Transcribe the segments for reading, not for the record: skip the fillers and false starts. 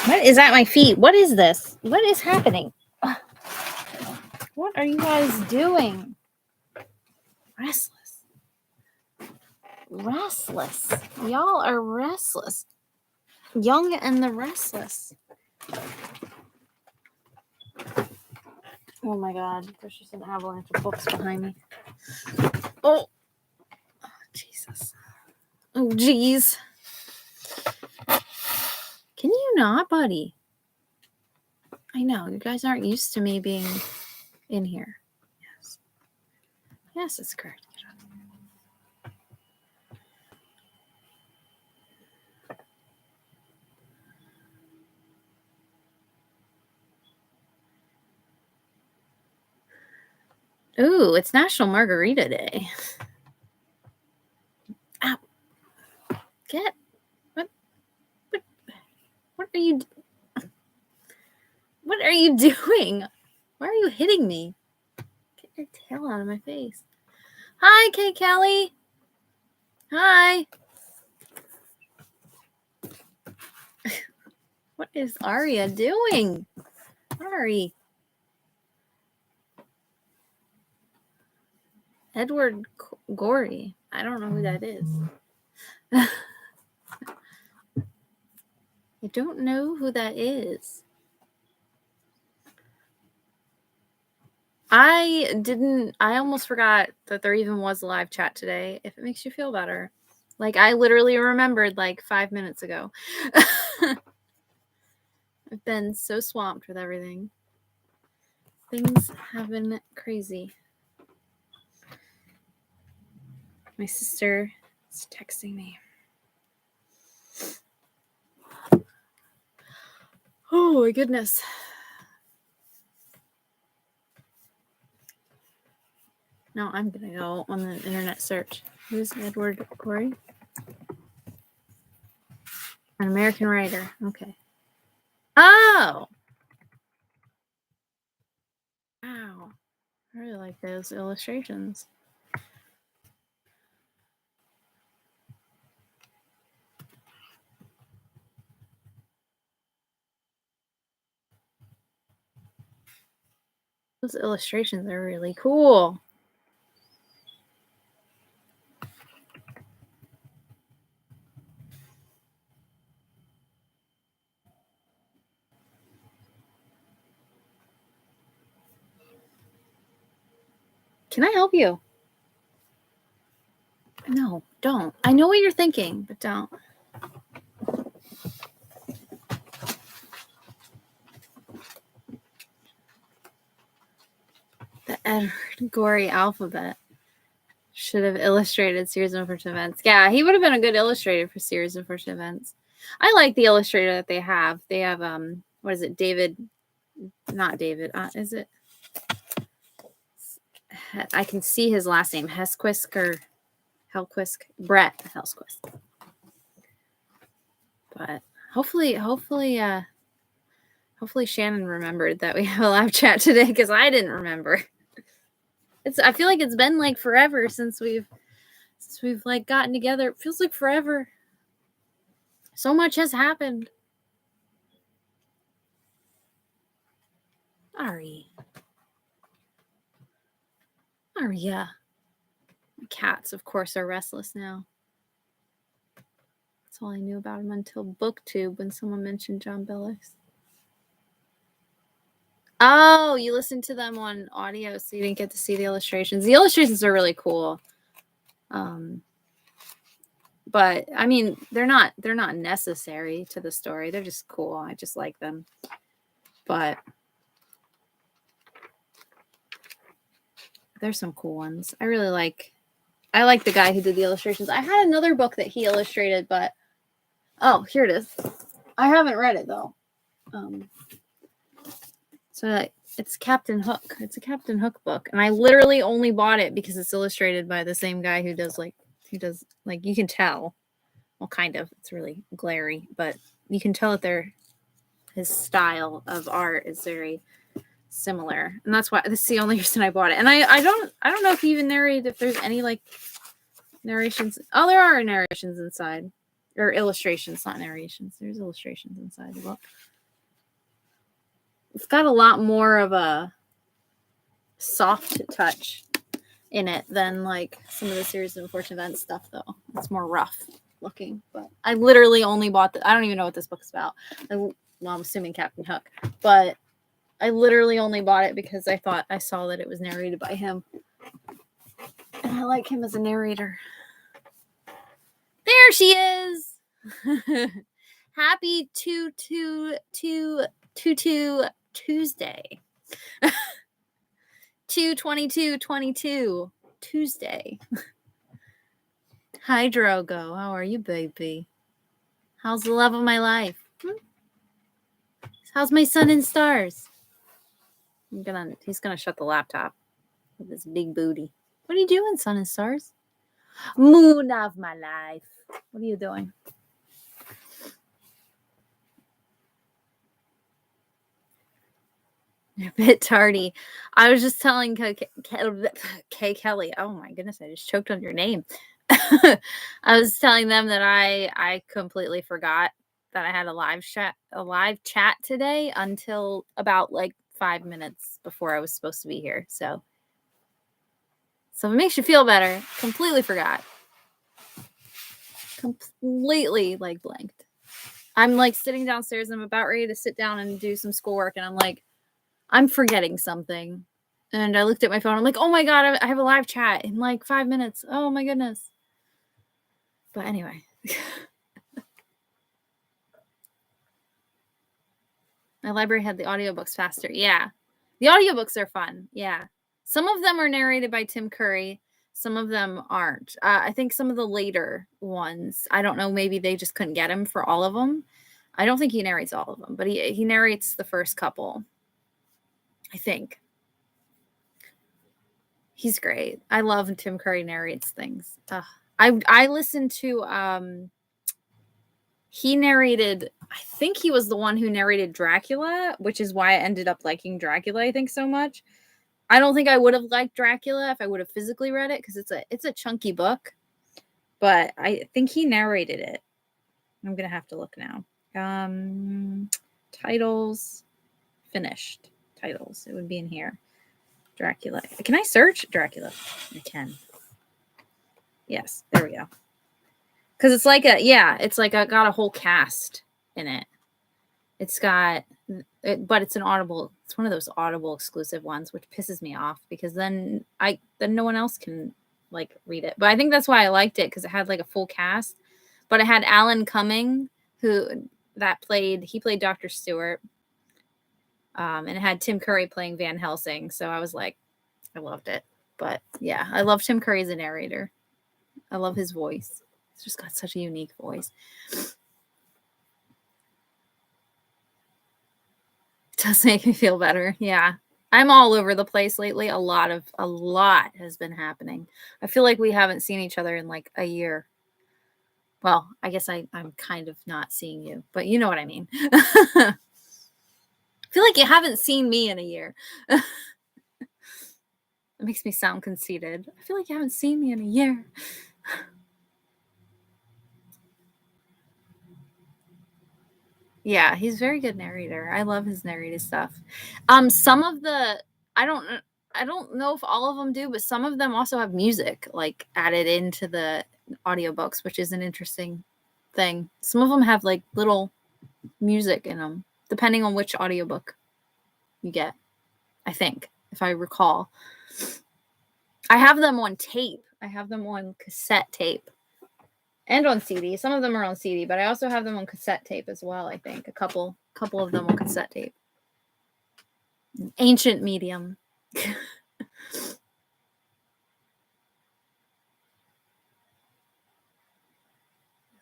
What is at my feet? What is this? What is happening? What are you guys doing? Restless. Restless. Y'all are restless. Young and the Restless. Oh my god. There's just an avalanche of books behind me. Oh. Jesus. Oh, jeez. Can you not, buddy? I know. You guys aren't used to me being in here. Yes. Yes, it's correct. Ooh, it's National Margarita Day. Ow. Get. What are you... What are you doing? Why are you hitting me? Get your tail out of my face. Hi, Kay Kelly. Hi. What is Aria doing? Ari. Edward Gorey. I don't know who that is. I don't know who that is. I almost forgot that there even was a live chat today, if it makes you feel better. Like, I literally remembered like 5 minutes ago. I've been so swamped with everything. Things have been crazy. My sister is texting me. Oh my goodness. No, I'm going to go on the internet search. Who's Edward Corey? An American writer. Okay. Oh! Wow. I really like those illustrations. Those illustrations are really cool. Can I help you? No, don't. I know what you're thinking, but don't. The Edward Gorey alphabet should have illustrated Series of Unfortunate Events. Yeah, he would have been a good illustrator for Series of Unfortunate Events. I like the illustrator that they have. They have, what is it? David, not David. Is it? I can see his last name. Hesquisk or Helquist. Brett Hesquist. But hopefully Shannon remembered that we have a live chat today, because I didn't remember. I feel like it's been like forever since we've like gotten together. It feels like forever. So much has happened. Aria. My cats, of course, are restless now. That's all I knew about him until BookTube, when someone mentioned John Billis. Oh, you listened to them on audio, so you didn't get to see the illustrations. The illustrations are really cool. But I mean, they're not necessary to the story. They're just cool. I just like them. But there's some cool ones. I like the guy who did the illustrations. I had another book that he illustrated, but oh, here it is. I haven't read it though. So it's Captain Hook. It's a Captain Hook book, and I literally only bought it because it's illustrated by the same guy who does you can tell. Well, kind of. It's really glary, but you can tell that his style of art is very similar, and that's why this is the only reason I bought it. And I don't know if he even narrated, if there's any like narrations. Oh, there are narrations inside, or illustrations, not narrations. There's illustrations inside the book. It's got a lot more of a soft touch in it than like some of the Series of Unfortunate Events stuff, though. It's more rough looking. But I literally only bought I don't even know what this book's about. Well, I'm assuming Captain Hook, but I literally only bought it because I thought I saw that it was narrated by him, and I like him as a narrator. There she is. Happy 2/22/22 Tuesday. 2/22/22 Tuesday. Hi, Drogo. How are you, baby? How's the love of my life? How's my sun and stars? He's gonna shut the laptop with his big booty. What are you doing, sun and stars? Moon of my life. What are you doing? You're a bit tardy. I was just telling Kay Kelly. Oh my goodness, I just choked on your name. I was telling them that I completely forgot that I had a live chat today until about like 5 minutes before I was supposed to be here. So if it makes you feel better, completely forgot. Completely like blanked. I'm like sitting downstairs. I'm about ready to sit down and do some schoolwork, and I'm like, I'm forgetting something. And I looked at my phone. I'm like, oh my God, I have a live chat in like 5 minutes. Oh my goodness. But anyway. My library had the audiobooks faster. Yeah. The audiobooks are fun. Yeah. Some of them are narrated by Tim Curry. Some of them aren't. I think some of the later ones, I don't know, maybe they just couldn't get him for all of them. I don't think he narrates all of them, but he narrates the first couple, I think. He's great. I love Tim Curry narrates things. I listened to he narrated, I think he was the one who narrated Dracula, which is why I ended up liking Dracula, I think, so much. I don't think I would have liked Dracula if I would have physically read it, because it's a chunky book. But I think he narrated it. I'm gonna have to look now. Titles, finished titles. It would be in here. Dracula. Can I search Dracula? I can. Yes, there we go. Because it's like got a whole cast in it. It's got, but it's an Audible. It's one of those Audible exclusive ones, which pisses me off because then no one else can like read it. But I think that's why I liked it, because it had like a full cast. But it had Alan Cumming, he played Dr. Stewart, and it had Tim Curry playing Van Helsing. So I was like, I loved it. But yeah, I love Tim Curry as a narrator. I love his voice. He's just got such a unique voice. It does make me feel better. Yeah. I'm all over the place lately. A lot has been happening. I feel like we haven't seen each other in like a year. Well, I guess I'm kind of not seeing you, but you know what I mean. I feel like you haven't seen me in a year. It makes me sound conceited. I feel like you haven't seen me in a year. Yeah, he's a very good narrator. I love his narrated stuff. Some of the I don't know if all of them do, but some of them also have music like added into the audiobooks, which is an interesting thing. Some of them have like little music in them, depending on which audiobook you get, I think, if I recall. I have them on tape. I have them on cassette tape. And on CD. Some of them are on CD, but I also have them on cassette tape as well, I think. A couple of them on cassette tape. An ancient medium.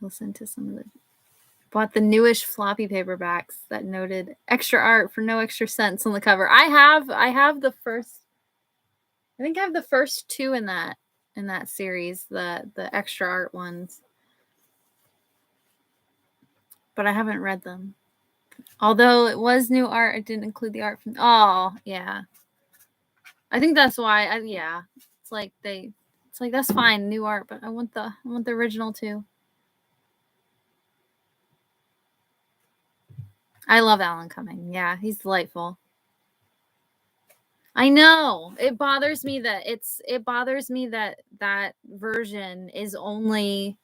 Listen to some of the... Bought the newish floppy paperbacks that noted extra art for no extra cents on the cover. I have the first... I think I have the first two in that series, the extra art ones. But I haven't read them. Although it was new art, it didn't include the art from. Oh, yeah. I think that's why. Yeah, it's like that's fine, new art, but I want the original too. I love Alan Cumming. Yeah, he's delightful. I know. It bothers me that that version is only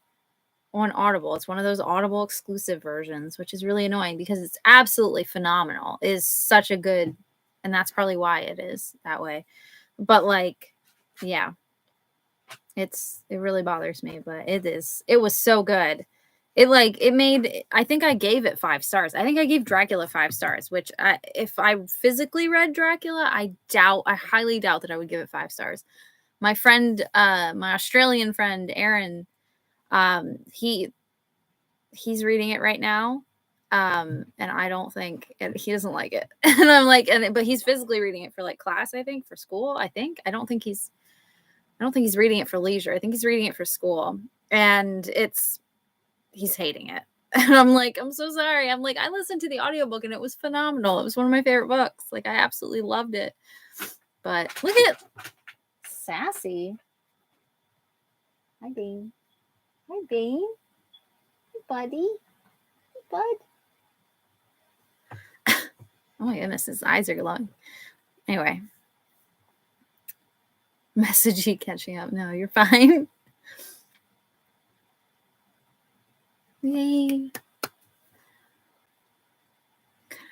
on Audible. It's one of those Audible exclusive versions, which is really annoying because it's absolutely phenomenal. It is such a good, and that's probably why it is that way. But like, yeah, it really bothers me, but it was so good. I think I gave it 5 stars. I think I gave Dracula 5 stars, which if I physically read Dracula, I highly doubt that I would give it 5 stars. My friend, my Australian friend, Aaron, he's reading it right now. And I don't think he doesn't like it. And I'm like, but he's physically reading it for like class, I think, for school. I don't think he's reading it for leisure. I think he's reading it for school. And he's hating it. And I'm like, I'm so sorry. I'm like, I listened to the audiobook and it was phenomenal. It was one of my favorite books. Like, I absolutely loved it. But look at Sassy. Hi, Bean. Hi, Bean. Hey, buddy. Hey, bud. Oh my goodness, his eyes are glowing. Anyway. Messagey catching up. No, you're fine. Yay.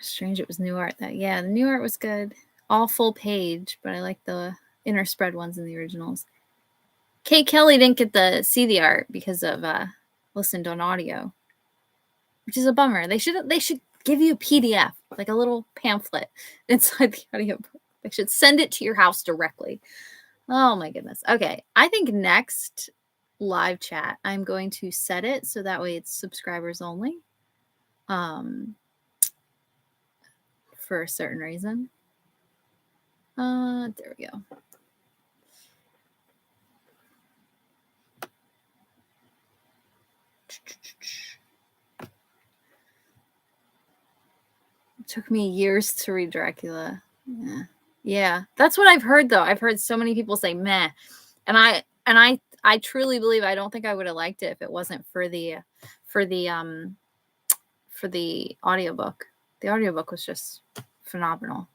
Strange it was new art. The new art was good. All full page, but I like the interspread ones in the originals. Kate Kelly didn't get to see the art because of listened on audio, which is a bummer. They should give you a PDF, like a little pamphlet inside the audiobook. They should send it to your house directly. Oh my goodness. Okay, I think next live chat I'm going to set it so that way it's subscribers only. For a certain reason. There we go. It took me years to read Dracula. Yeah. That's what I've heard though. I've heard so many people say meh. And I truly believe I don't think I would have liked it if it wasn't for the audiobook. The audiobook was just phenomenal.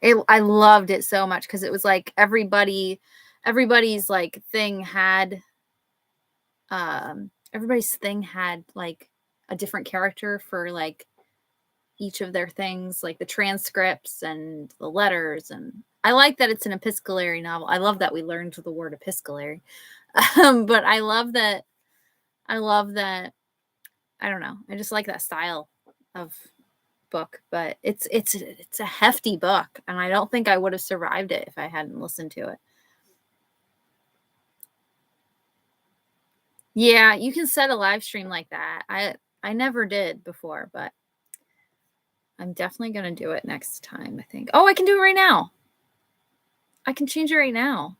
I loved it so much because it was like everybody's like thing had like a different character for like each of their things, like the transcripts and the letters. And I like that it's an epistolary novel. I love that we learned the word epistolary. But I love that I don't know. I just like that style of book, but it's a hefty book, and I don't think I would have survived it if I hadn't listened to it. Yeah, you can set a live stream like that. I never did before, but I'm definitely going to do it next time, I think. Oh, I can do it right now. I can change it right now.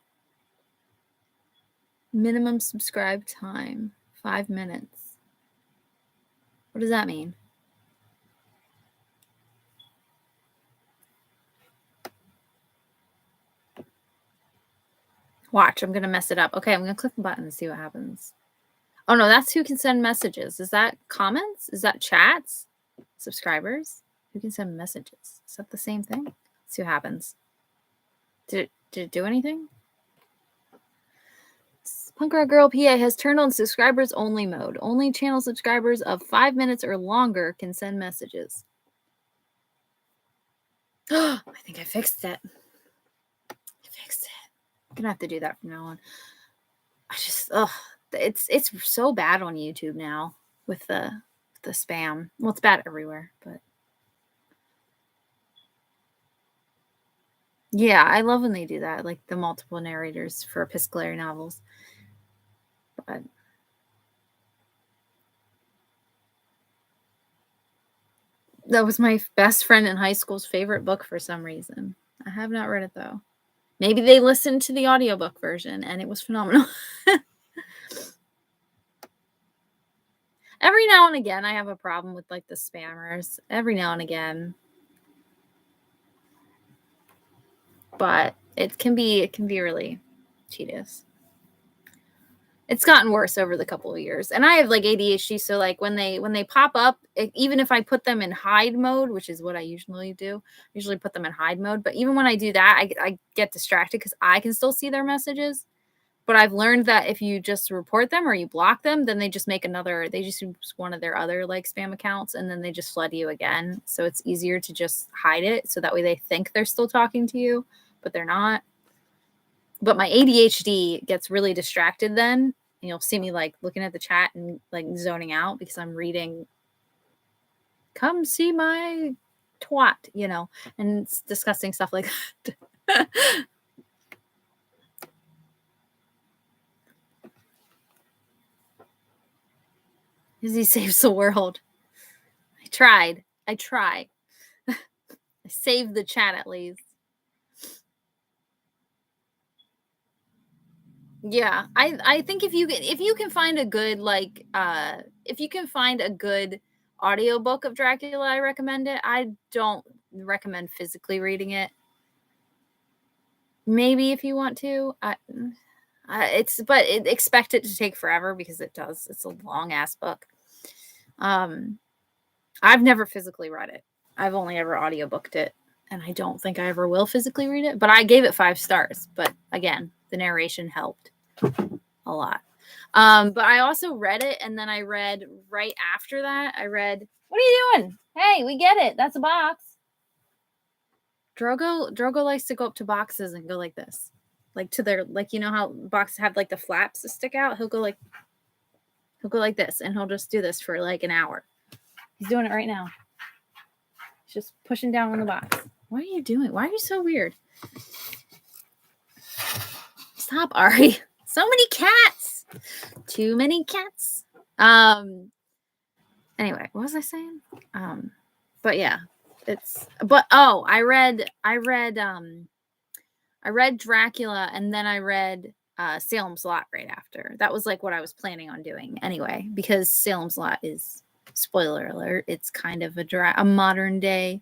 Minimum subscribe time, 5 minutes. What does that mean? Watch, I'm going to mess it up. Okay, I'm going to click the button and see what happens. Oh, no, that's who can send messages. Is that comments? Is that chats? Subscribers? Who can send messages? Is that the same thing? Let's see what happens. Did it do anything? Punk Rock Girl PA has turned on subscribers only mode. Only channel subscribers of 5 minutes or longer can send messages. I think I fixed it. I'm gonna have to do that from now on. It's so bad on YouTube now with the spam. Well, it's bad everywhere, but yeah, I love when they do that, like the multiple narrators for epistolary novels. But that was my best friend in high school's favorite book for some reason. I have not read it though. Maybe they listened to the audiobook version and it was phenomenal. Every now and again, I have a problem with like the spammers. Every now and again. But it can be really tedious. It's gotten worse over the couple of years. And I have like ADHD, so like when they pop up, even if I put them in hide mode, which is what I usually do, usually put them in hide mode. But even when I do that, I get distracted because I can still see their messages. But I've learned that if you just report them or you block them, then they just make another, they just use one of their other like spam accounts and then they just flood you again. So it's easier to just hide it. So that way they think they're still talking to you, but they're not. But my ADHD gets really distracted then. And you'll see me like looking at the chat and like zoning out because I'm reading, come see my twat, you know, and it's discussing stuff like that. He saves the world. I tried. I saved the chat at least. Yeah, I think if you can find a good like if you can find a good audiobook of Dracula, I recommend it. I don't recommend physically reading it. Maybe if you want to. Expect it to take forever because it does. It's a long ass book. I've never physically read it. I've only ever audiobooked it, and I don't think I ever will physically read it, but I gave it 5 stars. But again, the narration helped a lot. But I also read it, and then I read right after that, what are you doing? Hey, we get it. That's a box. Drogo likes to go up to boxes and go like this. Like to their, like, you know how boxes have like the flaps that stick out? He'll go like this, and he'll just do this for like an hour. He's doing it right now. He's just pushing down on the box. What are you doing? Why are you so weird? Stop, Ari. So many cats. Too many cats. Anyway, what was I saying? But yeah, I read Dracula, and then I read Salem's Lot right after. That was like what I was planning on doing anyway, because Salem's Lot is, spoiler alert, it's kind of a modern day.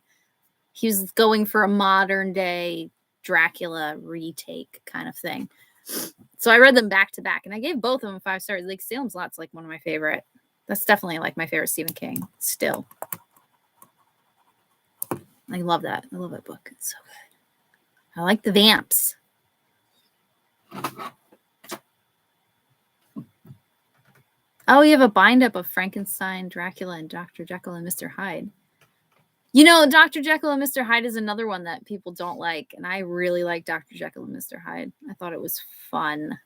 He was going for a modern day Dracula retake kind of thing. So I read them back to back, and I gave both of them 5 stars. Like Salem's Lot's like one of my favorite. That's definitely like my favorite Stephen King still. I love that. I love that book. It's so good. I like the vamps. Oh, you have a bind up of Frankenstein, Dracula, and Dr. Jekyll and Mr. Hyde. You know, Dr. Jekyll and Mr. Hyde is another one that people don't like, and I really like Dr. Jekyll and Mr. Hyde. I thought it was fun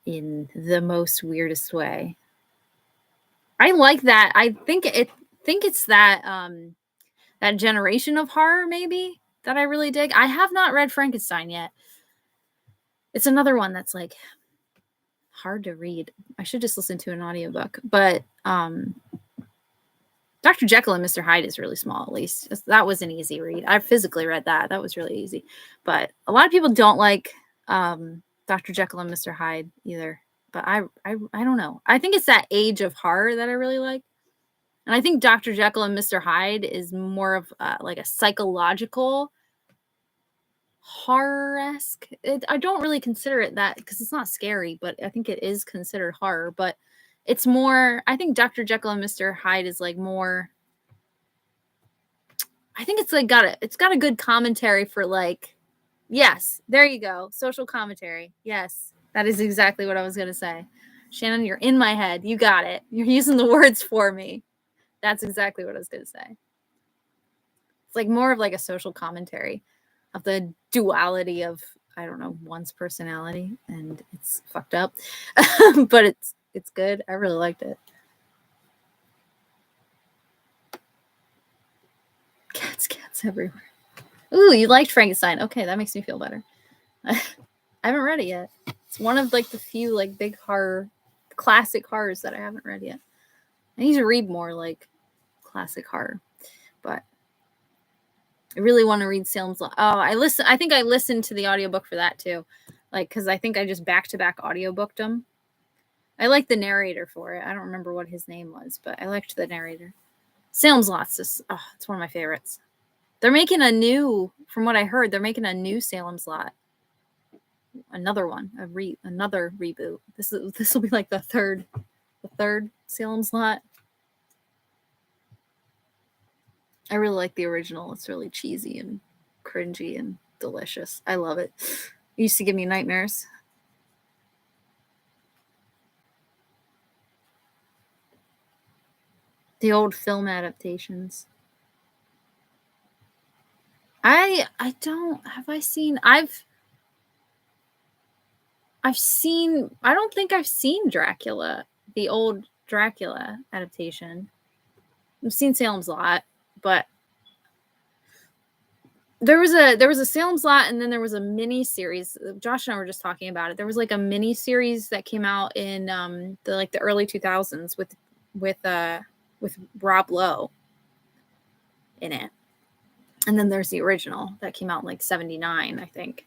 in the most weirdest way. I like that. I think it's that that generation of horror maybe that I really dig. I have not read Frankenstein yet. It's another one that's like hard to read. I should just listen to an audiobook. But Dr. Jekyll and Mr. Hyde is really small, at least. That was an easy read. I physically read that. That was really easy. But a lot of people don't like Dr. Jekyll and Mr. Hyde either. But I don't know. I think it's that age of horror that I really like. And I think Dr. Jekyll and Mr. Hyde is more of like a psychological horror-esque. I don't really consider it that because it's not scary, but I think it is considered horror. But it's more, I think Dr. Jekyll and Mr. Hyde is like more, I think it's like it's got a good commentary for like, yes, there you go. Social commentary. Yes, that is exactly what I was going to say. Shannon, you're in my head. You got it. You're using the words for me. That's exactly what I was going to say. It's like more of like a social commentary of the duality of, I don't know, one's personality, and it's fucked up, but it's good. I really liked it. Cats everywhere. Ooh, you liked Frankenstein. Okay, that makes me feel better. I haven't read it yet. It's one of like the few like big horror, classic horrors that I haven't read yet. I need to read more like classic horror, but I really want to read Salem's Lot. Oh, I think I listened to the audiobook for that too. Like, cause I think I just back-to-back audiobooked them. I like the narrator for it. I don't remember what his name was, but I liked the narrator. Salem's Lot's just, it's one of my favorites. They're making a new, from what I heard, they're making a new Salem's Lot. Another one, another reboot. This will be like the third Salem's Lot. I really like the original. It's really cheesy and cringy and delicious. I love it. It used to give me nightmares. The old film adaptations. I don't I don't think I've seen Dracula, the old Dracula adaptation. I've seen Salem's Lot, but there was a Salem's Lot, and then there was a mini series. Josh and I were just talking about it. There was like a mini series that came out in the early 2000s with Rob Lowe in it. And then there's the original that came out in like 79, I think.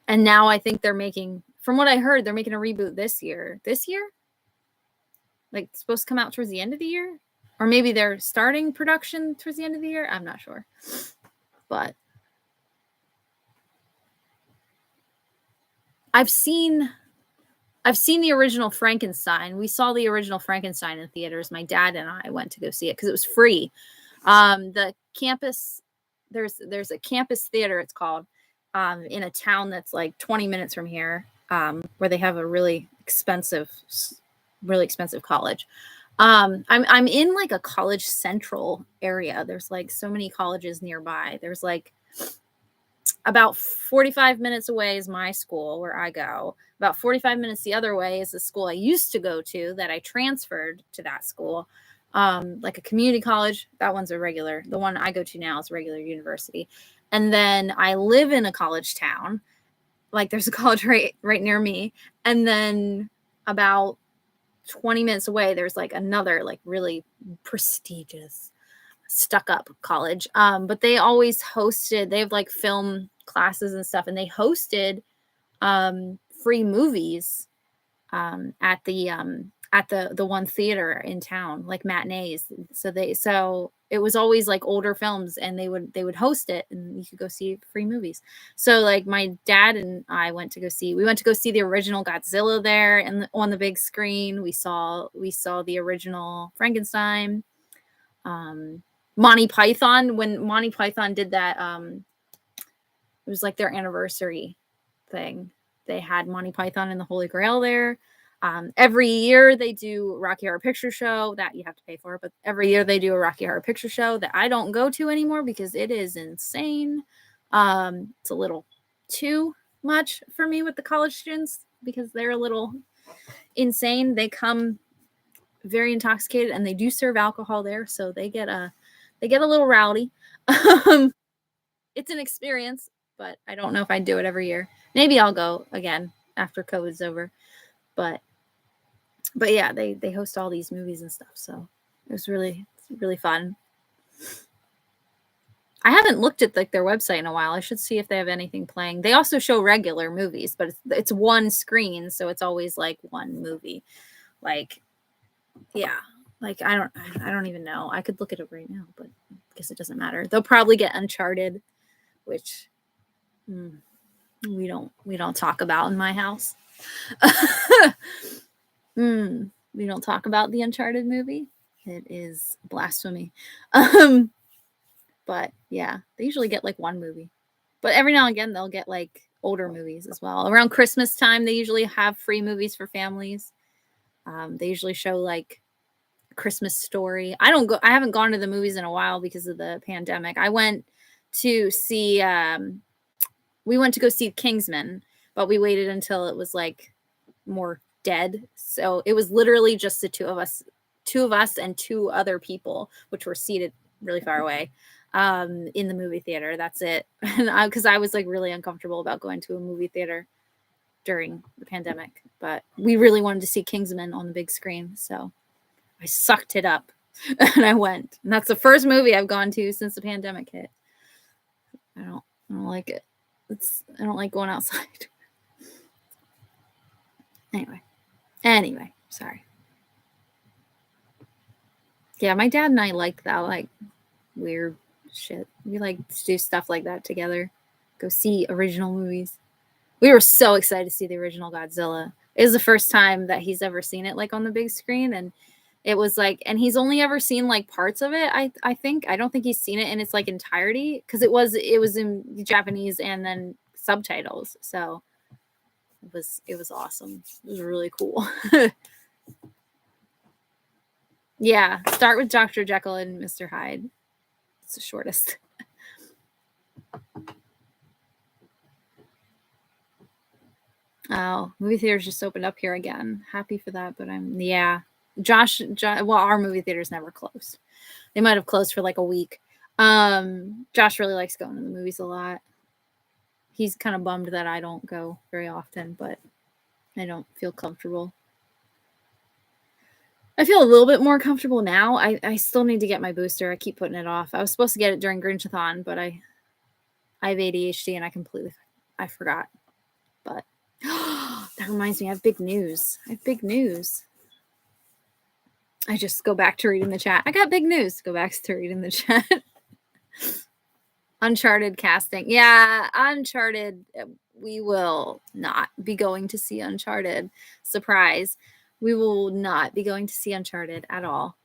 And now I think they're making, from what I heard, they're making a reboot this year. This year? Like, it's supposed to come out towards the end of the year? Or maybe they're starting production towards the end of the year? I'm not sure. But I've seen the original Frankenstein. We saw the original Frankenstein in theaters. My dad and I went to go see it because it was free. The campus, there's a campus theater, it's called, in a town that's like 20 minutes from here, where they have a really expensive college. I'm in like a college central area. There's like so many colleges nearby. There's like about 45 minutes away is my school where I go. About 45 minutes the other way is the school I used to go to that I transferred to that school. Like a community college. That one's a regular. The one I go to now is a regular university. And then I live in a college town. Like there's a college right near me. And then about 20 minutes away, there's like another like really prestigious stuck up college. But they always hosted, they have like film classes and stuff, and they hosted free movies at the one theater in town, like matinees. So it was always like older films, and they would host it, and you could go see free movies. So like my dad and I went to go see the original Godzilla there, and on the big screen we saw the original Frankenstein. Monty Python, when Monty Python did that, it was like their anniversary thing. They had Monty Python and the Holy Grail there. Every year they do Rocky Horror Picture Show that you have to pay for, but every year they do a Rocky Horror Picture Show that I don't go to anymore because it is insane. It's a little too much for me with the college students because they're a little insane. They come very intoxicated, and they do serve alcohol there, so they get a little rowdy. It's an experience, but I don't know if I'd do it every year. Maybe I'll go again after COVID's over. But yeah, they host all these movies and stuff, so it's really fun. I haven't looked at like their website in a while. I should see if they have anything playing. They also show regular movies, but it's one screen, so it's always like one movie. Like, yeah, like I don't even know. I could look it up right now, but I guess it doesn't matter. They'll probably get Uncharted, which we don't talk about in my house. We don't talk about the Uncharted movie. It is blasphemy. But yeah, they usually get like one movie, but every now and again they'll get like older movies as well. Around Christmas time, they usually have free movies for families. They usually show like Christmas Story. I haven't gone to the movies in a while because of the pandemic. We went to go see Kingsman, but we waited until it was like more dead. So it was literally just the two of us and two other people, which were seated really far away in the movie theater. That's it. And because I was like really uncomfortable about going to a movie theater during the pandemic, but we really wanted to see Kingsman on the big screen, so I sucked it up and I went. And that's the first movie I've gone to since the pandemic hit. I don't like it. I don't like going outside. Anyway, sorry. Yeah, my dad and I like that, like, weird shit. We like to do stuff like that together. Go see original movies. We were so excited to see the original Godzilla. It was the first time that he's ever seen it, like, on the big screen, and it was like, and he's only ever seen like parts of it. I think I don't think he's seen it in its like entirety, because it was in Japanese and then subtitles. So it was awesome. It was really cool. Yeah, start with Dr. Jekyll and Mr. Hyde. It's the shortest. Oh, movie theaters just opened up here again. Happy for that, but Josh, well, our movie theaters never closed. They might have closed for like a week. Josh really likes going to the movies a lot. He's kind of bummed that I don't go very often, but I don't feel comfortable. I feel a little bit more comfortable now. I still need to get my booster. I keep putting it off. I was supposed to get it during Grinchathon, but I have ADHD and I forgot. But that reminds me, I have big news. I just go back to reading the chat. I got big news. Go back to reading the chat. Uncharted casting. Yeah, Uncharted. We will not be going to see Uncharted. Surprise. We will not be going to see Uncharted at all.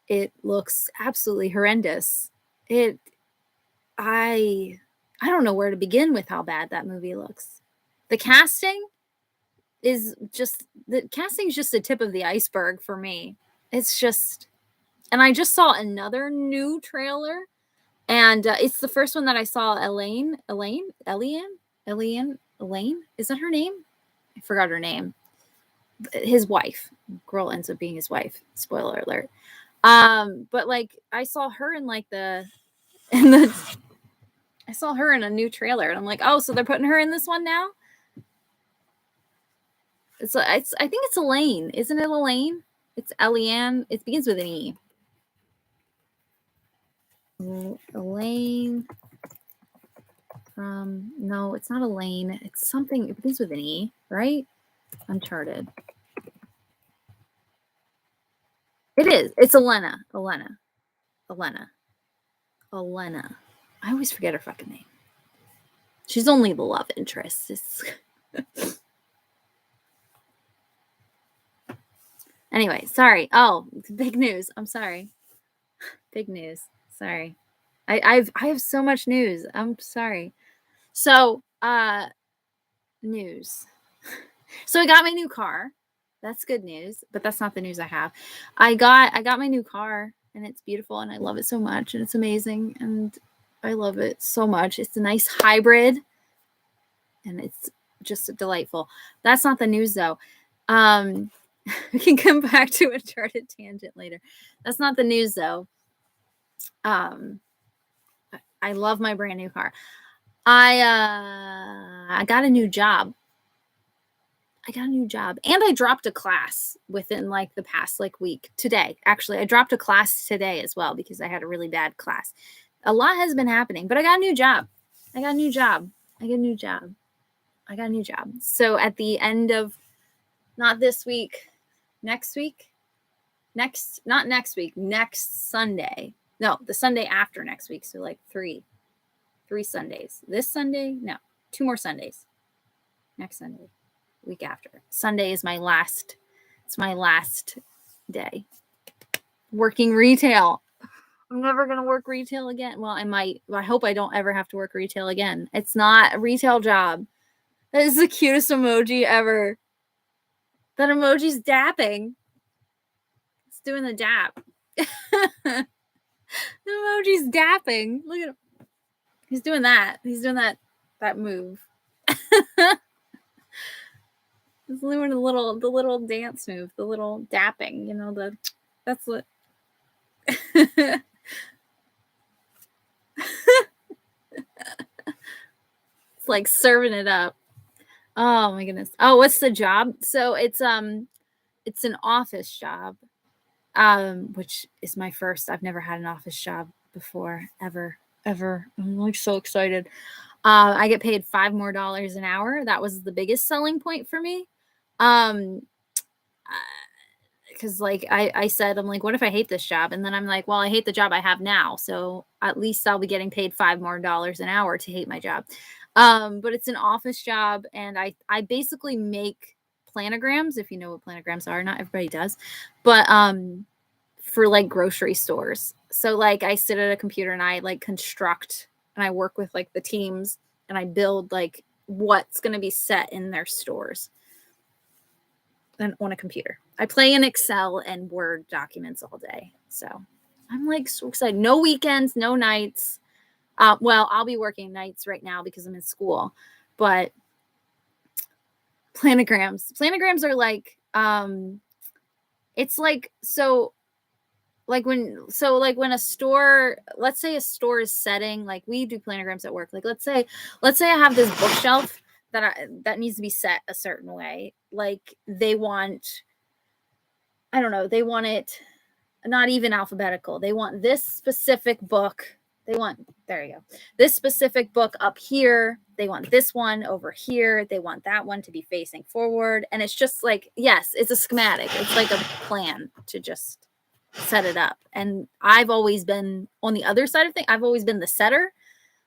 It looks absolutely horrendous. I don't know where to begin with how bad that movie looks. The casting is just the tip of the iceberg for me. It's just, and I just saw another new trailer, and it's the first one that I saw. Elaine, is that her name? I forgot her name. His wife. Girl ends up being his wife. Spoiler alert. But like I saw her in like I saw her in a new trailer, and I'm like, oh, so they're putting her in this one now? I think it's Elaine. Isn't it Elaine? It's Eliane. It begins with an E. Elaine from, no, it's not Elaine. It's something, it begins with an E, right? Uncharted. It is. It's Elena. I always forget her fucking name. She's only the love interest. Anyway, sorry. Oh, big news. I'm sorry. Big news. Sorry. I have so much news. I'm sorry. So, news. So I got my new car. That's good news, but that's not the news I have. I got my new car, and it's beautiful, and I love it so much, and it's amazing, and I love it so much. It's a nice hybrid, and it's just delightful. That's not the news though. We can come back to a charted tangent later. That's not the news though. I love my brand new car. I got a new job. And I dropped a class within like the past like week. Today, actually, I dropped a class today as well because I had a really bad class. A lot has been happening, but I got a new job. So at the end of, not this week, next Sunday. No, the Sunday after next week. So like three Sundays. This Sunday? No, 2 more Sundays. Next Sunday. Week after. Sunday is my last. It's my last day working retail. I'm never going to work retail again. Well, I might. I hope I don't ever have to work retail again. It's not a retail job. That is the cutest emoji ever. That emoji's dapping. It's doing the dap. The emoji's dapping. Look at him. He's doing that. He's doing that move. He's doing the little dance move, the little dapping, that's what. It's like serving it up. Oh my goodness. Oh, what's the job? So it's an office job, which is my first. I've never had an office job before, ever. I'm like so excited. I get paid $5 more an hour. That was the biggest selling point for me. Um, because like I said, I'm like, what if I hate this job? And then I'm like, well, I hate the job I have now, so at least I'll be getting paid $5 more an hour to hate my job. But it's an office job, and I basically make planograms, if you know what planograms are. Not everybody does, but for like grocery stores. So like I sit at a computer and I like construct and I work with like the teams and I build like what's going to be set in their stores and on a computer. I play in Excel and Word documents all day. So I'm like so excited. No weekends, no nights. Well, I'll be working nights right now because I'm in school, but planograms are like, it's like, so like when a store, let's say a store is setting, like we do planograms at work. Like let's say I have this bookshelf that needs to be set a certain way. Like they want, I don't know, they want it not even alphabetical. They want this specific book. There you go. This specific book up here. They want this one over here. They want that one to be facing forward. And it's just like, yes, it's a schematic. It's like a plan to just set it up. And I've always been on the other side of things. I've always been the setter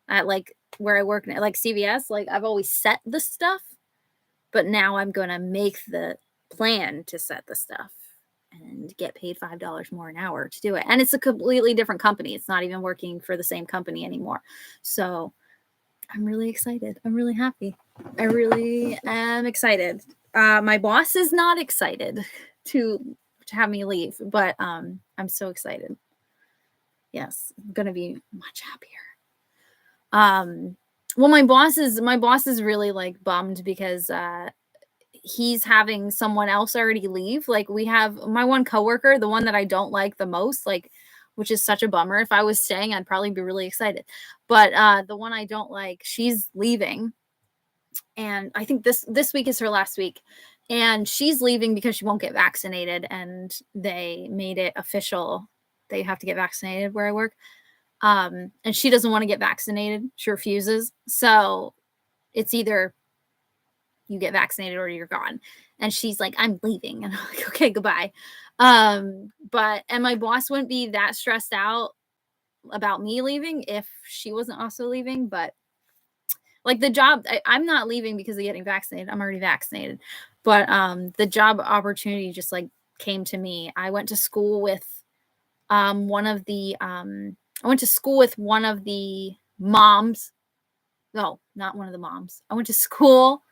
at like where I work, like CVS. Like I've always set the stuff, but now I'm going to make the plan to set the stuff and get paid $5 more an hour to do it. And it's a completely different company. It's not even working for the same company anymore. So I'm really excited. I'm really happy. I really am excited. My boss is not excited to have me leave, but I'm so excited. Yes, I'm gonna be much happier. Well, my boss is really like bummed because he's having someone else already leave. Like we have my one coworker, the one that I don't like the most, like, which is such a bummer. If I was staying, I'd probably be really excited. But the one I don't like, she's leaving. And I think this week is her last week. And she's leaving because she won't get vaccinated. And they made it official. They have to get vaccinated where I work. And she doesn't want to get vaccinated. She refuses. So it's either you get vaccinated or you're gone. And she's like, I'm leaving. And I'm like, okay, goodbye. And my boss wouldn't be that stressed out about me leaving if she wasn't also leaving. But like the job, I'm not leaving because of getting vaccinated. I'm already vaccinated. But the job opportunity just like came to me. I went to school with one of the moms. No, not one of the moms. I went to school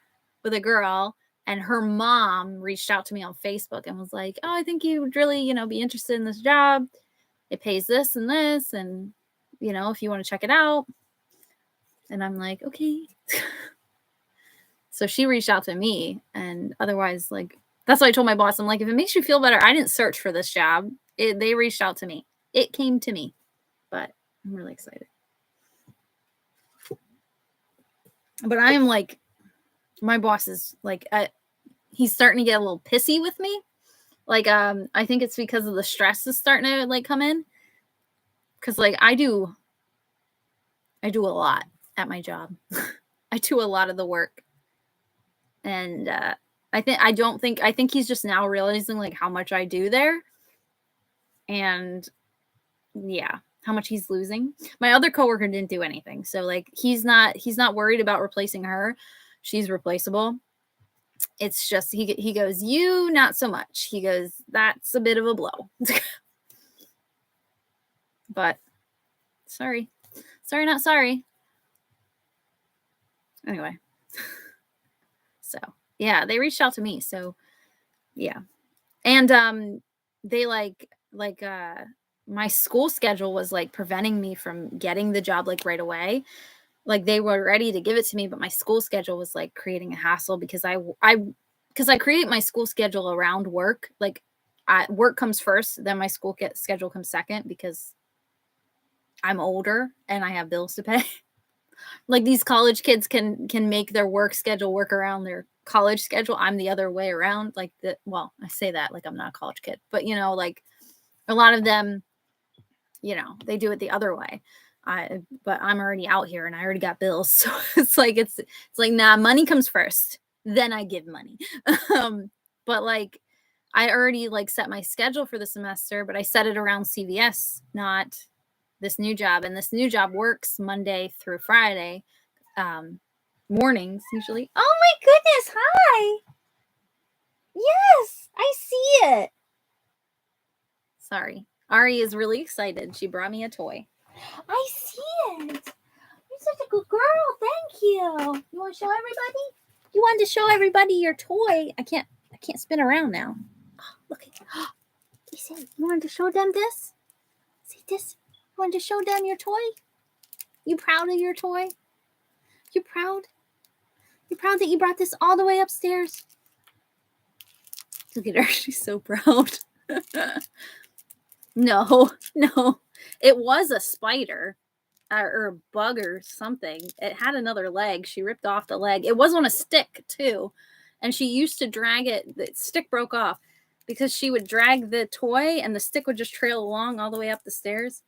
with a girl, and her mom reached out to me on Facebook and was like, oh, I think you would really, be interested in this job. It pays this and this, and if you want to check it out. And I'm like, okay. So she reached out to me, and otherwise, like, that's what I told my boss. I'm like, if it makes you feel better, I didn't search for this job. They reached out to me. It came to me, but I'm really excited. But I am like, my boss is like, he's starting to get a little pissy with me. Like, I think it's because of the stress is starting to like come in. Cause like I do a lot at my job. I do a lot of the work. And I think he's just now realizing like how much I do there. And yeah, how much he's losing. My other coworker didn't do anything. So like he's not worried about replacing her. She's replaceable. It's just he goes, you not so much. He goes, that's a bit of a blow. But sorry, not sorry. Anyway. So yeah, they reached out to me. So yeah. And they like my school schedule was like preventing me from getting the job like right away. Like they were ready to give it to me, but my school schedule was like creating a hassle because I create my school schedule around work. Like work comes first, then my school schedule comes second because I'm older and I have bills to pay. Like these college kids can make their work schedule work around their college schedule. I'm the other way around. Like well, I say that like I'm not a college kid, but like a lot of them, they do it the other way. But I'm already out here and I already got bills. So it's like, nah, money comes first. then I give money. But like, I already like set my schedule for the semester, but I set it around CVS, not this new job. And this new job works Monday through Friday, mornings usually. Oh my goodness. Hi. Yes, I see it. Sorry. Ari is really excited. She brought me a toy. I see it. You're such a good girl. Thank you. You want to show everybody? You wanted to show everybody your toy. I can't spin around now. Oh, look at it. You see, you wanted to show them this? See this? You wanted to show them your toy? You proud of your toy? You proud? You proud that you brought this all the way upstairs? Look at her. She's so proud. No. It was a spider or a bug or something. It had another leg. She ripped off the leg. It was on a stick too. And she used to drag it. The stick broke off because she would drag the toy and the stick would just trail along all the way up the stairs.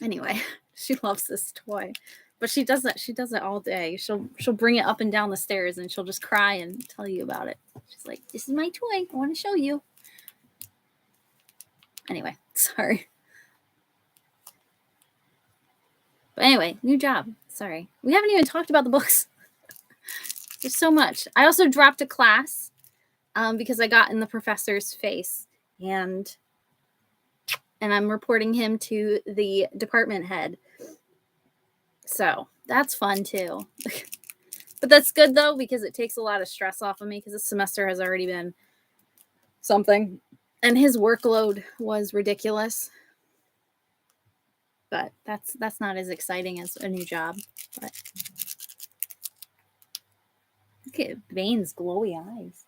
Anyway, she loves this toy. But she does that. She does it all day. She'll bring it up and down the stairs and she'll just cry and tell you about it. She's like, this is my toy. I want to show you. Anyway, sorry. But anyway, new job. Sorry. We haven't even talked about the books. There's so much. I also dropped a class because I got in the professor's face. And I'm reporting him to the department head. So that's fun too. But that's good though, because it takes a lot of stress off of me because this semester has already been something. And his workload was ridiculous. But that's not as exciting as a new job. But look at Vane's glowy eyes.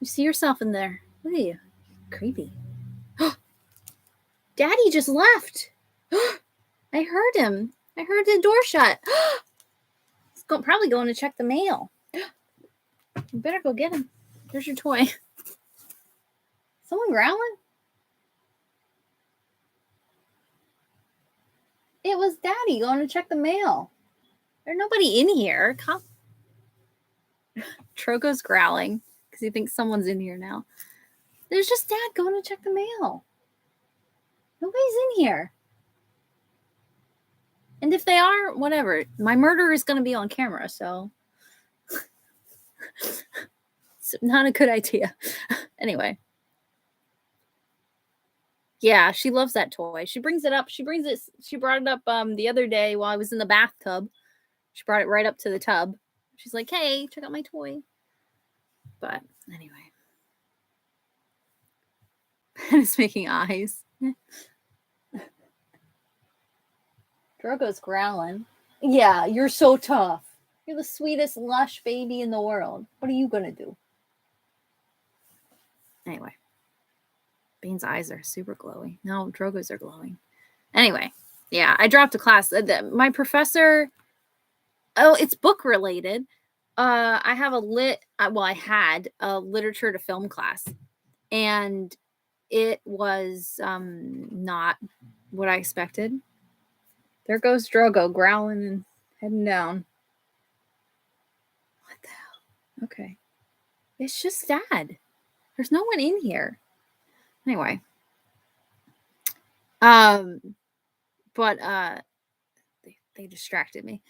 You see yourself in there. Look at you. Creepy. Daddy just left. I heard him. I heard the door shut. He's probably going to check the mail. You better go get him. There's your toy. Someone growling? It was Daddy going to check the mail. There's nobody in here. Come. Trogo's growling because he thinks someone's in here now. There's just Dad going to check the mail. Nobody's in here. And if they are, whatever. My murder is going to be on camera, so it's not a good idea. Anyway. Yeah, she loves that toy. She brings it up. She brought it up the other day while I was in the bathtub. She brought it right up to the tub. She's like, hey, check out my toy. But anyway. It's making eyes. Drogo's growling. Yeah, you're so tough. You're the sweetest, lush baby in the world. What are you going to do? Anyway. Bean's eyes are super glowy. No, Drogo's are glowing. Anyway, yeah, I dropped a class. My professor, it's book related. I have I had a literature to film class, and it was not what I expected. There goes Drogo growling and heading down. What the hell? Okay. It's just Dad. There's no one in here. Anyway. But they distracted me.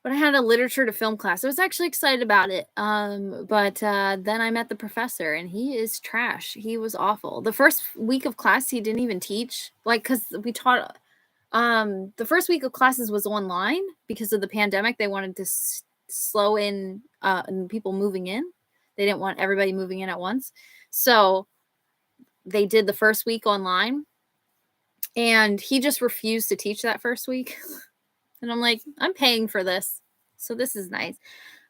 But I had a literature to film class. I was actually excited about it. But then I met the professor and he is trash. He was awful. The first week of class, he didn't even teach. Like, because we taught, the first week of classes was online because of the pandemic. They wanted to slow in people moving in. They didn't want everybody moving in at once. So they did the first week online. And he just refused to teach that first week. And I'm like, I'm paying for this. So this is nice.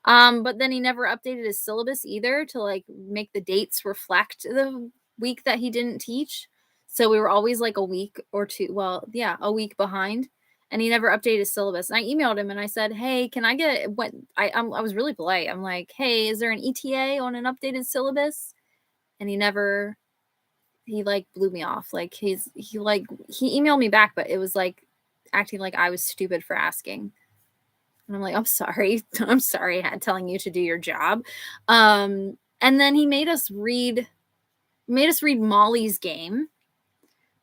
But then he never updated his syllabus either to like make the dates reflect the week that he didn't teach. So we were always like a week or two. Well, yeah, a week behind. And he never updated his syllabus. And I emailed him and I said, hey, can I get what I was really polite. I'm like, hey, is there an ETA on an updated syllabus? And he like blew me off. Like he emailed me back, but it was like acting like I was stupid for asking. And I'm like, I'm sorry. I'm sorry telling you to do your job. And then he made us read Molly's Game,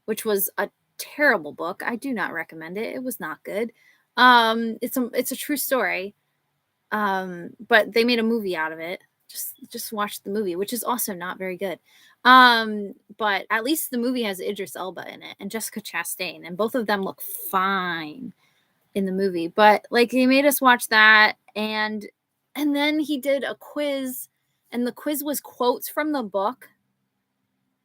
which was a terrible book. I do not recommend it. It was not good. It's a true story. But they made a movie out of it. Just watch the movie, which is also not very good. But at least the movie has Idris Elba in it and Jessica Chastain, and both of them look fine in the movie. But like, he made us watch that, and then he did a quiz, and the quiz was quotes from the book,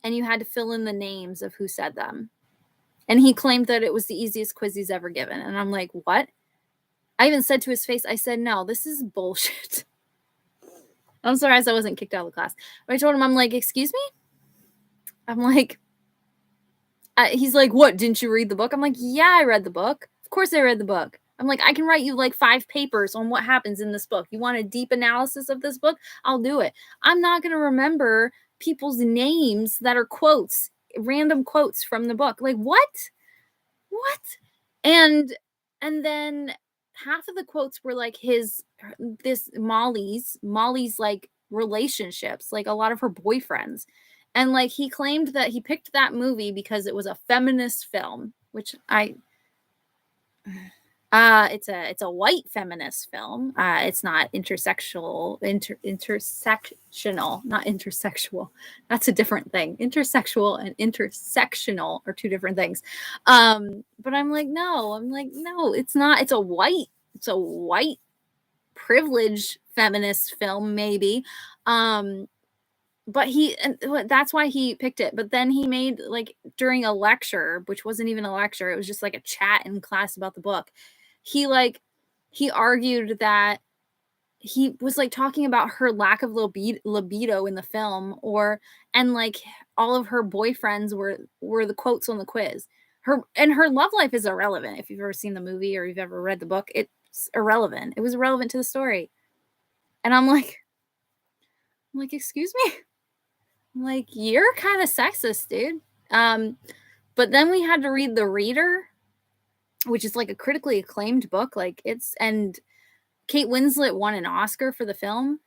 and you had to fill in the names of who said them. And he claimed that it was the easiest quiz he's ever given. And I'm like, what? I even said to his face, I said, no, this is bullshit. I'm surprised I wasn't kicked out of the class. But I told him, I'm like, excuse me? I'm like, he's like, what? Didn't you read the book? I'm like, yeah, I read the book. Of course I read the book. I'm like, I can write you like 5 papers on what happens in this book. You want a deep analysis of this book? I'll do it. I'm not going to remember people's names that are quotes, random quotes from the book. Like, what? And then half of the quotes were like Molly's like relationships, like a lot of her boyfriends. And like, he claimed that he picked that movie because it was a feminist film, which it's a white feminist film. It's not intersectional, not intersexual. That's a different thing. Intersexual and intersectional are 2 different things. But I'm like, no, it's not. It's a white privileged feminist film, maybe. But that's why he picked it. But then he made, like, during a lecture, which wasn't even a lecture, it was just like a chat in class about the book. He argued that he was like talking about her lack of libido in the film, and like all of her boyfriends were the quotes on the quiz. Her love life is irrelevant. If you've ever seen the movie or you've ever read the book, it's irrelevant. It was irrelevant to the story. And I'm like, excuse me? I'm like, you're kind of sexist, dude. But then we had to read The Reader, which is like a critically acclaimed book. Like, and Kate Winslet won an Oscar for the film,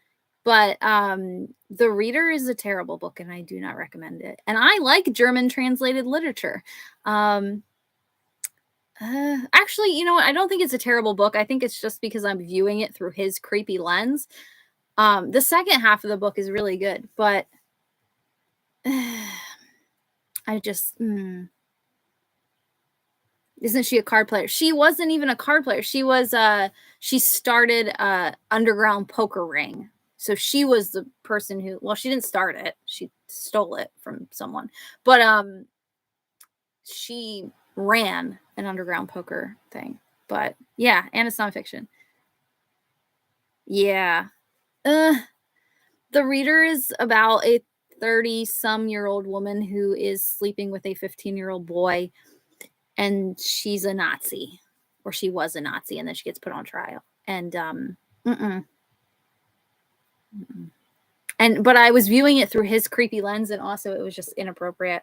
but The Reader is a terrible book, and I do not recommend it. And I like German translated literature. Actually, you know what? I don't think it's a terrible book. I think it's just because I'm viewing it through his creepy lens. The second half of the book is really good, but I just... Isn't she a card player? She wasn't even a card player. She was she started underground poker ring. So she was the person who, well, she didn't start it. She stole it from someone. But she ran an underground poker thing. But yeah, and it's nonfiction. Yeah. The Reader is about a 30-some-year-old woman who is sleeping with a 15-year-old boy. And she's a Nazi, or she was a Nazi, and then she gets put on trial. And but I was viewing it through his creepy lens, and also it was just inappropriate.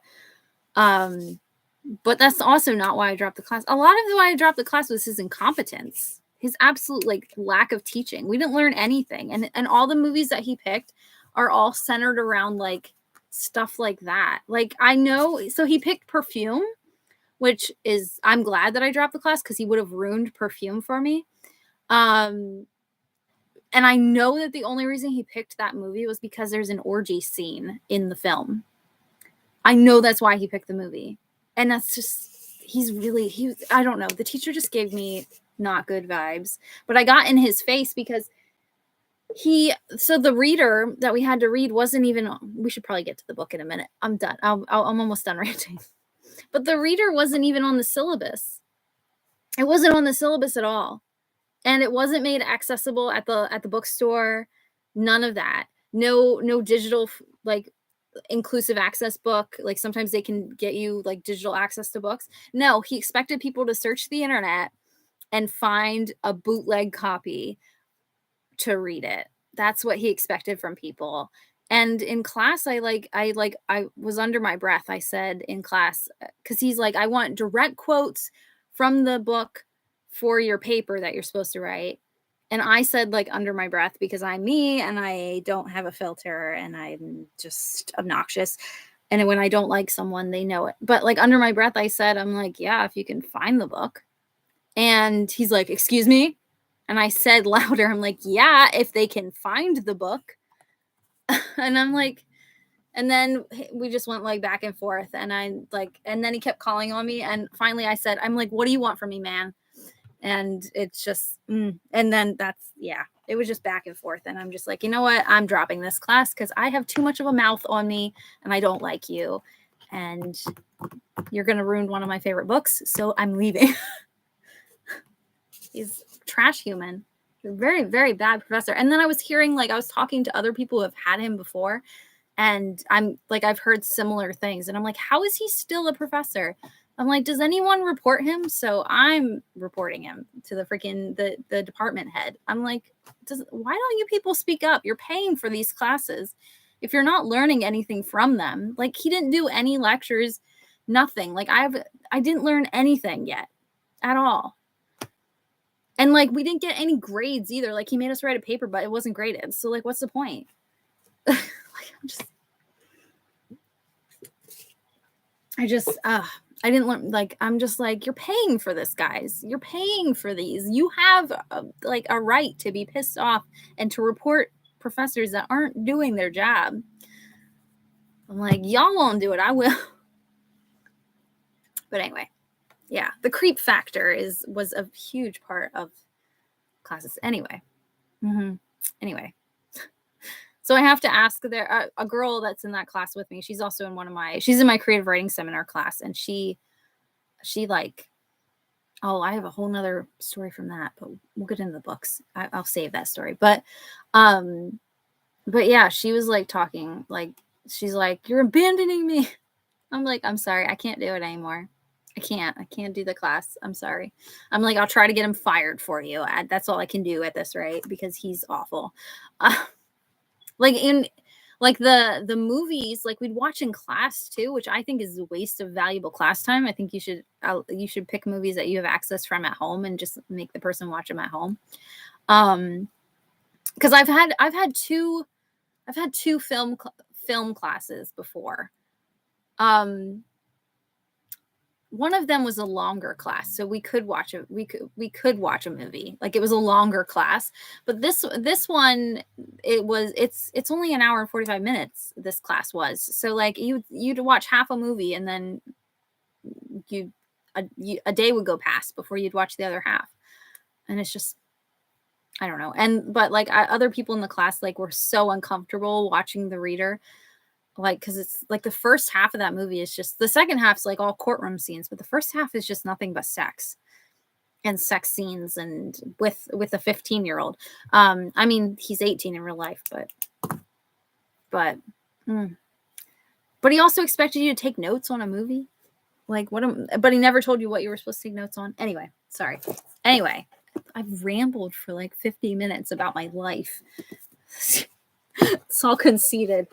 But that's also not why I dropped the class. A lot of why I dropped the class was his incompetence, his absolute like lack of teaching. We didn't learn anything, and all the movies that he picked are all centered around like stuff like that. Like, I know, so he picked Perfume, which is, I'm glad that I dropped the class because he would have ruined Perfume for me. And I know that the only reason he picked that movie was because there's an orgy scene in the film. I know that's why he picked the movie. And that's just, I don't know. The teacher just gave me not good vibes. But I got in his face because so The Reader that we had to read wasn't even, we should probably get to the book in a minute. I'm done. I'm almost done ranting. But The Reader wasn't even on the syllabus. It wasn't on the syllabus at all. And it wasn't made accessible at the bookstore. None of that. No digital, like, inclusive access book. Like, sometimes they can get you like digital access to books. No, he expected people to search the internet and find a bootleg copy to read it. That's what he expected from people. And in class, I was under my breath. I said in class, because he's like, I want direct quotes from the book for your paper that you're supposed to write. And I said, like, under my breath, because I'm me and I don't have a filter and I'm just obnoxious. And when I don't like someone, they know it. But like under my breath, I said, I'm like, yeah, if you can find the book. And he's like, excuse me. And I said louder, I'm like, yeah, if they can find the book. And I'm like, and then we just went like back and forth. And and then he kept calling on me. And finally I said, I'm like, what do you want from me, man? And it's just, and then it was just back and forth. And I'm just like, you know what? I'm dropping this class because I have too much of a mouth on me and I don't like you. And you're going to ruin one of my favorite books. So I'm leaving. He's trash human. Very, very bad professor. And then I was hearing, like, I was talking to other people who have had him before. And I'm like, I've heard similar things. And I'm like, how is he still a professor? I'm like, does anyone report him? So I'm reporting him to the freaking the department head. I'm like, why don't you people speak up? You're paying for these classes. If you're not learning anything from them, like, he didn't do any lectures, nothing. Like, I didn't learn anything yet at all. And like, we didn't get any grades either. Like, he made us write a paper, but it wasn't graded. So like, what's the point? Like, I didn't learn. Like, I'm just like, you're paying for this, guys. You're paying for these. You have a right to be pissed off and to report professors that aren't doing their job. I'm like, y'all won't do it. I will. But anyway, yeah, the creep factor was a huge part of classes. Anyway, anyway. So I have to ask a girl that's in that class with me. She's also in she's in my creative writing seminar class, and she like, oh, I have a whole nother story from that, but we'll get into the books. I'll save that story. But yeah, she was like talking, like, she's like, you're abandoning me. I'm like, I'm sorry, I can't do it anymore. I can't do the class. I'm sorry. I'm like, I'll try to get him fired for you. That's all I can do at this rate, because he's awful. Like, in like the movies, like, we'd watch in class too, which I think is a waste of valuable class time. I think you should pick movies that you have access from at home and just make the person watch them at home. Because I've had two film classes before. One of them was a longer class, so we could watch a movie. Like, it was a longer class, but this one, it's only an hour and 45 minutes. This class was, so like, you'd watch half a movie, and then a day would go past before you'd watch the other half, and it's just, I don't know. But like, other people in the class, like, were so uncomfortable watching the reader. Like, because it's like, the first half of that movie is just, the second half's like all courtroom scenes, but the first half is just nothing but sex scenes, and with a 15-year-old. I mean, he's 18 in real life, but he also expected you to take notes on a movie. Like, but he never told you what you were supposed to take notes on. Anyway, sorry. Anyway, I've rambled for like 50 minutes about my life. It's all conceited.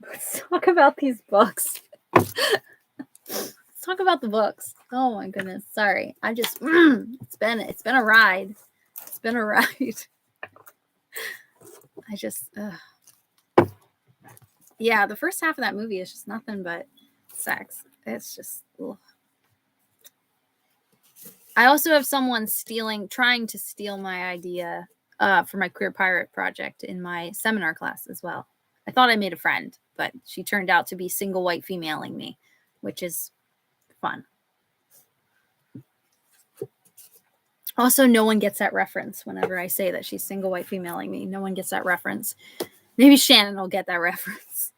Let's talk about these books. Let's talk about the books. Oh my goodness. Sorry. I just, it's been a ride. It's been a ride. I just, yeah, the first half of that movie is just nothing but sex. It's just, ugh. I also have someone trying to steal my idea for my queer pirate project in my seminar class as well. I thought I made a friend, but she turned out to be single white femaling me, which is fun. Also, no one gets that reference whenever I say that she's single white femaling me. No one gets that reference. Maybe Shannon will get that reference.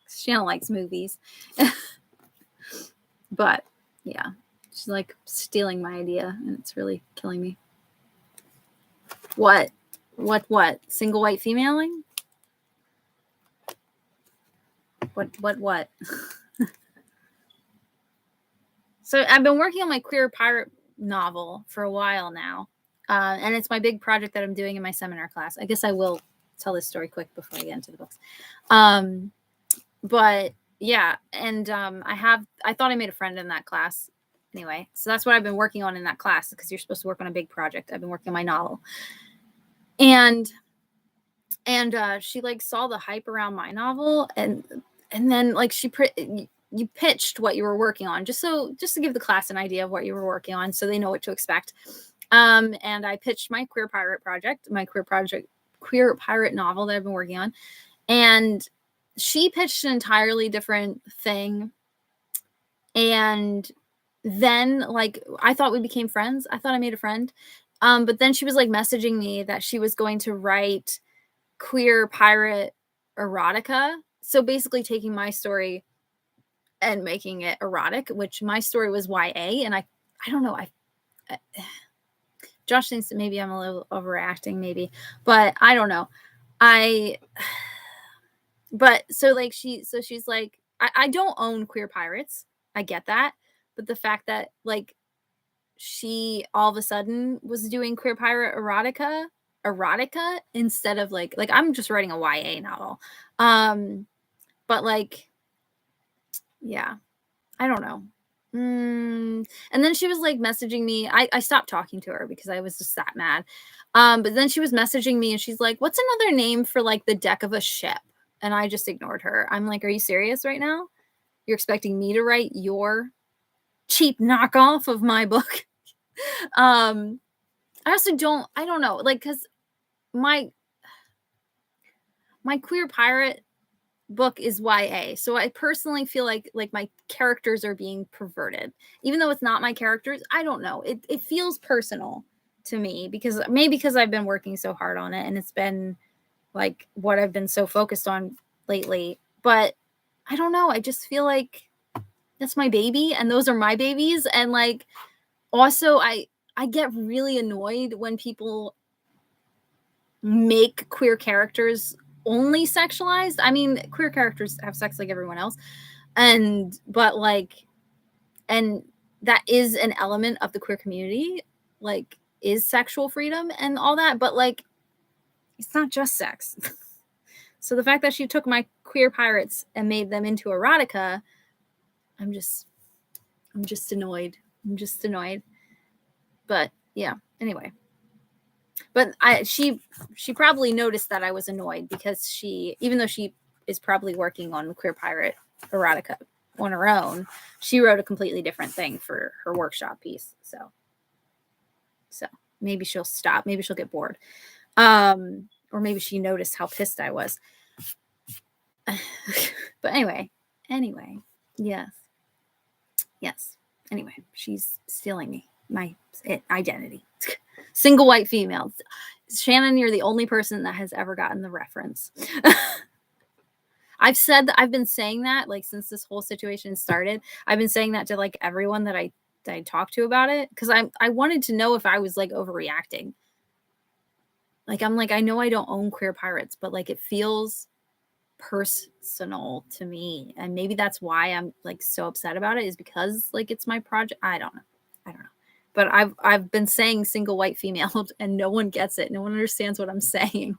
Shannon likes movies. But yeah, she's like stealing my idea, and it's really killing me. What? Single white femaling? What? So I've been working on my queer pirate novel for a while now. And it's my big project that I'm doing in my seminar class. I guess I will tell this story quick before I get into the books. But yeah, and I thought I made a friend in that class. Anyway, so that's what I've been working on in that class, because you're supposed to work on a big project. I've been working on my novel. And she like saw the hype around my novel, and then like you pitched what you were working on, just to give the class an idea of what you were working on so they know what to expect. And I pitched my queer pirate novel that I've been working on, and she pitched an entirely different thing. And then like I thought we became friends. I thought I made a friend. But then she was like messaging me that she was going to write queer pirate erotica. So basically taking my story and making it erotic, which my story was YA. And I don't know. Josh thinks that maybe I'm a little overacting, maybe, but I don't know. But so like she's like, I don't own queer pirates. I get that. But the fact that like she all of a sudden was doing queer pirate erotica instead of like I'm just writing a YA novel. But like, yeah, I don't know. And then she was like messaging me. I stopped talking to her because I was just that mad. But then she was messaging me and she's like, what's another name for like the deck of a ship? And I just ignored her. I'm like, are you serious right now? You're expecting me to write your cheap knockoff of my book? I also don't know, like, because my queer pirate book is YA, so I personally feel like my characters are being perverted, even though it's not my characters. I don't know, it feels personal to me because I've been working so hard on it and it's been like what I've been so focused on lately. But I don't know, I just feel like that's my baby and those are my babies. And like also I get really annoyed when people make queer characters only sexualized. I mean, queer characters have sex like everyone else, and that is an element of the queer community, like is sexual freedom and all that, but like it's not just sex. So the fact that she took my queer pirates and made them into erotica, I'm just annoyed. But yeah, anyway. But she probably noticed that I was annoyed because even though she is probably working on the queer pirate erotica on her own, she wrote a completely different thing for her workshop piece. So maybe she'll stop. Maybe she'll get bored. Or maybe she noticed how pissed I was. But anyway, yes. Anyway, she's stealing my identity. Single white female. Shannon, you're the only person that has ever gotten the reference. I've been saying that like since this whole situation started. I've been saying that to like everyone that I talked to about it because I wanted to know if I was like overreacting. Like I'm like, I know I don't own queer pirates, but like it feels personal to me, and maybe that's why I'm like so upset about it, is because like it's my project. I don't know. But I've been saying single white female and no one gets it. No one understands what I'm saying.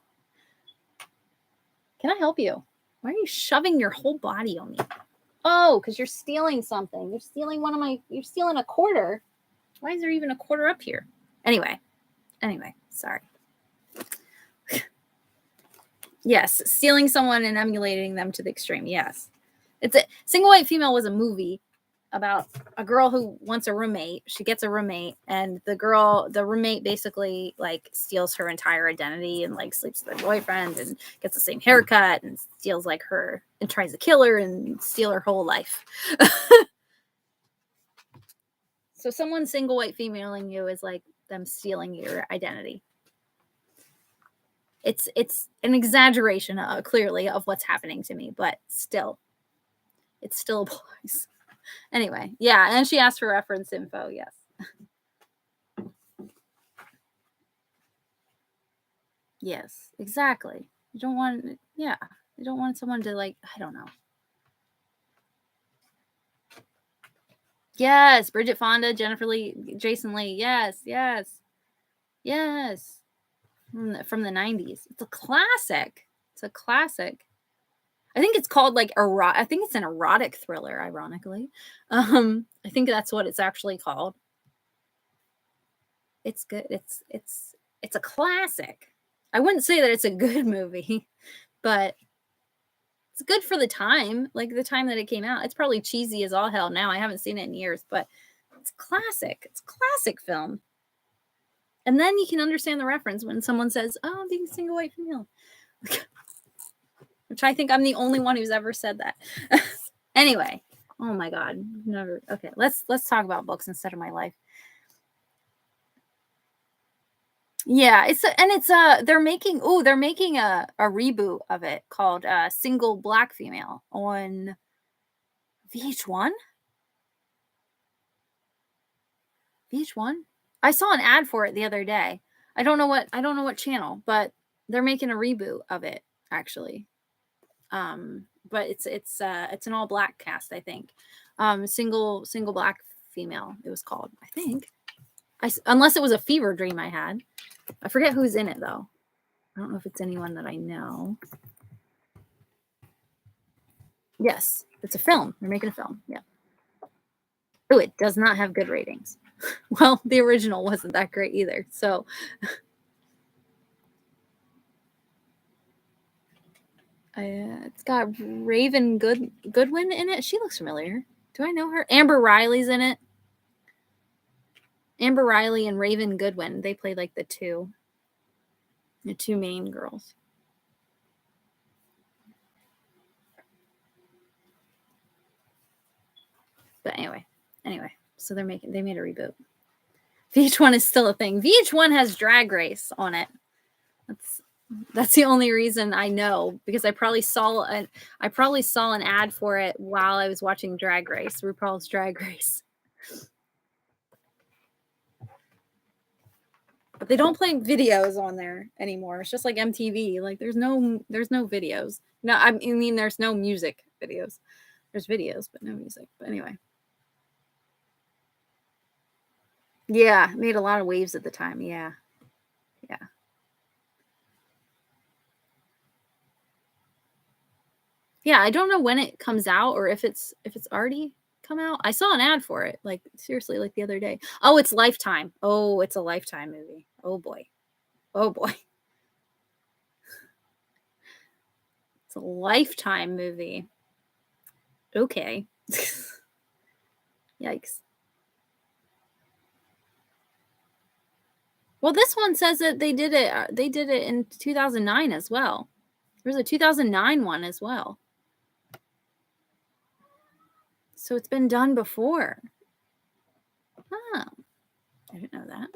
Can I help you? Why are you shoving your whole body on me? Oh, because you're stealing something. You're stealing you're stealing a quarter. Why is there even a quarter up here? Anyway, sorry. Yes, stealing someone and emulating them to the extreme. Yes. Single White Female was a movie about a girl who wants a roommate. She gets a roommate, and the roommate basically like steals her entire identity and like sleeps with her boyfriend and gets the same haircut and steals like her and tries to kill her and steal her whole life. So someone single white femaling you is like them stealing your identity. It's an exaggeration, clearly, of what's happening to me, but still, it still applies. Anyway, yeah, and she asked for reference info. Yes. Yes, exactly. You don't want, yeah, you don't want someone to like, I don't know. Yes, Bridget Fonda, Jennifer Lee, Jason Lee. Yes. From the 90s. It's a classic. I think it's called like I think it's an erotic thriller, ironically. I think that's what it's actually called. It's good. It's a classic. I wouldn't say that it's a good movie, but it's good for the time, like the time that it came out. It's probably cheesy as all hell now. I haven't seen it in years, but it's classic. It's a classic film. And then you can understand the reference when someone says, "Oh, I'm being a single white female," which I think I'm the only one who's ever said that. Anyway, oh my god, never. Okay, let's talk about books instead of my life. Yeah, they're making a reboot of it called Single Black Female on VH1. VH1? I saw an ad for it the other day. I don't know what channel, but they're making a reboot of it actually. But it's an all black cast, I think. Single Black Female it was called, I think. Unless it was a fever dream I had. I forget who's in it though. I don't know if it's anyone that I know. Yes, it's a film. They're making a film. Yeah. Oh, it does not have good ratings. Well, the original wasn't that great either. So it's got Raven Goodwin in it. She looks familiar. Do I know her? Amber Riley's in it. Amber Riley and Raven Goodwin. They play like the two main girls. But anyway, so they made a reboot. VH1 is still a thing. VH1 has Drag Race on it. That's the only reason I know, because I probably saw an ad for it while I was watching Drag Race, RuPaul's Drag Race. But they don't play videos on there anymore. It's just like MTV. Like there's no videos. No, I mean there's no music videos. There's videos, but no music. But anyway. Yeah, made a lot of waves at the time. Yeah. Yeah. Yeah, I don't know when it comes out or if it's already come out. I saw an ad for it, like seriously, like the other day. Oh, it's Lifetime. Oh, it's a Lifetime movie. Oh boy. Oh boy. It's a Lifetime movie. Okay. Yikes. Well, this one says that they did it in 2009 as well. There's a 2009 one as well. So it's been done before. Oh, I didn't know that.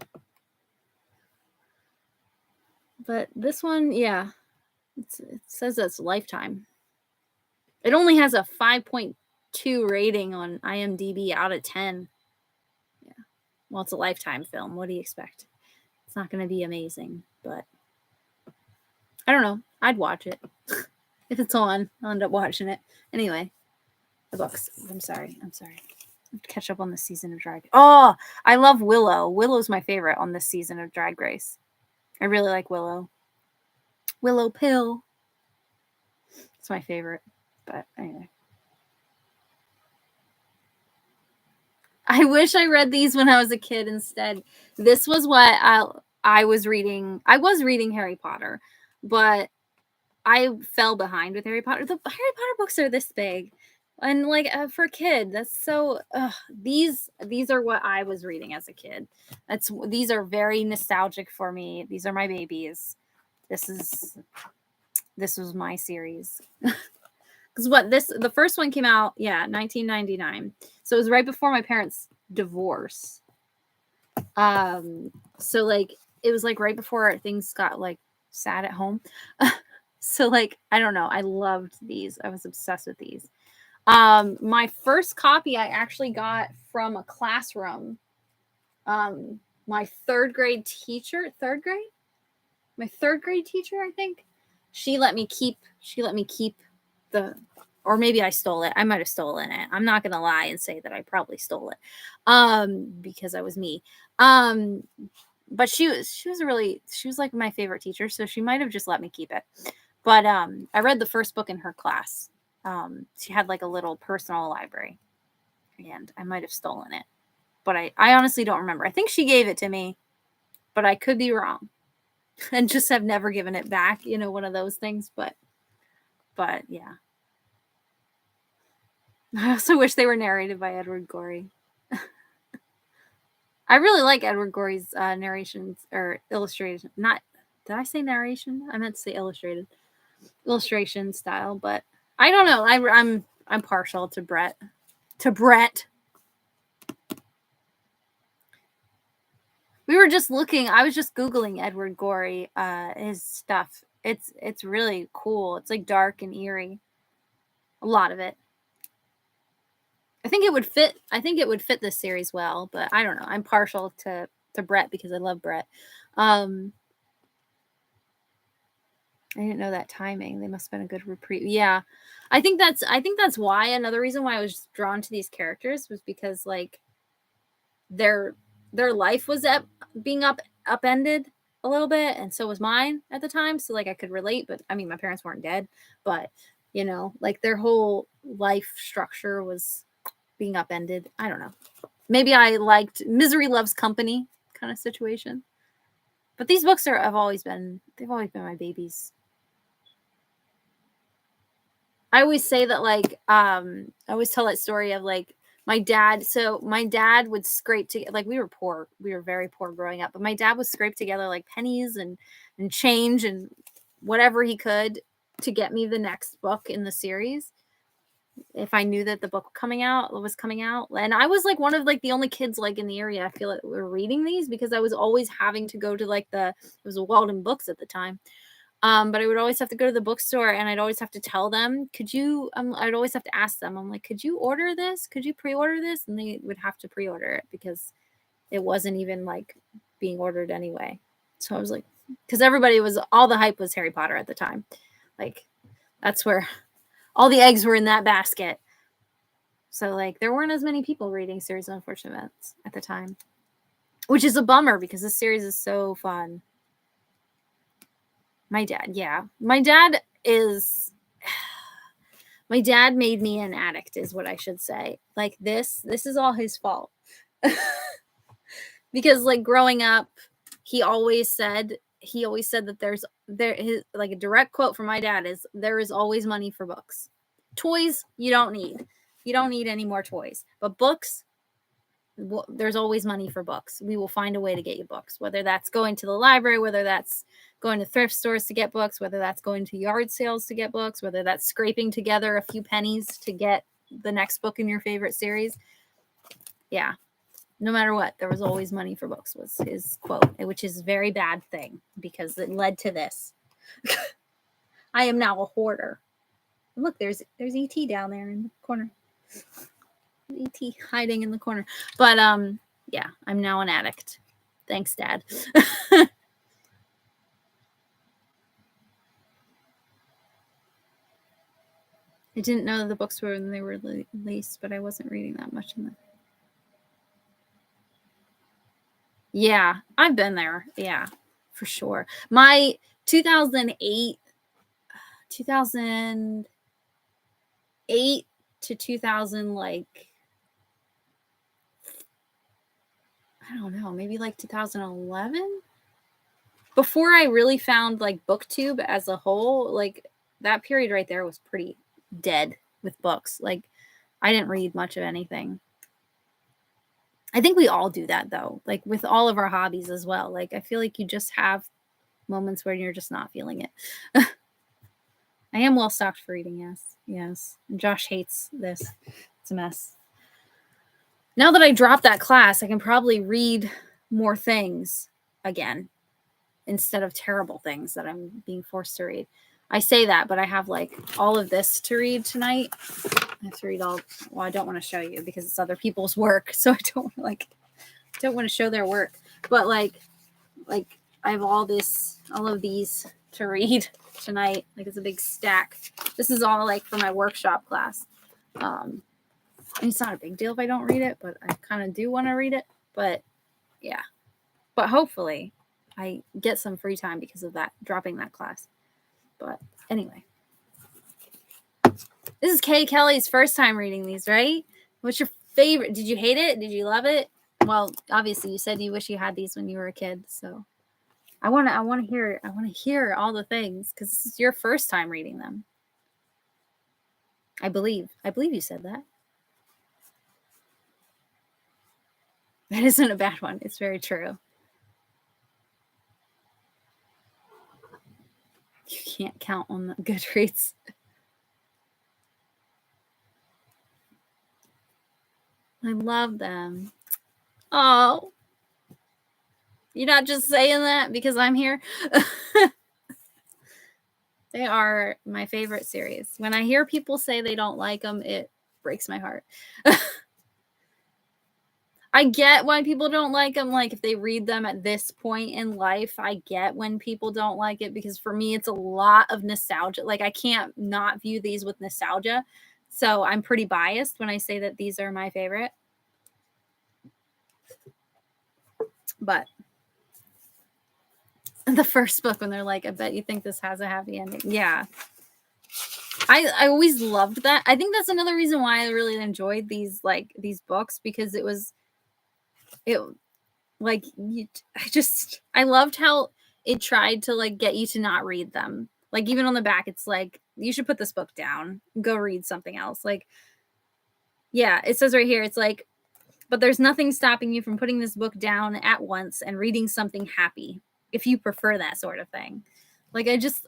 But this one, yeah, it says it's Lifetime. It only has a 5.2 rating on IMDb out of 10. Yeah. Well, it's a Lifetime film. What do you expect? It's not going to be amazing, but I don't know. I'd watch it. If it's on, I'll end up watching it. Anyway, the books. I'm sorry. Catch up on the season of Drag. Oh, I love Willow. Willow's my favorite on this season of Drag Race. I really like Willow. Willow Pill. It's my favorite. But anyway. I wish I read these when I was a kid instead. This was what I was reading. I was reading Harry Potter, but I fell behind with Harry Potter. The Harry Potter books are this big. And like for a kid, that's so these are what I was reading as a kid. These are very nostalgic for me. These are my babies. This was my series. Because the first one came out, 1999. So it was right before my parents' divorce. So like it was like right before things got like sad at home. So like I don't know, I loved these. I was obsessed with these. My first copy I actually got from a classroom. My third grade teacher, my third grade teacher, I think, she let me keep the, or maybe I stole it. I might have stolen it. I'm not gonna lie and say that I probably stole it, because I was me. But she was like my favorite teacher, so she might have just let me keep it. But I read the first book in her class. She had like a little personal library, and I might have stolen it, but I honestly don't remember. I think she gave it to me, but I could be wrong. and just have never given it back, you know, one of those things. But yeah. I also wish they were narrated by Edward Gorey. I really like Edward Gorey's narrations or illustration. Not, did I say narration? I meant to say illustrated. Illustration style, but I don't know. I'm partial to Brett. We were just looking. I was just Googling Edward Gorey, his stuff. It's really cool. It's like dark and eerie. A lot of it. I think it would fit this series well, but I don't know. I'm partial to Brett because I love Brett. I didn't know that timing. They must have been a good reprieve. Yeah. I think that's why, another reason why I was drawn to these characters was because like their life was being upended a little bit, and so was mine at the time. So like I could relate, but I mean my parents weren't dead, but you know, like their whole life structure was being upended. I don't know. Maybe I liked misery loves company kind of situation. But these books they've always been my babies. I always say that like I always tell that story of like my dad. So my dad would scrape together, like we were poor. We were very poor growing up, but my dad would scrape together like pennies and change and whatever he could to get me the next book in the series. If I knew that the book was coming out. And I was like one of like the only kids like in the area, I feel like were reading these, because I was always having to go to like it was a Walden Books at the time. But I would always have to go to the bookstore and I'd always have to tell them, I'd always have to ask them, I'm like, could you order this? Could you pre-order this? And they would have to pre-order it because it wasn't even like being ordered anyway. So I was like, because all the hype was Harry Potter at the time. Like that's where all the eggs were in that basket. So like there weren't as many people reading Series of Unfortunate Events at the time, which is a bummer because this series is so fun. My dad made me an addict is what I should say. Like this is all his fault. Because like growing up, he always said that his like a direct quote from my dad is, there is always money for books. Toys you don't need any more toys, but books, there's always money for books. We will find a way to get you books, whether that's going to the library, whether that's going to thrift stores to get books, whether that's going to yard sales to get books, whether that's scraping together a few pennies to get the next book in your favorite series. Yeah. No matter what, there was always money for books was his quote, which is a very bad thing because it led to this. I am now a hoarder. Look, there's E.T. down there in the corner. E.T. hiding in the corner. But yeah, I'm now an addict. Thanks, Dad. I didn't know the books were when they were released, but I wasn't reading that much in them. Yeah, I've been there. Yeah, for sure. My 2008 to 2000, like, I don't know, maybe like 2011, before I really found like BookTube as a whole, like that period right there was pretty dead with books. Like I didn't read much of anything. I think we all do that though, like with all of our hobbies as well. Like I feel like you just have moments where you're just not feeling it. I am well stocked for reading, yes. And Josh hates this. It's a mess. Now that I dropped that class, I can probably read more things again instead of terrible things that I'm being forced to read. I say that, but I have like all of this to read tonight. I have to read I don't want to show you because it's other people's work, so I don't want to show their work. But like I have all of these to read tonight. Like it's a big stack. This is all like for my workshop class. And it's not a big deal if I don't read it, but I kind of do want to read it. But yeah, but hopefully I get some free time because of that, dropping that class. But anyway, this is Kay Kelly's first time reading these, right? What's your favorite? Did you hate it? Did you love it? Well, obviously you said you wish you had these when you were a kid, so I want to hear all the things because this is your first time reading them. I believe you said that. That isn't a bad one. It's very true. You can't count on the Goodreads. I love them. Oh, you're not just saying that because I'm here. They are my favorite series. When I hear people say they don't like them, it breaks my heart. I get why people don't like them. Like if they read them at this point in life, I get when people don't like it because for me, it's a lot of nostalgia. Like I can't not view these with nostalgia. So I'm pretty biased when I say that these are my favorite. But the first book when they're like, I bet you think this has a happy ending. Yeah. I always loved that. I think that's another reason why I really enjoyed these books because it like I loved how it tried to like get you to not read them. Like even on the back it's like you should put this book down, go read something else. Like yeah, it says right here it's like but there's nothing stopping you from putting this book down at once and reading something happy if you prefer that sort of thing. Like I just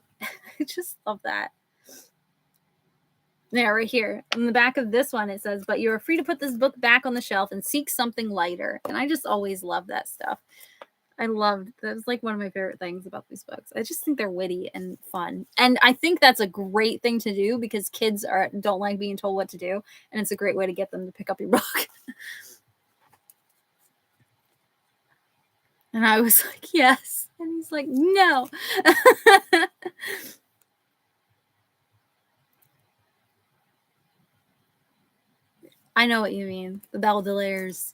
love that. Yeah, right here. On the back of this one, it says, but you are free to put this book back on the shelf and seek something lighter. And I just always love that stuff. That's like one of my favorite things about these books. I just think they're witty and fun. And I think that's a great thing to do because kids don't like being told what to do. And it's a great way to get them to pick up your book. And I was like, yes. And he's like, no. I know what you mean. The Baudelaires.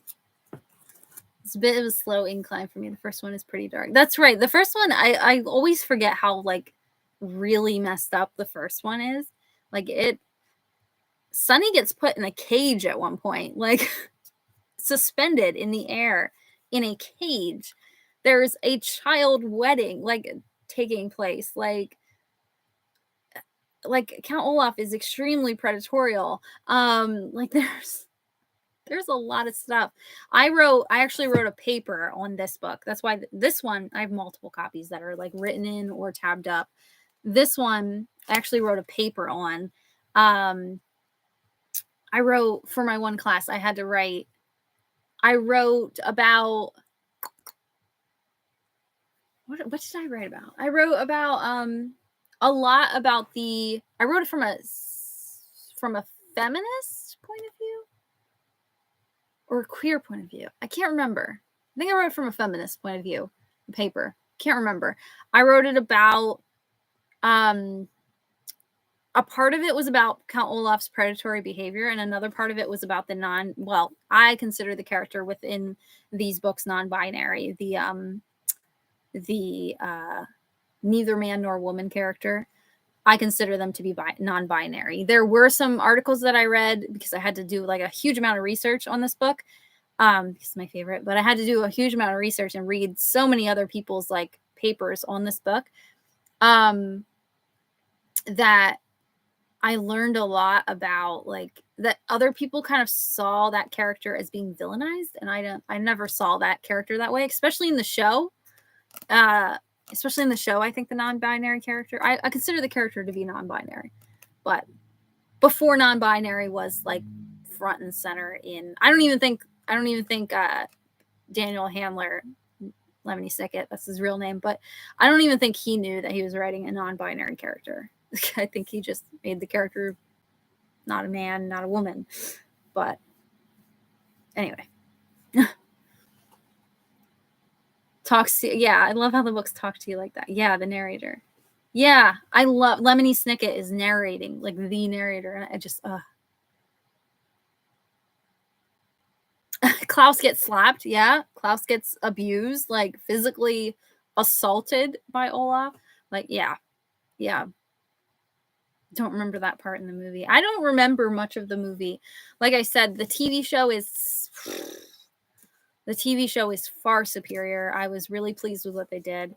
It's a bit of a slow incline for me. The first one is pretty dark. That's right. The first one, I always forget how like really messed up the first one is. Like Sunny gets put in a cage at one point, like suspended in the air in a cage. There's a child wedding like taking place. Like Count Olaf is extremely predatorial. Like there's a lot of stuff. I actually wrote a paper on this book. That's why this one, I have multiple copies that are like written in or tabbed up. This one, I actually wrote a paper on. I wrote for my one class, I wrote about, what did I write about? I wrote about, a lot about I wrote it from a feminist point of view. Or a queer point of view. I can't remember. I think I wrote it from a feminist point of view. The paper. Can't remember. I wrote it about a part of it was about Count Olaf's predatory behavior, and another part of it was about I consider the character within these books non-binary. The neither man nor woman character. I consider them to be non-binary. There were some articles that I read because I had to do like a huge amount of research on this book. It's my favorite, but I had to do a huge amount of research and read so many other people's like papers on this book. That I learned a lot about like that other people kind of saw that character as being villainized, and I never saw that character that way, especially in the show. I think the non-binary character, I consider the character to be non-binary, but before non-binary was like front and center I don't even think Daniel Handler, Lemony Snicket, that's his real name, but I don't even think he knew that he was writing a non-binary character. I think he just made the character not a man, not a woman. But anyway. I love how the books talk to you like that. Yeah, the narrator. Yeah, I love Lemony Snicket is narrating, like the narrator, and I just Klaus gets slapped. Yeah, Klaus gets abused, like physically assaulted by Olaf. Like yeah. Don't remember that part in the movie. I don't remember much of the movie. Like I said, the TV show is far superior. I was really pleased with what they did.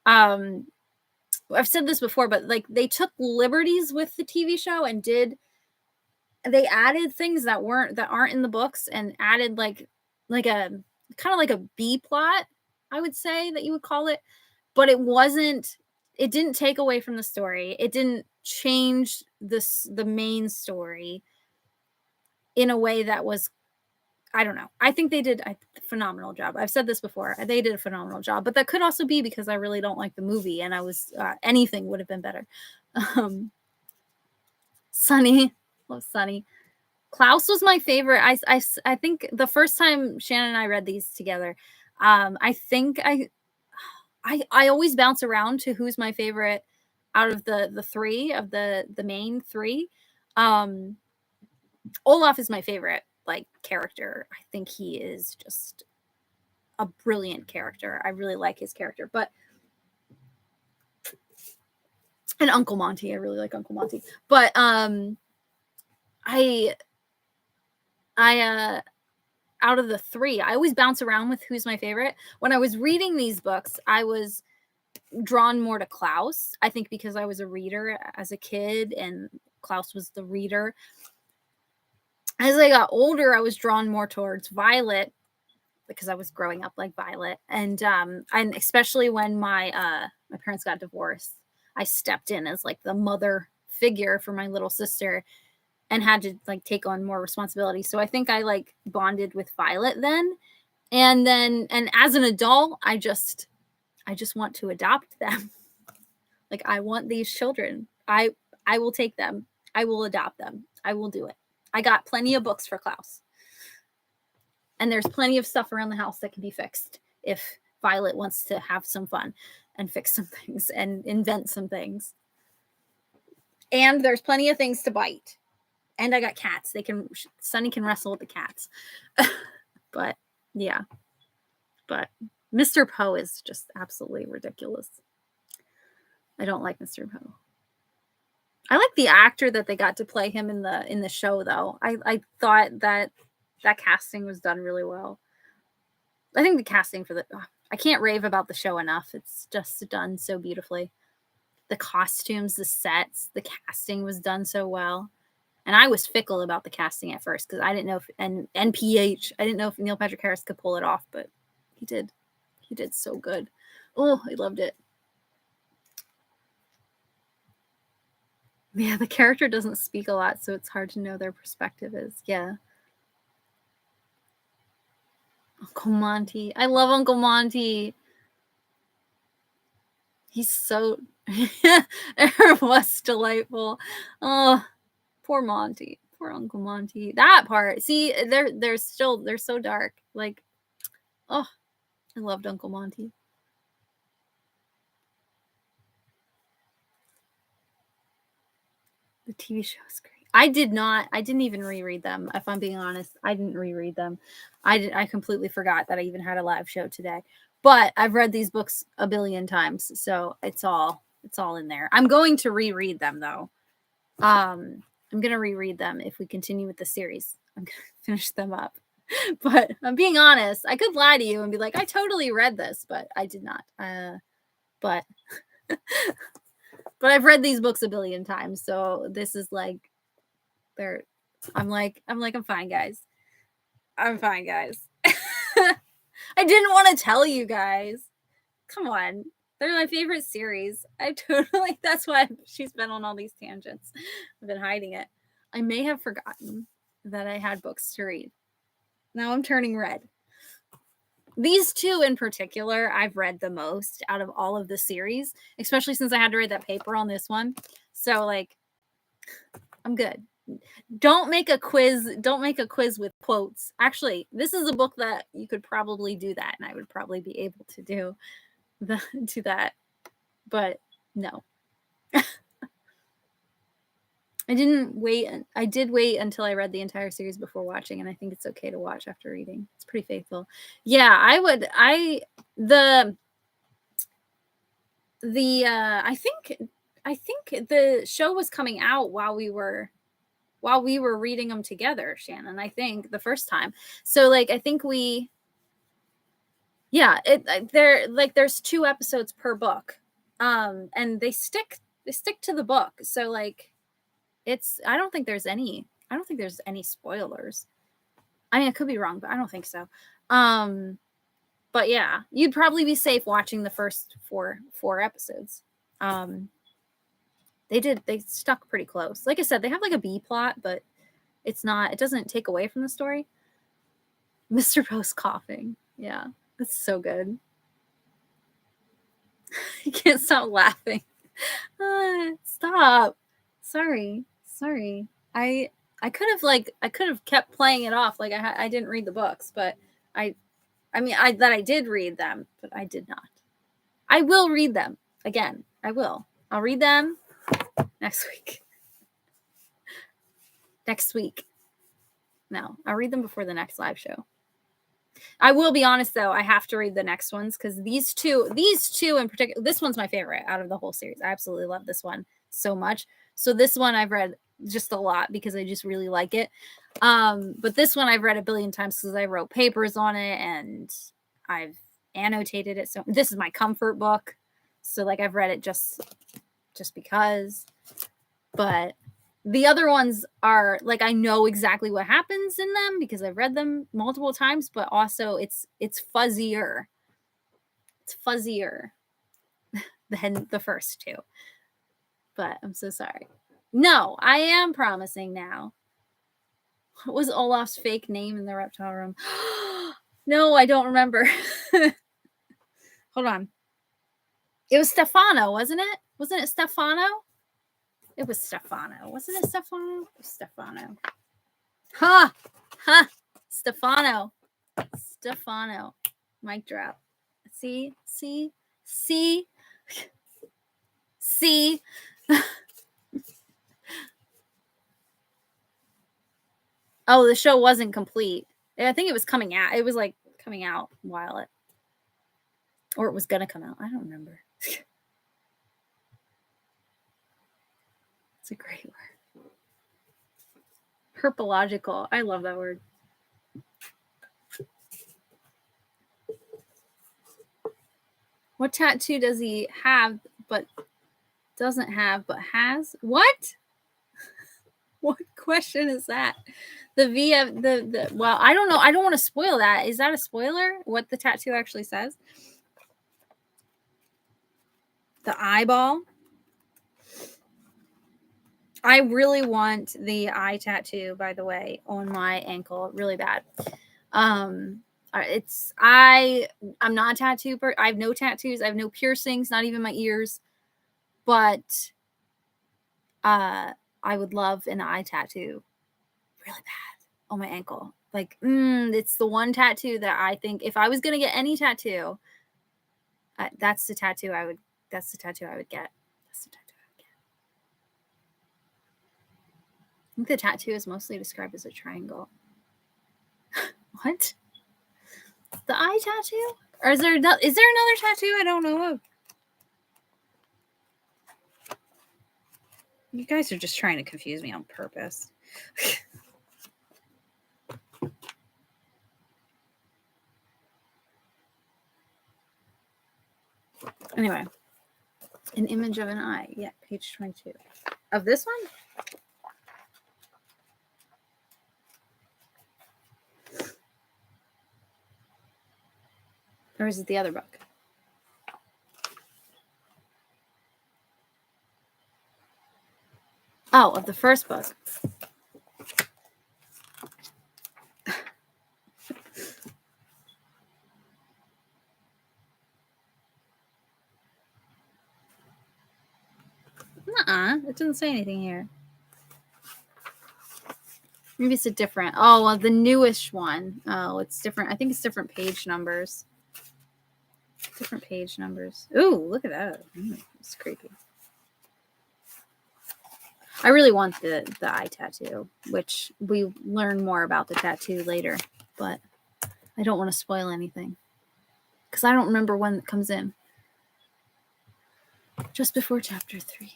I've said this before, but like they took liberties with the TV show and they added things that aren't in the books and added like a kind of like a B plot, I would say that you would call it, but it didn't take away from the story. It didn't change the main story in a way that was, I don't know. I think they did a phenomenal job. I've said this before. They did a phenomenal job, but that could also be because I really don't like the movie and I was anything would have been better. Sunny, love Sunny. Klaus was my favorite. I think the first time Shannon and I read these together, I think I always bounce around to who's my favorite out of the three of the main three. Olaf is my favorite like character. I think he is just a brilliant character. I really like his character, but and Uncle Monty, I really like Uncle Monty. But I out of the three, I always bounce around with who's my favorite. When I was reading these books, I was drawn more to Klaus. I think because I was a reader as a kid and Klaus was the reader. As I got older, I was drawn more towards Violet because I was growing up like Violet. And especially when my parents got divorced, I stepped in as like the mother figure for my little sister and had to like take on more responsibility. So I think I like bonded with Violet then. And as an adult, I just want to adopt them. Like I want these children. I will take them. I will adopt them. I will do it. I got plenty of books for Klaus. And there's plenty of stuff around the house that can be fixed if Violet wants to have some fun and fix some things and invent some things. And there's plenty of things to bite. And I got cats. Sunny can wrestle with the cats. But yeah. But Mr. Poe is just absolutely ridiculous. I don't like Mr. Poe. I like the actor that they got to play him in the show though. I thought that casting was done really well. I think the casting I can't rave about the show enough. It's just done so beautifully. The costumes, the sets, the casting was done so well. And I was fickle about the casting at first because I didn't know if NPH, I didn't know if Neil Patrick Harris could pull it off, but he did. He did so good. Oh, I loved it. Yeah, the character doesn't speak a lot, so it's hard to know their perspective is. Yeah. Uncle Monty. I love Uncle Monty. He's so it was delightful. Oh, poor Monty. Poor Uncle Monty. That part. See, they're so dark. Like, oh, I loved Uncle Monty. The TV show is great. I didn't even reread them. If I'm being honest, I didn't reread them. I completely forgot that I even had a live show today. But I've read these books a billion times, so it's all in there. I'm going to reread them though. I'm gonna reread them if we continue with the series. I'm gonna finish them up. But I'm being honest. I could lie to you and be like, I totally read this, but I did not. But but I've read these books a billion times, so this is like I'm fine, guys. I'm fine, guys. I didn't want to tell you guys. Come on. They're my favorite series. That's why she's been on all these tangents. I've been hiding it. I may have forgotten that I had books to read. Now I'm turning red. These two in particular, I've read the most out of all of the series, especially since I had to read that paper on this one. So like, I'm good. Don't make a quiz with quotes. Actually, this is a book that you could probably do that, and I would probably be able to do that. But no. I did wait until I read the entire series before watching, and I think it's okay to watch after reading. It's pretty faithful. Yeah, I think the show was coming out while we were reading them together, Shannon. I think the first time. So like I think Yeah, there's 2 episodes per book. And they stick to the book. So like I don't think there's any spoilers. I mean, I could be wrong, but I don't think so. But yeah, you'd probably be safe watching the first four episodes. They stuck pretty close. Like I said, they have like a B plot, but it doesn't take away from the story. Mr. Post coughing. Yeah, that's so good. You can't stop laughing. Stop. Sorry. I could have kept playing it off like I didn't read the books, but I did read them, but I did not. I will read them again. I'll read them next week. No, I'll read them before the next live show. I will be honest though, I have to read the next ones because these two in particular, this one's my favorite out of the whole series. I absolutely love this one so much. So this one I've read just a lot because I just really like it. But this one I've read a billion times because I wrote papers on it and I've annotated it. So this is my comfort book. So like I've read it just because. But the other ones are like I know exactly what happens in them because I've read them multiple times, but also it's fuzzier. It's fuzzier than the first two. But I'm so sorry. No, I am promising now. What was Olaf's fake name in the reptile room? No, I don't remember. Hold on. It was Stefano, wasn't it? Wasn't it Stefano? It was Stefano. Wasn't it Stefano? It was Stefano. Ha! Ha! Stefano. Mic drop. See? Oh, the show wasn't complete. I think it was coming out. It was like coming out while it, or it was gonna come out. I don't remember. It's a great word. Herpological. I love that word. What tattoo does he have but doesn't have but has? What? What question is that? The V of the well, I don't know. I don't want to spoil that. Is that a spoiler? What the tattoo actually says? The eyeball. I really want the eye tattoo, by the way, on my ankle, really bad. I'm not a tattoo person. I have no tattoos. I have no piercings, not even my ears. But I would love an eye tattoo really bad on my ankle. Like, it's the one tattoo that I think if I was going to get any tattoo, that's the tattoo I would get. That's the tattoo I would get. I think the tattoo is mostly described as a triangle. What? The eye tattoo? Or is there another tattoo I don't know of? You guys are just trying to confuse me on purpose. Anyway, an image of an eye. Yeah, page 22. Of this one? Or is it the other book? Oh, of the first book. It doesn't say anything here. Maybe it's a different. Oh, well, the newish one. Oh, it's different. I think it's different page numbers. Different page numbers. Ooh, look at that. It's creepy. I really want the eye tattoo, which we learn more about the tattoo later, but I don't want to spoil anything because I don't remember when it comes in. Just before chapter 3.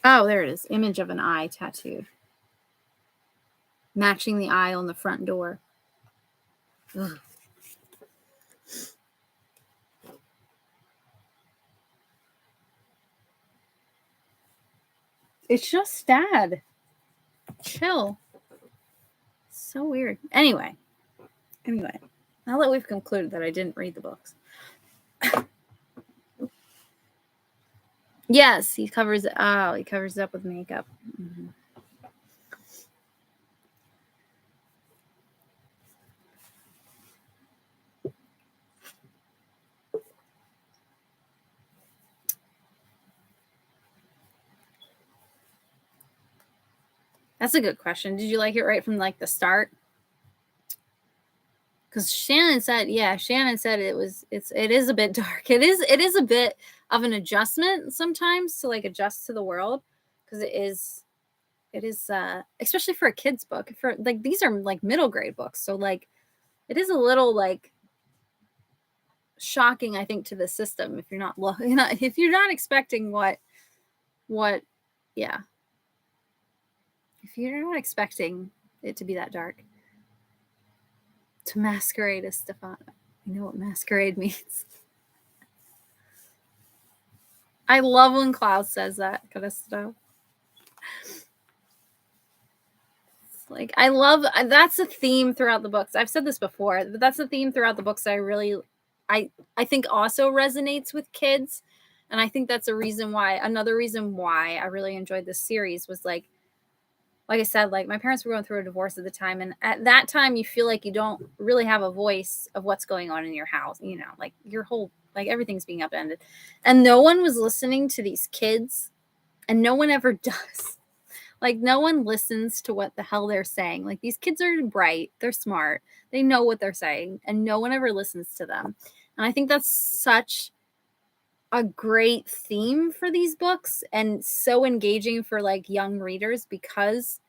Oh, there it is. Image of an eye tattooed. Matching the eye on the front door. Ugh. It's just sad. Chill. So weird. Anyway, now that we've concluded that I didn't read the books. Yes, he covers it. Oh, he covers it up with makeup. Mm-hmm. That's a good question. Did you like it right from like the start? Because Shannon said it is a bit dark. It is a bit of an adjustment sometimes to like adjust to the world, because it is especially for a kid's book. For like, these are like middle grade books, so like it is a little like shocking, I think, to the system if you're not if you're not expecting what yeah, if you're not expecting it to be that dark. To masquerade as Stefano. You know what masquerade means. I love when Klaus says that kind of stuff. Like, I love, that's a theme throughout the books. I've said this before, but that's a theme throughout the books I think also resonates with kids. And I think that's another reason why I really enjoyed this series was like I said, like my parents were going through a divorce at the time. And at that time, you feel like you don't really have a voice of what's going on in your house. You know, like your whole, like everything's being upended. And no one was listening to these kids. And no one ever does. Like, no one listens to what the hell they're saying. Like, these kids are bright. They're smart. They know what they're saying. And no one ever listens to them. And I think that's such a great theme for these books and so engaging for like young readers, because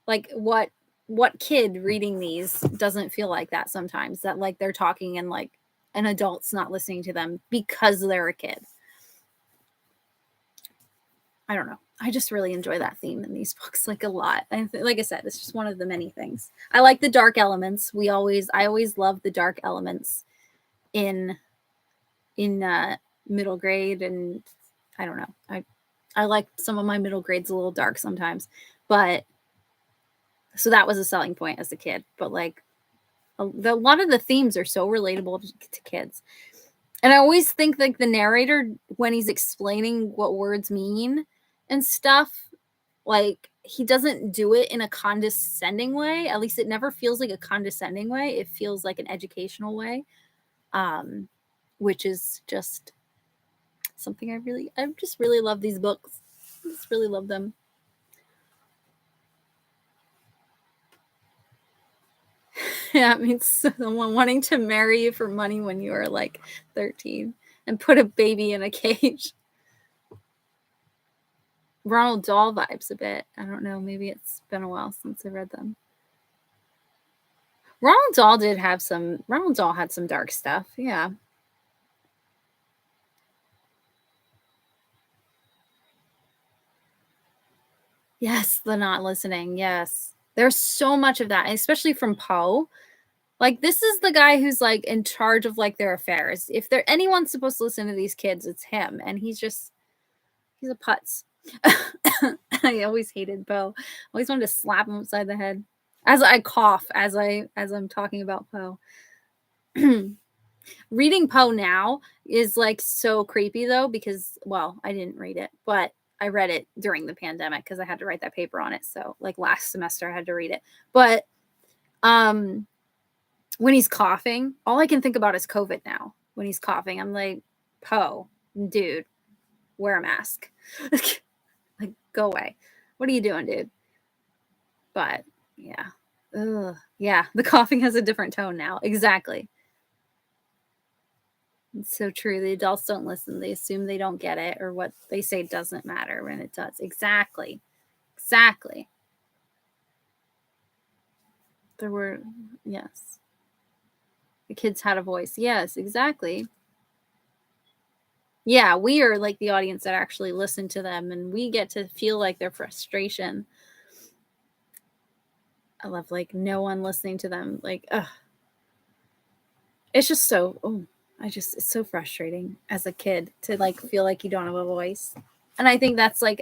like what kid reading these doesn't feel like that sometimes, that like they're talking and like an adult's not listening to them because they're a kid. I don't know. I just really enjoy that theme in these books like a lot. And like I said, it's just one of the many things. I like the dark elements. I always love the dark elements in middle grade, and I don't know. I like some of my middle grades a little dark sometimes, but so that was a selling point as a kid. But like a lot of the themes are so relatable to kids. And I always think like the narrator, when he's explaining what words mean and stuff, like he doesn't do it in a condescending way. At least it never feels like a condescending way. It feels like an educational way, which is just something I just really love these books. I just really love them. Yeah, it means someone wanting to marry you for money when you were like 13 and put a baby in a cage. Ronald Dahl vibes a bit. I don't know. Maybe it's been a while since I read them. Ronald Dahl had some dark stuff. Yeah. Yes, the not listening. Yes. There's so much of that, especially from Poe. Like, this is the guy who's like in charge of like their affairs. If there anyone's supposed to listen to these kids, it's him. And he's a putz. I always hated Poe. Always wanted to slap him upside the head. As I cough as I'm talking about Poe. Reading Poe now is like so creepy though, because I didn't read it, but I read it during the pandemic because I had to write that paper on it. So like last semester I had to read it. But when he's coughing, all I can think about is COVID now. When he's coughing, I'm like, Poe, dude, wear a mask. Like, go away. What are you doing, dude? But yeah. Ugh. Yeah, the coughing has a different tone now. Exactly. It's so true. The adults don't listen. They assume they don't get it, or what they say doesn't matter when it does. Exactly. Exactly. There were, yes. The kids had a voice. Yes, exactly. Yeah, we are like the audience that actually listen to them, and we get to feel like their frustration. I love like no one listening to them. Like, ugh. It's just so, it's so frustrating as a kid to like feel like you don't have a voice. And I think that's like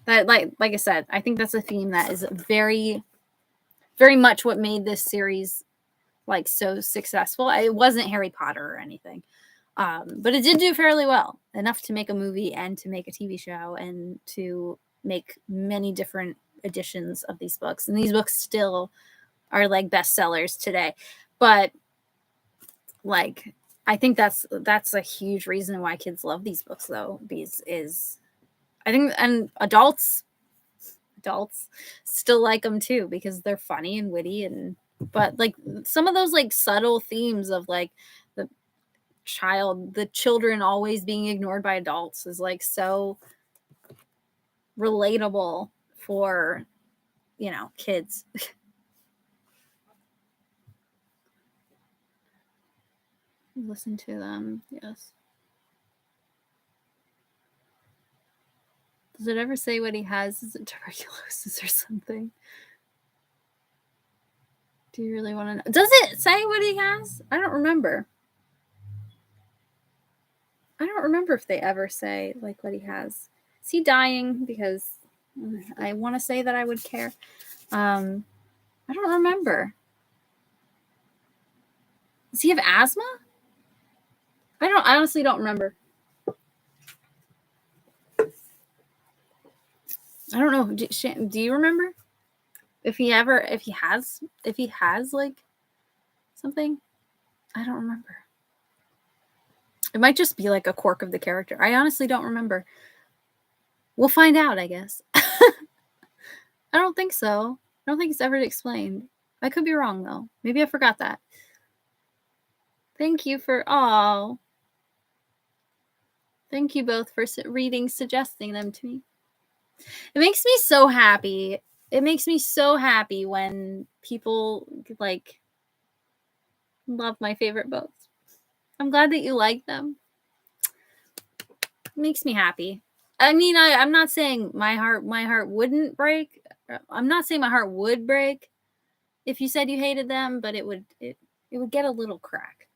like I said, I think that's a theme that is very, very much what made this series like so successful. It wasn't Harry Potter or anything. But it did do fairly well, enough to make a movie and to make a TV show and to make many different editions of these books. And these books still are like bestsellers today. But like, I think that's a huge reason why kids love these books, though. These is, I think, and adults still like them too because they're funny and witty, and but like some of those like subtle themes of like the children always being ignored by adults is like so relatable for, kids. Listen to them. Yes. Does it ever say what he has? Is it tuberculosis or something? Do you really want to know? Does it say what he has? I don't remember. I don't remember if they ever say like what he has. Is he dying? Because I want to say that I would care. I don't remember. Does he have asthma? I honestly don't remember. I don't know. Do you remember if he has like something? I don't remember. It might just be like a quirk of the character. I honestly don't remember. We'll find out, I guess. I don't think so. I don't think it's ever explained. I could be wrong though. Maybe I forgot that. Thank you Thank you both for suggesting them to me. It makes me so happy. It makes me so happy when people like love my favorite books. I'm glad that you like them. It makes me happy. I mean, I'm not saying my heart wouldn't break. I'm not saying my heart would break if you said you hated them, but it would get a little crack.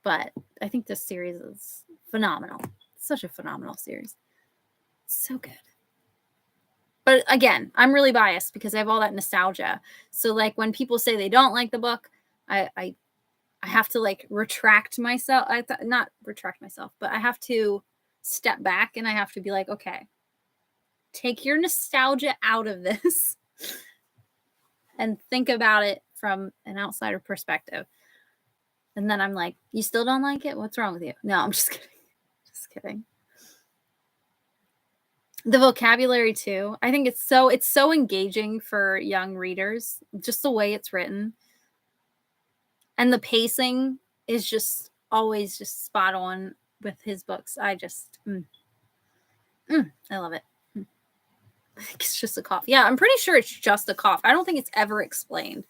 But I think this series is phenomenal. It's such a phenomenal series. So good. But again, I'm really biased because I have all that nostalgia. So like when people say they don't like the book, I have to like retract myself. Not retract myself, but I have to step back and I have to be like, okay, take your nostalgia out of this and think about it from an outsider perspective. And then I'm like, you still don't like it? What's wrong with you? No, I'm just kidding. Just kidding. The vocabulary too. I think it's so engaging for young readers, just the way it's written. And the pacing is just always just spot on with his books. I just I love it. It's just a cough. Yeah, I'm pretty sure it's just a cough. I don't think it's ever explained.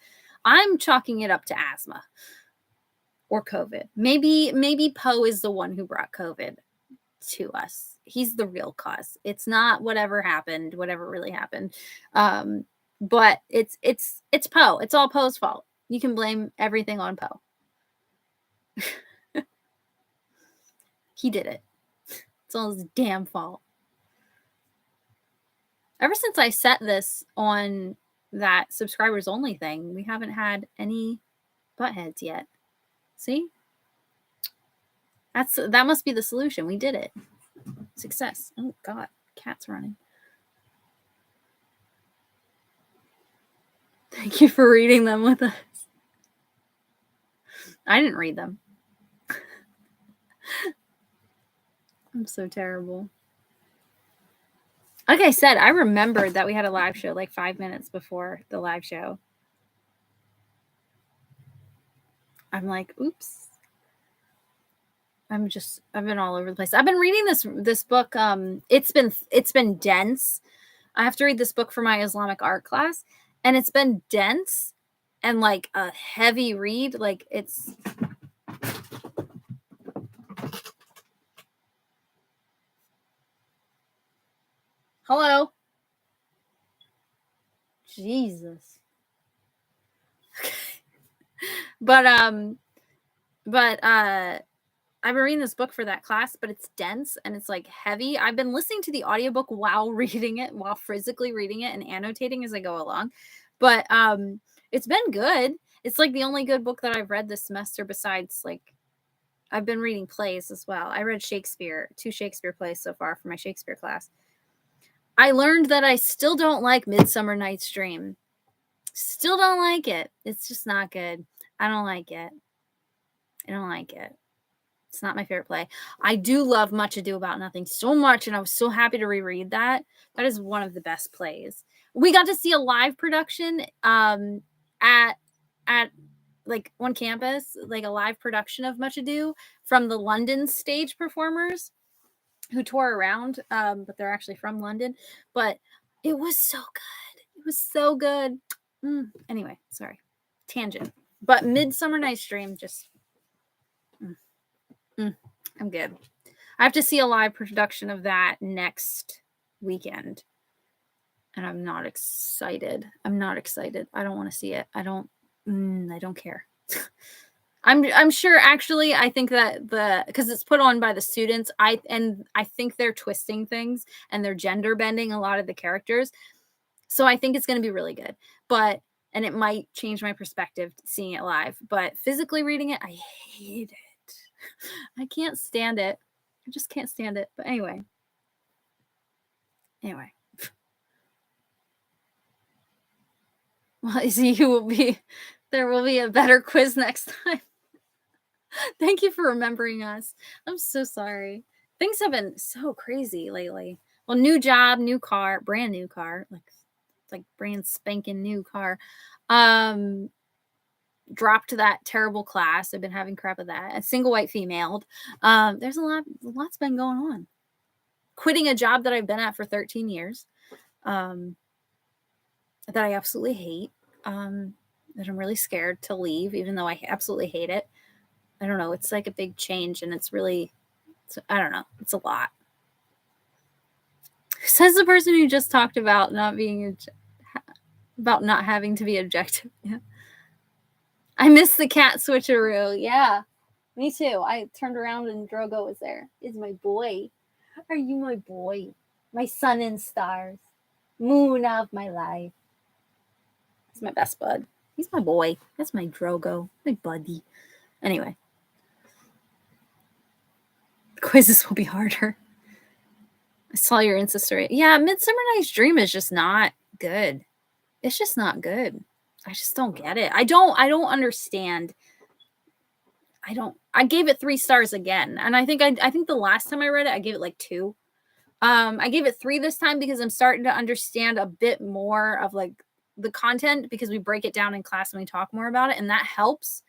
I'm chalking it up to asthma or COVID. Maybe Poe is the one who brought COVID to us. He's the real cause. It's not whatever really happened. But it's Poe. It's all Poe's fault. You can blame everything on Poe. He did it. It's all his damn fault. Ever since I set this on that subscribers only thing, we haven't had any buttheads yet. See? That must be the solution. We did it. Success. Oh God, cat's running. Thank you for reading them with us. I didn't read them. I'm so terrible. Like I said, I remembered that we had a live show like 5 minutes before the live show. I'm like, oops. I've been all over the place. I've been reading this book. It's been dense. I have to read this book for my Islamic art class, and it's been dense and like a heavy read. Like it's Hello. Jesus. But I've been reading this book for that class, but it's dense and it's like heavy. I've been listening to the audiobook while reading it, while physically reading it and annotating as I go along. But it's been good. It's like the only good book that I've read this semester besides like I've been reading plays as well. I read Shakespeare, 2 Shakespeare plays so far for my Shakespeare class. I learned that I still don't like Midsummer Night's Dream. Still don't like it. It's just not good. I don't like it. I don't like it. It's not my favorite play. I do love Much Ado About Nothing so much, and I was so happy to reread that. That is one of the best plays. We got to see a live production at like on campus, like a live production of Much Ado from the London stage performers who tour around, but they're actually from London. But it was so good. It was so good. Anyway, sorry. Tangent. But Midsummer Night's Dream, just I'm good. I have to see a live production of that next weekend. And I'm not excited. I don't want to see it. I don't care. I'm sure actually I think that because it's put on by the students, I think they're twisting things and they're gender bending a lot of the characters. So I think it's going to be really good. And it might change my perspective seeing it live, but physically reading it, I hate it. I can't stand it. I just can't stand it. But anyway. Well, there will be a better quiz next time. Thank you for remembering us. I'm so sorry. Things have been so crazy lately. Well, new job, new car, brand new car, like brand spanking new car. Dropped that terrible class. I've been having crap with that. A single white female. There's lot's been going on. Quitting a job that I've been at for 13 years. That I absolutely hate. That I'm really scared to leave, even though I absolutely hate it. I don't know. It's like a big change, and I don't know. It's a lot. Says the person who just talked about not having to be objective. Yeah. I missed the cat switcheroo. Yeah, me too. I turned around and Drogo was there. Is my boy. Are you my boy? My sun and stars. Moon of my life. He's my best bud. He's my boy. That's my Drogo. My buddy. Anyway. Quizzes will be harder. I saw your Insta story. Yeah, Midsummer Night's Dream is just not good. It's just not good. I just don't get it. I don't understand. I gave it 3 stars again. And I think the last time I read it, I gave it like 2. I gave it 3 this time because I'm starting to understand a bit more of like the content because we break it down in class and we talk more about it, and that helps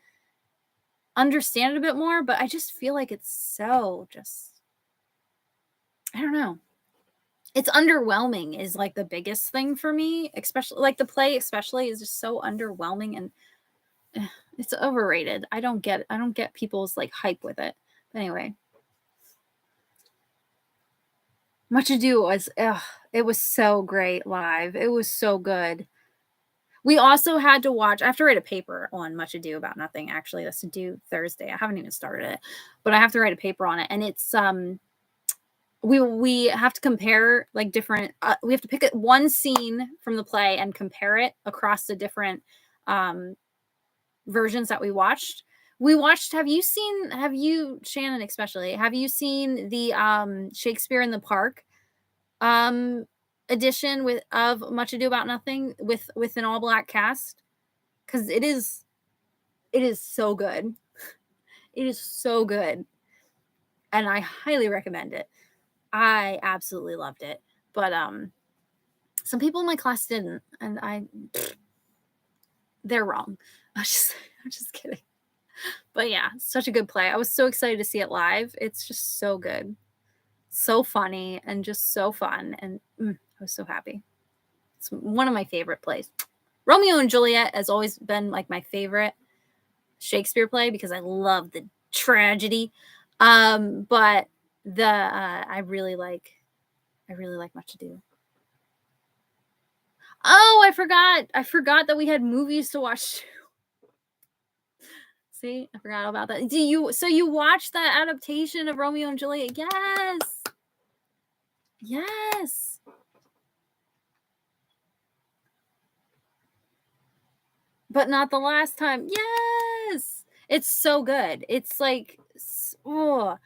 understand it a bit more. But I just feel like it's so I don't know. It's underwhelming is like the biggest thing for me, especially like the play especially is just so underwhelming, and it's overrated. I don't get people's like hype with it. But anyway, Much Ado was it was so great live. It was so good. We also had to watch. I have to write a paper on Much Ado About Nothing. Actually, that's due Thursday. I haven't even started it, but I have to write a paper on it, and it's we have to compare like different. We have to pick one scene from the play and compare it across the different versions that we watched. Have you, Shannon especially, have you seen the Shakespeare in the Park edition of Much Ado About Nothing with an all black cast? Because it is so good. It is so good, and I highly recommend it. I absolutely loved it, but some people in my class didn't, and they're wrong. I'm just kidding. But yeah, such a good play. I was so excited to see it live. It's just so good. So funny and just so fun. And I was so happy. It's one of my favorite plays. Romeo and Juliet has always been like my favorite Shakespeare play because I love the tragedy. But I really like Much Ado. Oh, I forgot that we had movies to watch too. See, I forgot about that. So you watched that adaptation of Romeo and Juliet? Yes. Yes. But not the last time. Yes. It's so good. It's like, oh,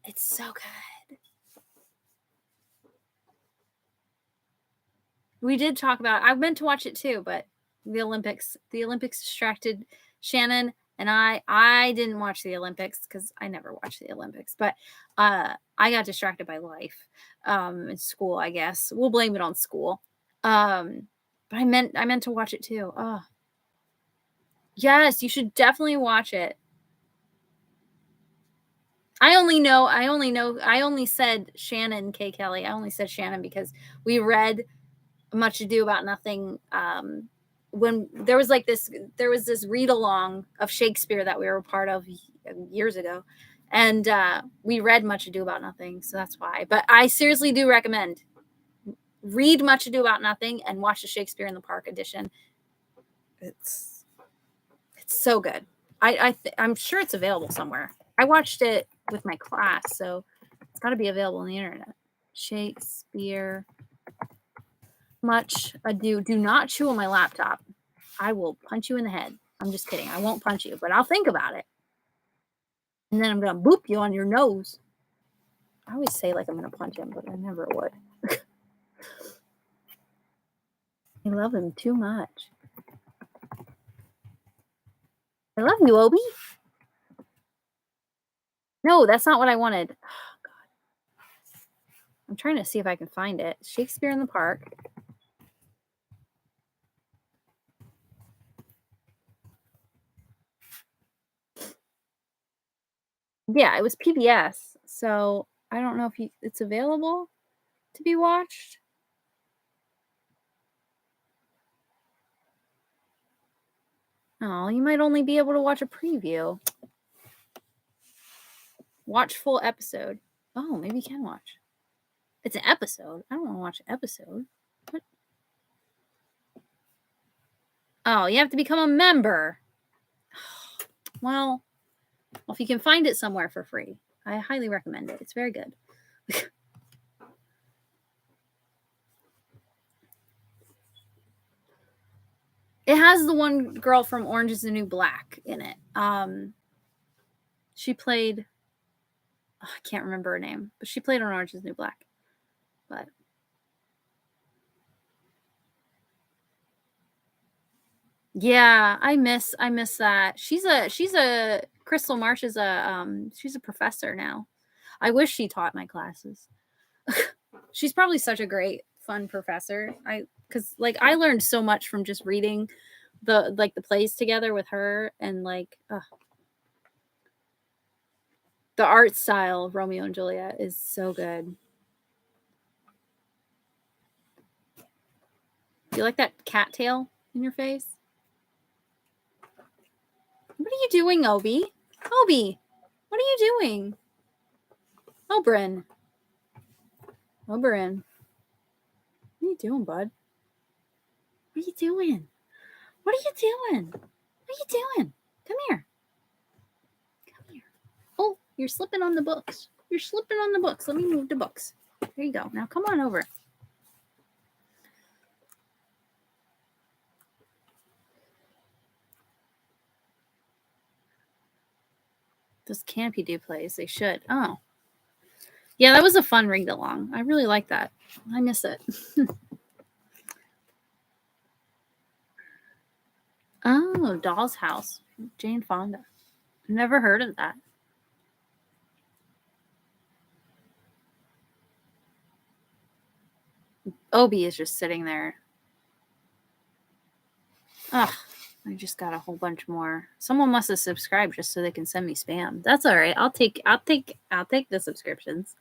it's so good. We did talk about I meant to watch it too, but the Olympics distracted Shannon and I didn't watch the Olympics because I never watch the Olympics, but I got distracted by life in school, I guess. We'll blame it on school. Um but I meant to watch it too. Oh, yes, you should definitely watch it. I only said Shannon K. Kelly. I only said Shannon because we read Much Ado About Nothing. When there was this read along of Shakespeare that we were a part of years ago, and we read Much Ado About Nothing, so that's why. But I seriously do recommend read Much Ado About Nothing and watch the Shakespeare in the Park edition. It's it's so good. I'm sure it's available somewhere. I watched it with my class, so it's got to be available on the internet. Shakespeare Much Ado. Do not chew on my laptop. I will punch you in the head. I'm just kidding. I won't punch you, but I'll think about it. And then I'm going to boop you on your nose. I always say like I'm going to punch him, but I never would. I love him too much. I love you, Obi. No, that's not what I wanted. Oh, God. I'm trying to see if I can find it. Shakespeare in the Park. Yeah, it was PBS. So I don't know if it's available to be watched. Oh, you might only be able to watch a preview. Watch full episode. Oh, maybe you can watch. It's an episode. I don't want to watch an episode. What? Oh, you have to become a member. Well, if you can find it somewhere for free, I highly recommend it. It's very good. It has the one girl from Orange is the New Black in it. She played, oh, I can't remember her name, but she played on Orange is the New Black. But yeah, I miss that. She's a Crystal Marsh is she's a professor now. I wish she taught my classes. She's probably such a great fun professor. Cuz like I learned so much from just reading the plays together with her, and like the art style of Romeo and Juliet is so good. Do you like that cattail in your face? What are you doing, Obi? Obi, what are you doing? Oberyn. Oberyn. What are you doing, bud? What are you doing? What are you doing? What are you doing? Come here. Come here. Oh, you're slipping on the books. You're slipping on the books. Let me move the books. There you go. Now come on over. Those Canopy Do plays. They should. Oh. Yeah, that was a fun read along. I really like that. I miss it. Oh, Doll's House. Jane Fonda. Never heard of that. Obi is just sitting there. Ugh, I just got a whole bunch more. Someone must have subscribed just so they can send me spam. That's all right. I'll take the subscriptions.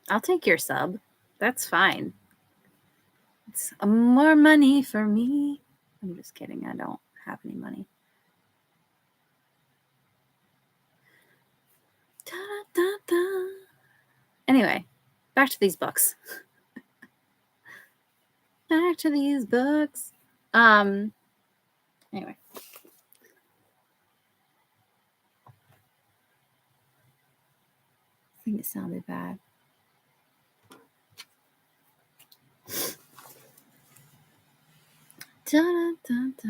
I'll take your sub. That's fine. It's more money for me. I'm just kidding. I don't have any money. Da, da, da. Anyway, back to these books. Back to these books. Anyway. I think it sounded bad. Da, da, da.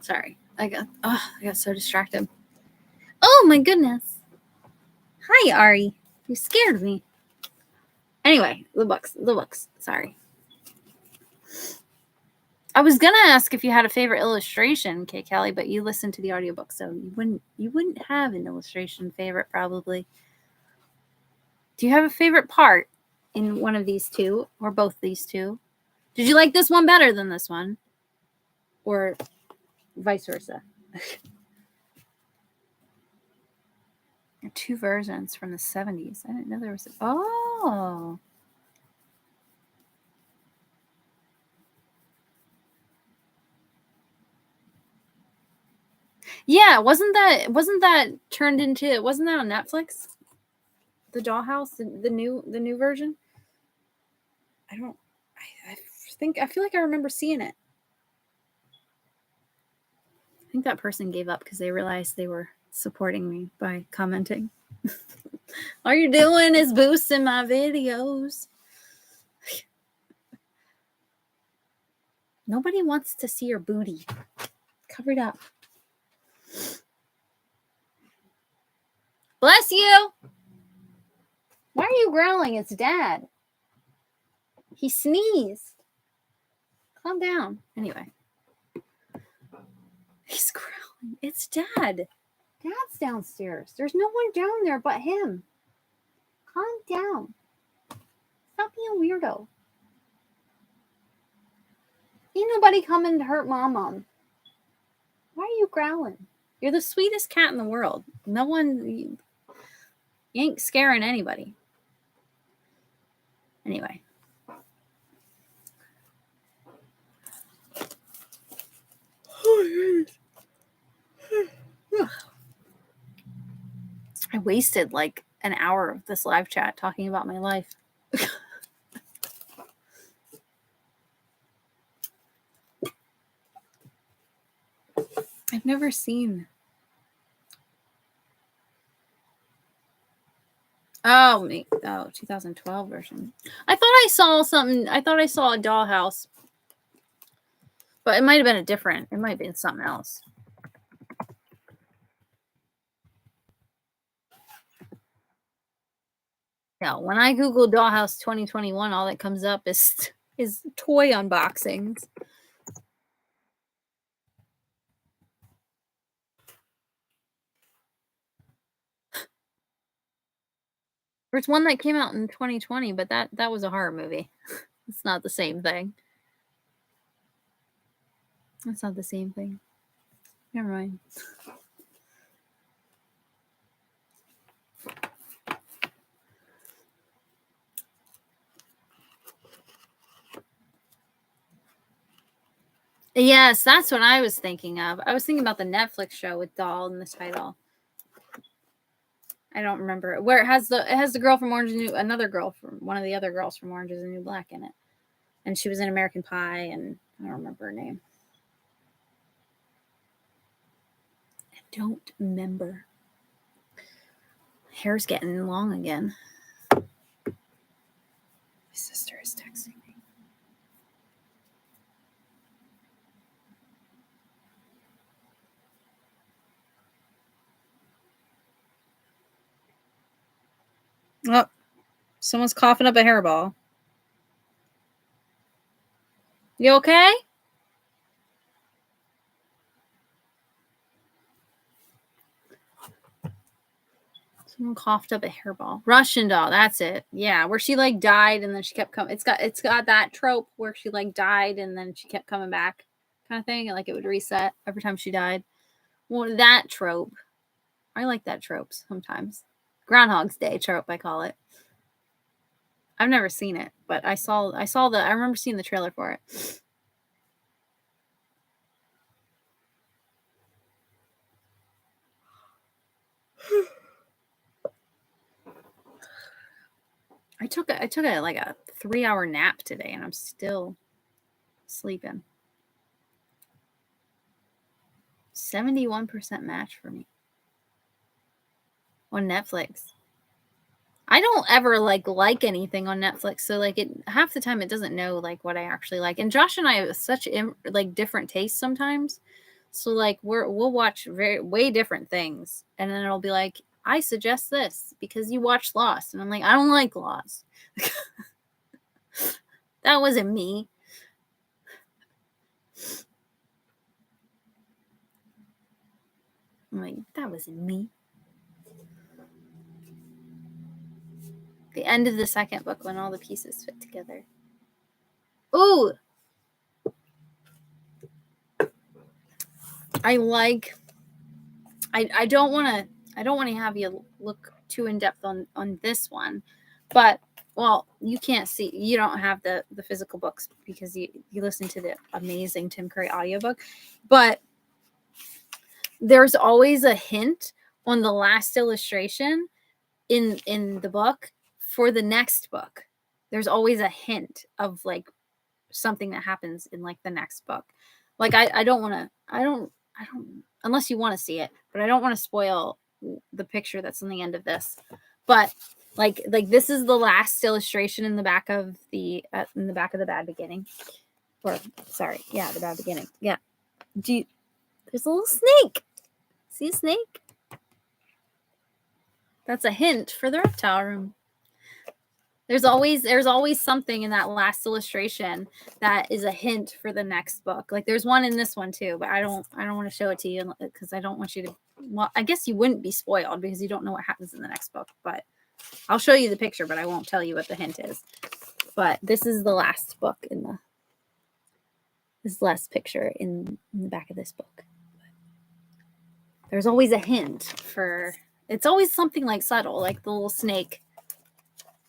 Sorry, I got so distracted. Oh my goodness! Hi, Ari. You scared me. Anyway, the books. Sorry. I was gonna ask if you had a favorite illustration, Kay Kelly, but you listened to the audiobook, so you wouldn't have an illustration favorite probably. Do you have a favorite part in one of these two or both these two? Did you like this one better than this one? Or vice versa? There are two versions from the 70s. I didn't know there was oh. Yeah, wasn't that turned into, wasn't that on Netflix? The Dollhouse, the new version? I feel like I remember seeing it. I think that person gave up because they realized they were supporting me by commenting. All you're doing is boosting my videos. Nobody wants to see your booty. Cover it up. Bless you. Why are you growling? It's Dad. He sneezed. Calm down. Anyway. He's growling. It's Dad. Dad's downstairs. There's no one down there but him. Calm down. Stop being a weirdo. Ain't nobody coming to hurt Mom. Why are you growling? You're the sweetest cat in the world. No one... You ain't scaring anybody. Anyway. I wasted like an hour of this live chat talking about my life. I've never seen. Oh, 2012 version. I thought I saw something. I thought I saw a Dollhouse. But it might have been it might have been something else. Yeah, when I Google Dollhouse 2021, all that comes up is toy unboxings. There's one that came out in 2020, but that was a horror movie. It's not the same thing. It's not the same thing. Never mind. Yes, that's what I was thinking of. I was thinking about the Netflix show with Doll in the title. I don't remember where it has the girl from Orange is the New, another girl from one of the other girls from Orange is the New Black in it, and she was in American Pie, and I don't remember her name. I don't remember. Hair's getting long again. My sister is texting me. Oh, someone's coughing up a hairball. You okay? Someone coughed up a hairball. Russian Doll, that's it. Yeah, where she like died and then she kept coming. It's got that trope where she like died and then she kept coming back, kind of thing. Like it would reset every time she died. Well, that trope. I like that trope sometimes. Groundhog's Day trope, I call it. I've never seen it, but I remember seeing the trailer for it. I took a like a 3-hour nap today, and I'm still sleeping. 71% match for me on Netflix. I don't ever like anything on Netflix, so like half the time it doesn't know like what I actually like. And Josh and I have such like different tastes sometimes. So like we'll watch way different things, and then it'll be like, I suggest this because you watched Lost, and I'm like, I don't like Lost. That wasn't me. I'm like, that wasn't me. The end of the second book when all the pieces fit together. Ooh, I don't want to have you look too in depth on this one, but well, you can't see, you don't have the physical books because you listen to the amazing Tim Curry audiobook, but there's always a hint on the last illustration in the book for the next book. There's always a hint of like something that happens in like the next book. Like I don't unless you want to see it, but I don't want to spoil the picture that's on the end of this. But like this is the last illustration in the back of the Bad Beginning. Or sorry, yeah, the Bad Beginning. Yeah. There's a little snake. See a snake? That's a hint for the reptile room. There's always something in that last illustration that is a hint for the next book. Like there's one in this one too, but I don't want to show it to you because I don't want you to. Well, I guess you wouldn't be spoiled because you don't know what happens in the next book. But I'll show you the picture, but I won't tell you what the hint is. But this is the last book this last picture in the back of this book. There's always a hint for. It's always something like subtle, like the little snake.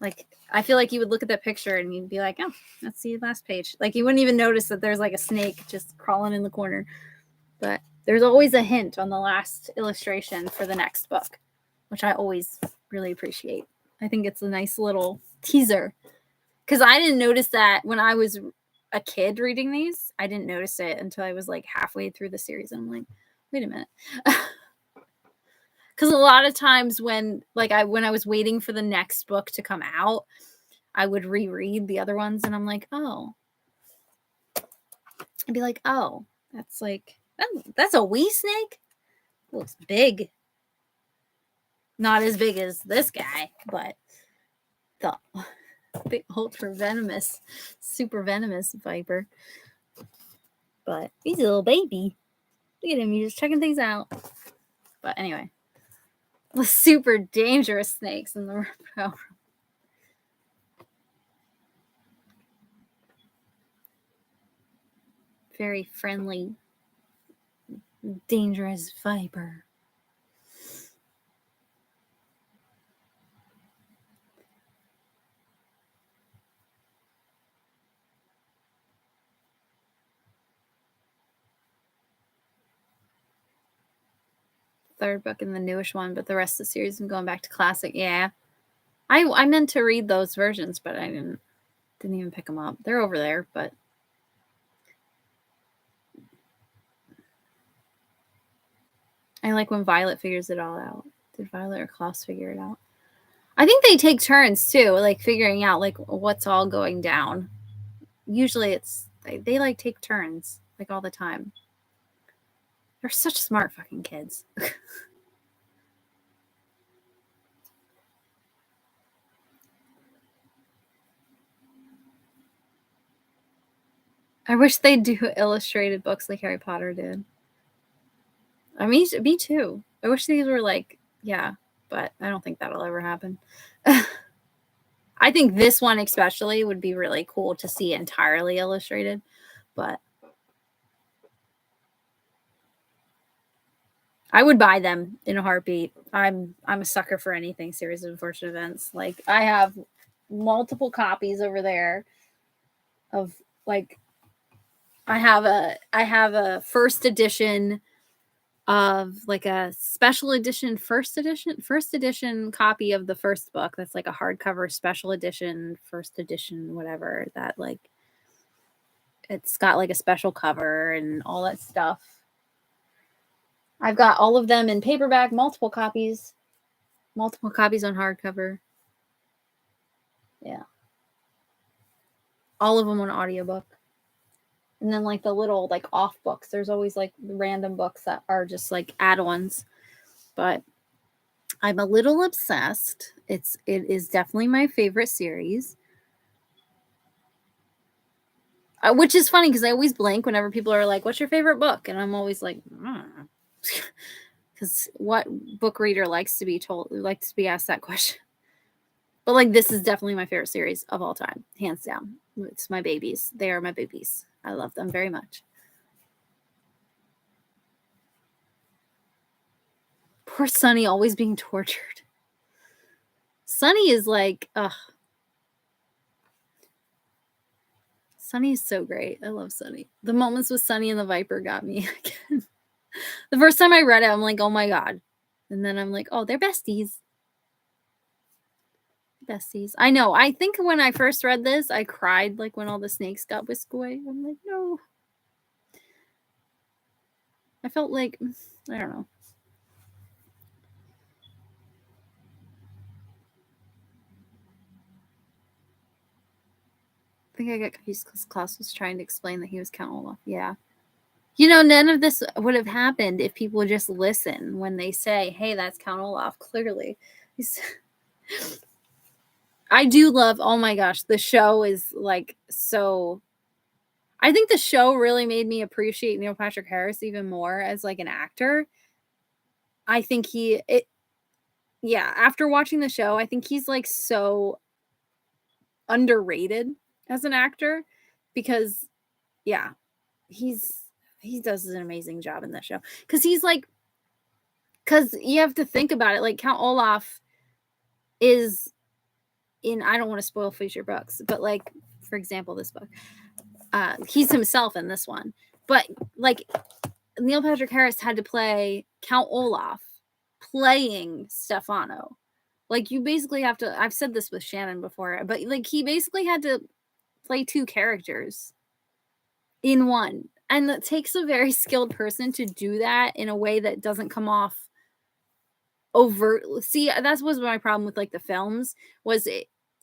Like, I feel like you would look at that picture and you'd be like, oh, let's see the last page. Like, you wouldn't even notice that there's like a snake just crawling in the corner. But there's always a hint on the last illustration for the next book, which I always really appreciate. I think it's a nice little teaser. Because I didn't notice that when I was a kid reading these. I didn't notice it until I was like halfway through the series. And I'm like, wait a minute. Because a lot of times when I was waiting for the next book to come out, I would reread the other ones, and I'm like, oh. I'd be like, oh, that's a wee snake? It looks big. Not as big as this guy, but the ultra venomous, super venomous viper. But he's a little baby. Look at him, he's just checking things out. But anyway. The super dangerous snakes in the reptile room. Very friendly, dangerous viper. Third book in the newish one, but the rest of the series I'm going back to classic. Yeah. I meant to read those versions, but I didn't even pick them up. They're over there, but I like when Violet figures it all out. Did Violet or Klaus figure it out? I think they take turns too, like figuring out like what's all going down. Usually it's they like take turns like all the time. They're such smart fucking kids. I wish they'd do illustrated books like Harry Potter did. I mean, me too. I wish these were like, yeah, but I don't think that'll ever happen. I think this one especially would be really cool to see entirely illustrated, but I would buy them in a heartbeat. I'm a sucker for anything series of unfortunate events. Like I have multiple copies over there of like I have a first edition of like a special edition first edition copy of the first book that's like a hardcover special edition first edition whatever that like it's got like a special cover and all that stuff. I've got all of them in paperback, multiple copies on hardcover. Yeah. All of them on audiobook. And then like the little like off books. There's always like random books that are just like add-ons. But I'm a little obsessed. It is definitely my favorite series. Which is funny because I always blank whenever people are like, "What's your favorite book?" And I'm always like, because what book reader likes to be asked that question? But like, this is definitely my favorite series of all time, hands down. It's my babies. They are my babies. I love them very much. Poor Sunny, always being tortured. Sunny is like, ugh. Sunny is so great. I love Sunny. The moments with Sunny and the Viper got me again. The first time I read it, I'm like, oh my God. And then I'm like, oh, they're besties. Besties. I know. I think when I first read this, I cried like when all the snakes got whisked away. I'm like, no. I felt like, I don't know. I think I got confused because Klaus was trying to explain that he was Count Olaf. Yeah. You know, none of this would have happened if people would just listen when they say, hey, that's Count Olaf, clearly. I do love, oh my gosh, the show is like so. I think the show really made me appreciate Neil Patrick Harris even more as like an actor. I think after watching the show, I think he's like so underrated as an actor because, yeah, he does an amazing job in that show because you have to think about it, like Count Olaf is in, I don't want to spoil future books, but like for example this book, he's himself in this one, but like Neil Patrick Harris had to play Count Olaf playing Stefano. Like you basically have to, I've said this with Shannon before, but like he basically had to play two characters in one. And it takes a very skilled person to do that in a way that doesn't come off overt. See, that was my problem with like the films was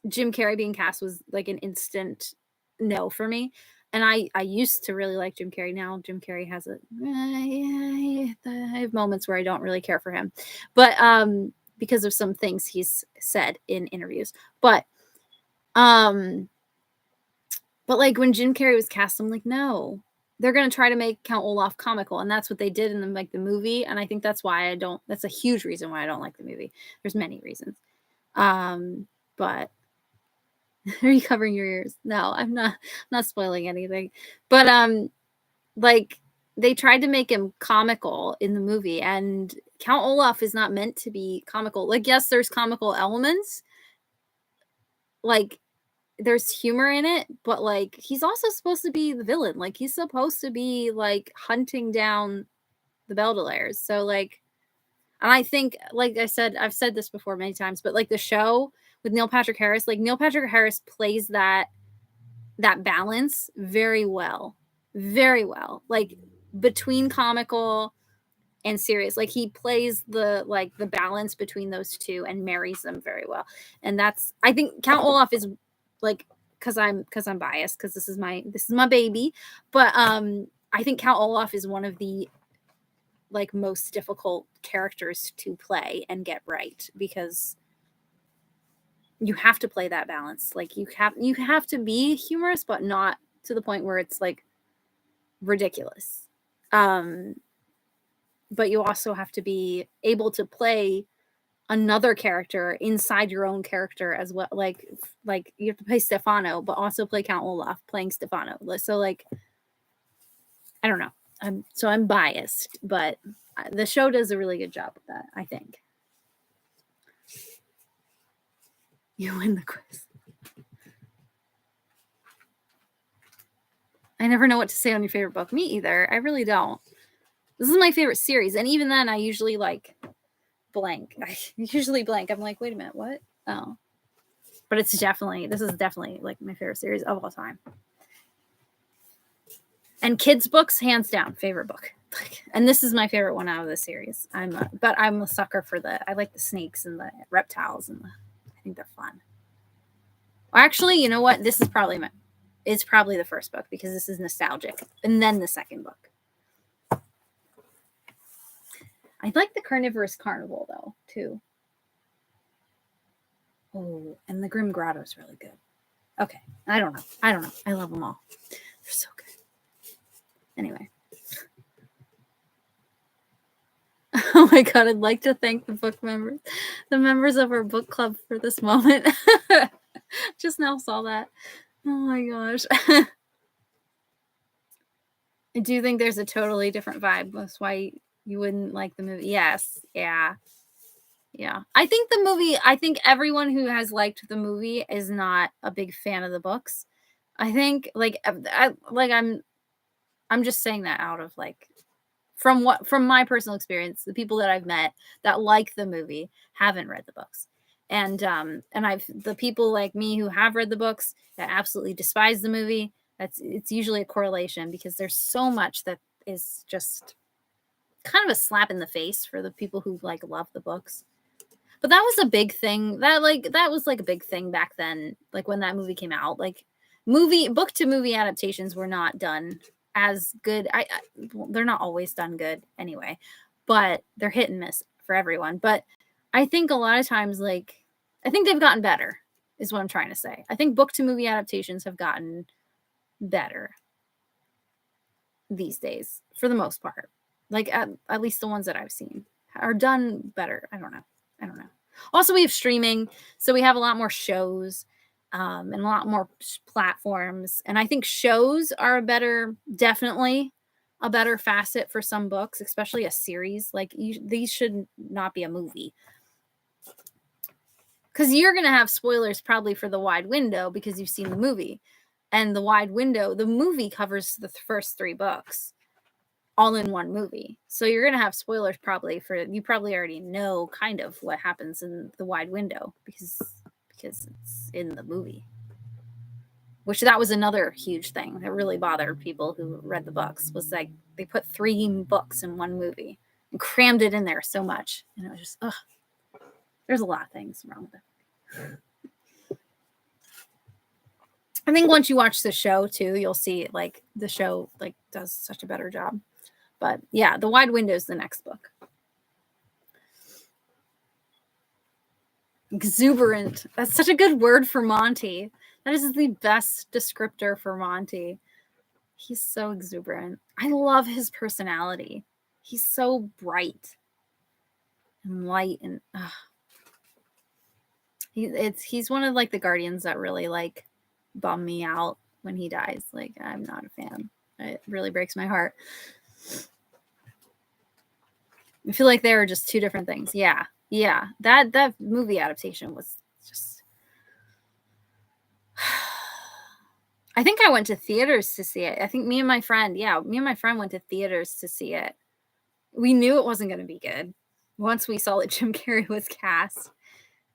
Jim Carrey being cast was like an instant no for me. And I used to really like Jim Carrey. Now Jim Carrey has I have moments where I don't really care for him, but because of some things he's said in interviews. But like when Jim Carrey was cast, I'm like, no, they're gonna try to make Count Olaf comical, and that's what they did in the movie. And I think that's why I don't. That's a huge reason why I don't like the movie. There's many reasons, but are you covering your ears? No, I'm not. Not spoiling anything, but like they tried to make him comical in the movie, and Count Olaf is not meant to be comical. Like, yes, there's comical elements, like there's humor in it, but like he's also supposed to be the villain. Like he's supposed to be like hunting down the Baudelaires. So like, and I think, like I said, I've said this before many times, but like the show with Neil Patrick Harris, like Neil Patrick Harris plays that balance very well, very well. Like between comical and serious, like he plays the balance between those two and marries them very well. And that's, I think Count Olaf is like, because I'm biased because this is my baby, but I think Count Olaf is one of the like most difficult characters to play and get right because you have to play that balance. Like you have to be humorous, but not to the point where it's like ridiculous. But you also have to be able to play another character inside your own character as well. Like you have to play Stefano, but also play Count Olaf playing Stefano. So like, I don't know. I'm biased, but The show does a really good job with that, I think. You win the quiz. I never know what to say on your favorite book. Me either. I really don't. This is my favorite series, and even then, I usually like blank. I usually blank. I'm like, wait a minute, what? Oh, but this is definitely like my favorite series of all time. And kids' books, hands down, favorite book. And this is my favorite one out of the series. But I'm a sucker for I like the snakes and the reptiles, and I think they're fun. Actually, you know what? This is it's probably the first book because this is nostalgic, and then the second book. I like the Carnivorous Carnival though too. Oh, and the Grim Grotto is really good. Okay, I don't know. I love them all. They're so good. Anyway. Oh my god, I'd like to thank the members of our book club for this moment. Just now saw that. Oh my gosh. I do think there's a totally different vibe. That's why you wouldn't like the movie. Yes. Yeah. Yeah. I think everyone who has liked the movie is not a big fan of the books. I think I'm just saying that out of like from my personal experience, the people that I've met that like the movie haven't read the books. And the people like me who have read the books that absolutely despise the movie, it's usually a correlation because there's so much that is just kind of a slap in the face for the people who like love the books. But that was a big thing. That was like a big thing back then, like when that movie came out. Like book to movie adaptations were not done as good. They're not always done good anyway, but they're hit and miss for everyone. But I think a lot of times, like, I think they've gotten better, is what I'm trying to say. I think book to movie adaptations have gotten better these days for the most part. Like at least the ones that I've seen are done better. I don't know. Also, we have streaming, so we have a lot more shows and a lot more platforms. And I think shows are definitely a better facet for some books, especially a series. Like these should not be a movie. Because you're going to have spoilers probably for The Wide Window because you've seen the movie. And The Wide Window, the movie covers the first 3 books all in one movie. So you're going to have spoilers you probably already know kind of what happens in The Wide Window because it's in the movie. Which that was another huge thing that really bothered people who read the books was like they put 3 books in one movie and crammed it in there so much. And it was just, ugh. There's a lot of things wrong with it. I think once you watch the show too, you'll see like the show like does such a better job. But yeah, The Wide Window is the next book. Exuberant. That's such a good word for Monty. That is the best descriptor for Monty. He's so exuberant. I love his personality. He's so bright and light and he's one of like the guardians that really like bum me out when he dies. Like I'm not a fan. It really breaks my heart. I feel like they were just 2 different things. Yeah. That movie adaptation was just. I think I went to theaters to see it. I think me and my friend went to theaters to see it. We knew it wasn't going to be good once we saw that Jim Carrey was cast.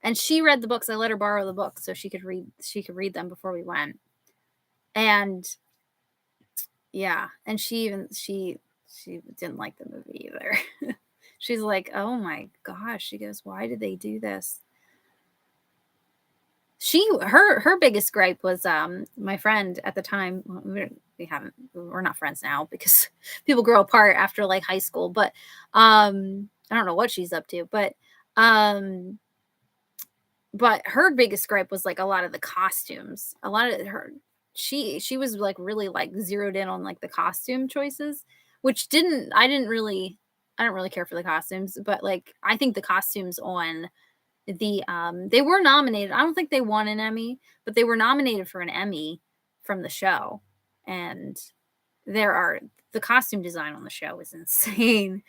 And she read the books. I let her borrow the books so she could read them before we went. And yeah, and she didn't like the movie either. She's like, "Oh my gosh." She goes, "Why did they do this?" Her biggest gripe was my friend at the time. We're not friends now because people grow apart after like high school, but I don't know what she's up to, but her biggest gripe was like a lot of the costumes. A lot of her she was like really like zeroed in on like the costume choices, which I don't really care for the costumes, but like I think the costumes on they were nominated. I don't think they won an Emmy, but they were nominated for an Emmy from the show. And the costume design on the show is insane.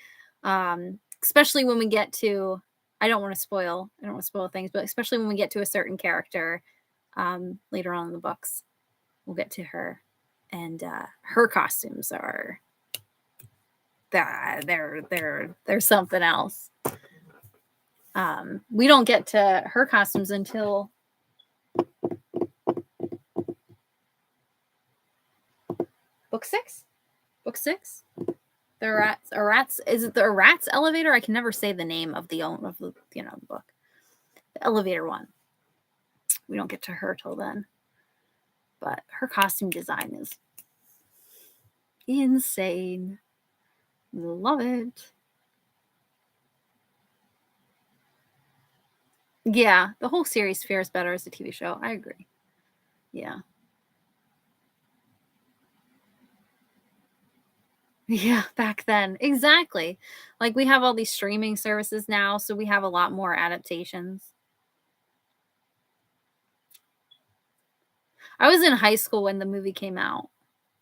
Especially when we get to, I don't want to spoil things, but especially when we get to a certain character later on in the books, we'll get to her, and her costumes are they're something else. We don't get to her costumes until book 6. Book 6. The rats. Is it the rats elevator? I can never say the name of the book. The elevator one. We don't get to her till then. But her costume design is insane. Love it. Yeah, the whole series fares better as a TV show. I agree. Yeah. Yeah, back then. Exactly. Like we have all these streaming services now, so we have a lot more adaptations. I was in high school when the movie came out.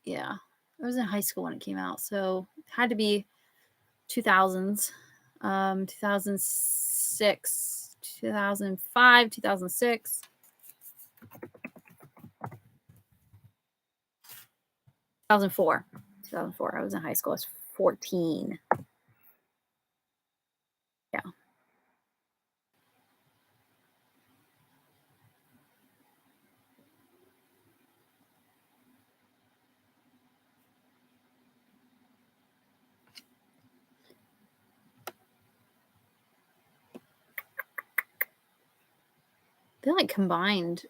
Yeah. I was in high school when it came out, so it had to be 2000s. 2006, 2005, 2006. 2004. 2004. I was in high school. I was 14. Yeah. They like combined.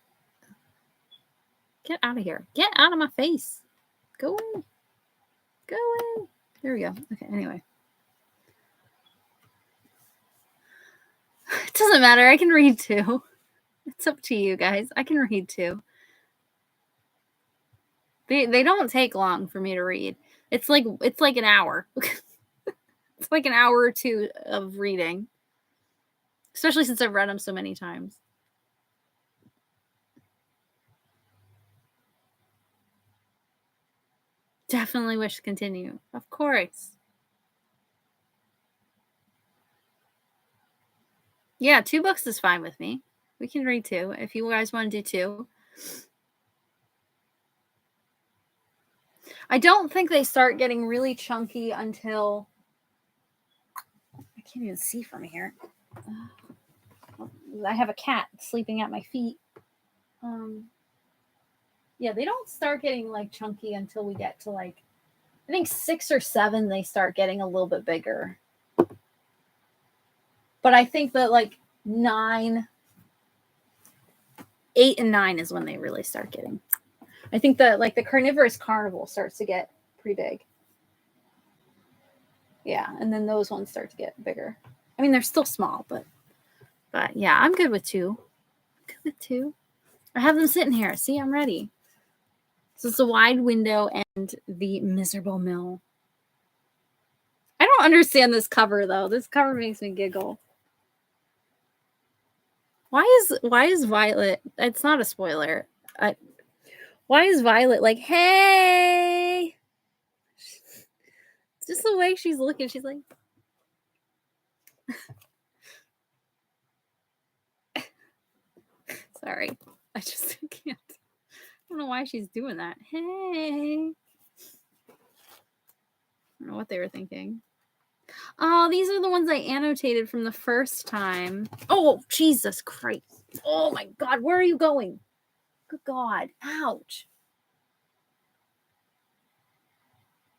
Get out of here. Get out of my face. Go away. Go away. There we go. Okay, anyway. It doesn't matter. I can read too. It's up to you guys. I can read too. They don't take long for me to read. It's like an hour. It's like an hour or two of reading. Especially since I've read them so many times. Definitely wish to continue. Of course. Yeah, 2 books is fine with me. We can read 2 if you guys want to do 2. I don't think they start getting really chunky until I can't even see from here. I have a cat sleeping at my feet. Yeah, they don't start getting like chunky until we get to like I think 6 or 7 they start getting a little bit bigger. But I think that like 9, 8 and 9 is when they really start getting. I think that like the Carnivorous Carnival starts to get pretty big. Yeah, and then those ones start to get bigger. I mean, they're still small, but yeah, I'm good with 2. I'm good with 2. I have them sitting here. See, I'm ready. So it's a wide window and the miserable mill. I don't understand this cover though. This cover makes me giggle. Why is Violet? It's not a spoiler. Why is Violet like, hey? It's just the way she's looking. She's like, sorry. I just can't. I don't know why she's doing that. Hey. I don't know what they were thinking. Oh, these are the ones I annotated from the first time. Oh, Jesus Christ. Oh my God. Where are you going? Good God. Ouch.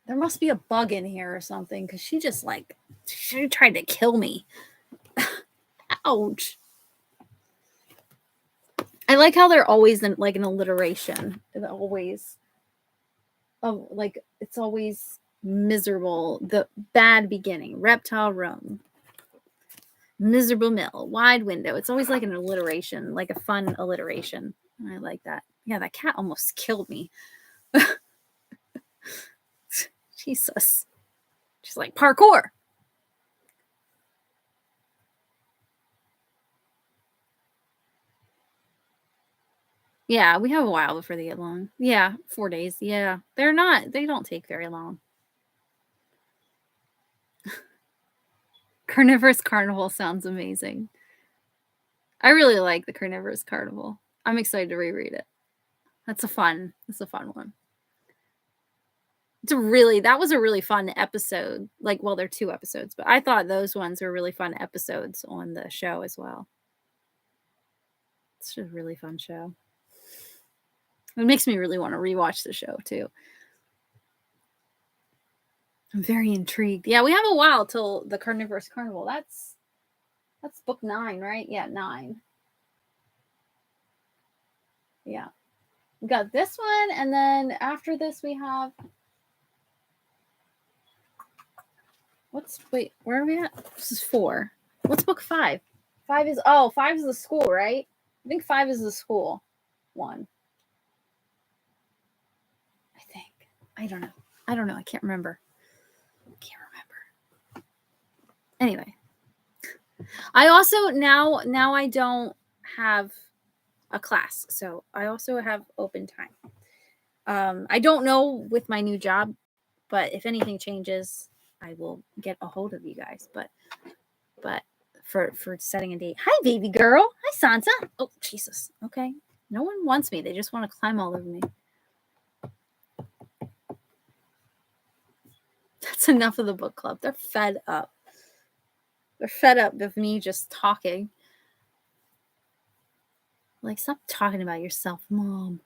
There must be a bug in here or something because she tried to kill me. Ouch. I like how they're always in like an alliteration. Always. Oh, like it's always miserable. The bad beginning. Reptile room. Miserable mill. Wide window. It's always like an alliteration, like a fun alliteration. I like that. Yeah, that cat almost killed me. Jesus. She's like, parkour. Yeah, we have a while before they get long. Yeah, 4 days. Yeah. They don't take very long. Carnivorous Carnival sounds amazing. I really like the Carnivorous Carnival. I'm excited to reread it. That's a fun one. That was a really fun episode. Like, well, they're 2 episodes, but I thought those ones were really fun episodes on the show as well. It's just a really fun show. It makes me really want to rewatch the show too. I'm very intrigued. Yeah, we have a while till the Carnivorous Carnival. That's book 9, right? Yeah, 9. Yeah. We got this one, and then after this we have wait, where are we at? This is 4. What's book 5? 5 is the school, right? I think 5 is the school one. I think. I don't know. I can't remember. Anyway. I also now I don't have a class, so I also have open time. I don't know with my new job, but if anything changes, I will get a hold of you guys. But for setting a date. Hi, baby girl. Hi, Sansa. Oh, Jesus. Okay. No one wants me. They just want to climb all over me. That's enough of the book club. They're fed up. They're fed up of me just talking. Like, stop talking about yourself, Mom.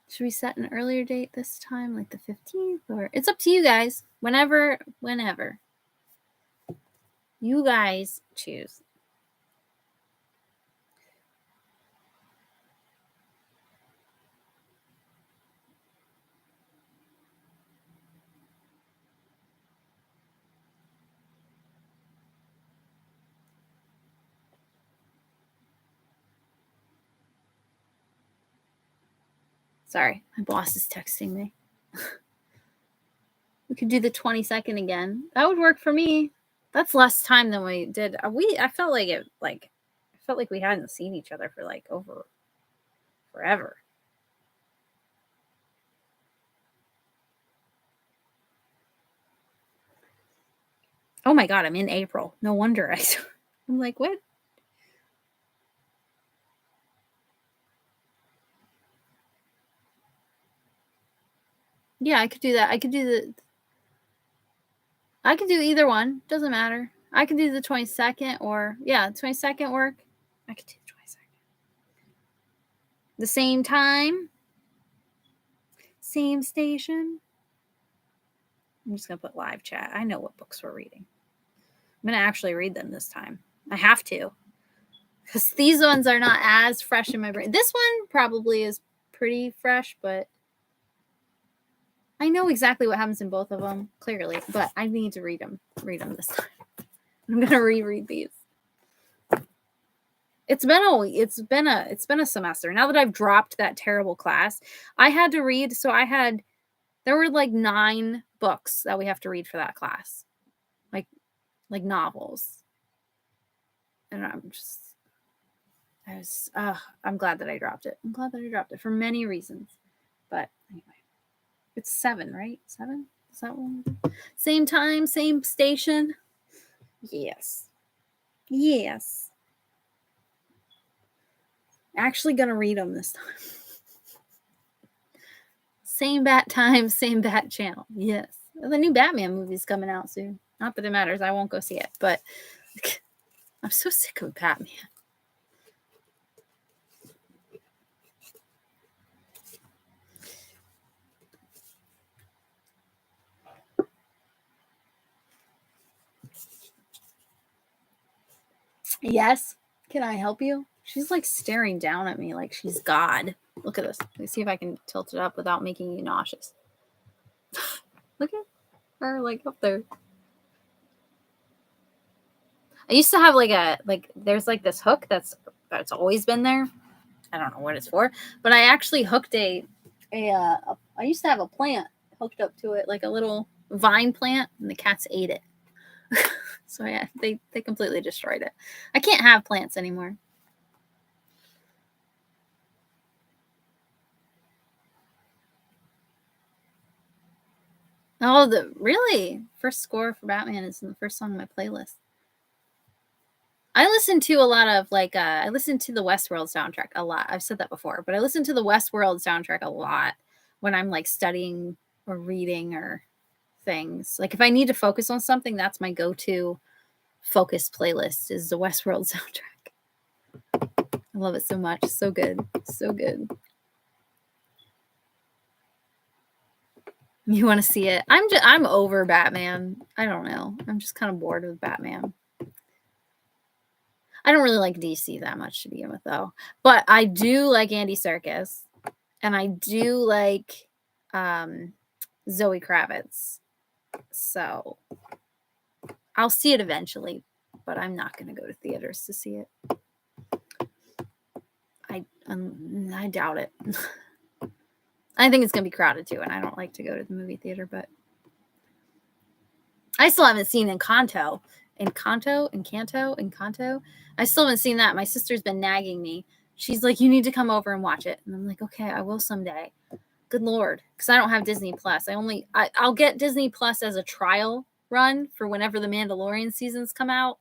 Should we set an earlier date this time, like the 15th? Or it's up to you guys. Whenever. You guys choose. Sorry, my boss is texting me. We could do the 22nd again. That would work for me. That's less time than we did. I felt like we hadn't seen each other for like over forever. Oh my God, I'm in April. No wonder I'm like, what? Yeah, I could do that. I could do either one. Doesn't matter. I could do the 22nd or 22nd work. I could do the 22nd. The same time. Same station. I'm just going to put live chat. I know what books we're reading. I'm going to actually read them this time. I have to. Because these ones are not as fresh in my brain. This one probably is pretty fresh, but I know exactly what happens in both of them, clearly. But I need to read them this time. I'm going to reread these. It's been a semester. Now that I've dropped that terrible class, I had to read. So there were like 9 books that we have to read for that class, like novels. And I'm glad that I dropped it. I'm glad that I dropped it for many reasons. But anyway, it's 7, right? 7? Is that one? Same time, same station. Yes. Actually gonna read them this time. Same bat time, same bat channel. Yes. The new Batman movie's coming out soon. Not that it matters. I won't go see it, but I'm so sick of Batman. Yes. Can I help you? She's like staring down at me like she's God. Look at this. Let me see if I can tilt it up without making you nauseous. Look at her like up there. I used to have there's like this hook that's always been there. I don't know what it's for, but I actually hooked I used to have a plant hooked up to it, like a little vine plant, and the cats ate it. So yeah, they completely destroyed it. I can't have plants anymore. Oh, the really first score for Batman is in the first song on my playlist. I listen to a lot of I listen to the Westworld soundtrack a lot. I've said that before, but I listen to the Westworld soundtrack a lot when I'm like studying or reading or things. Like if I need to focus on something, that's my go-to focus playlist is the Westworld soundtrack. I love it so much. So good. So good. You want to see it? I'm over Batman. I don't know. I'm just kind of bored with Batman. I don't really like DC that much to begin with, though. But I do like Andy Serkis, and I do like Zoe Kravitz. So I'll see it eventually, but I'm not going to go to theaters to see it. I doubt it. I think it's going to be crowded too, and I don't like to go to the movie theater, but I still haven't seen Encanto. I still haven't seen that. My sister's been nagging me. She's like, you need to come over and watch it. And I'm like, okay, I will someday. Good Lord. Because I don't have Disney Plus. I'll get Disney Plus as a trial run for whenever the Mandalorian seasons come out.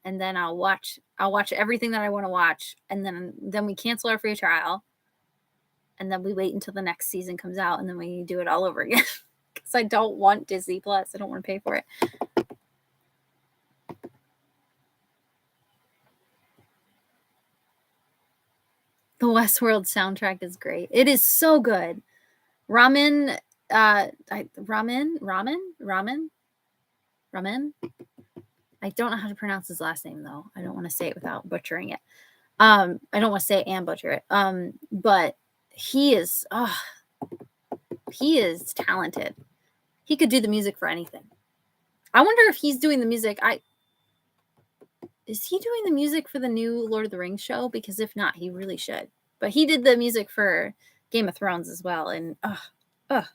And then I'll watch everything that I want to watch. And then we cancel our free trial. And then we wait until the next season comes out. And then we do it all over again. Because I don't want Disney Plus. I don't want to pay for it. The Westworld soundtrack is great. It is so good. Ramen. I don't know how to pronounce his last name though. I don't want to say it without butchering it. I don't want to say it and butcher it. But he is talented. He could do the music for anything. I wonder if he's doing the music. Is he doing the music for the new Lord of the Rings show? Because if not, he really should. But he did the music for Game of Thrones as well. And I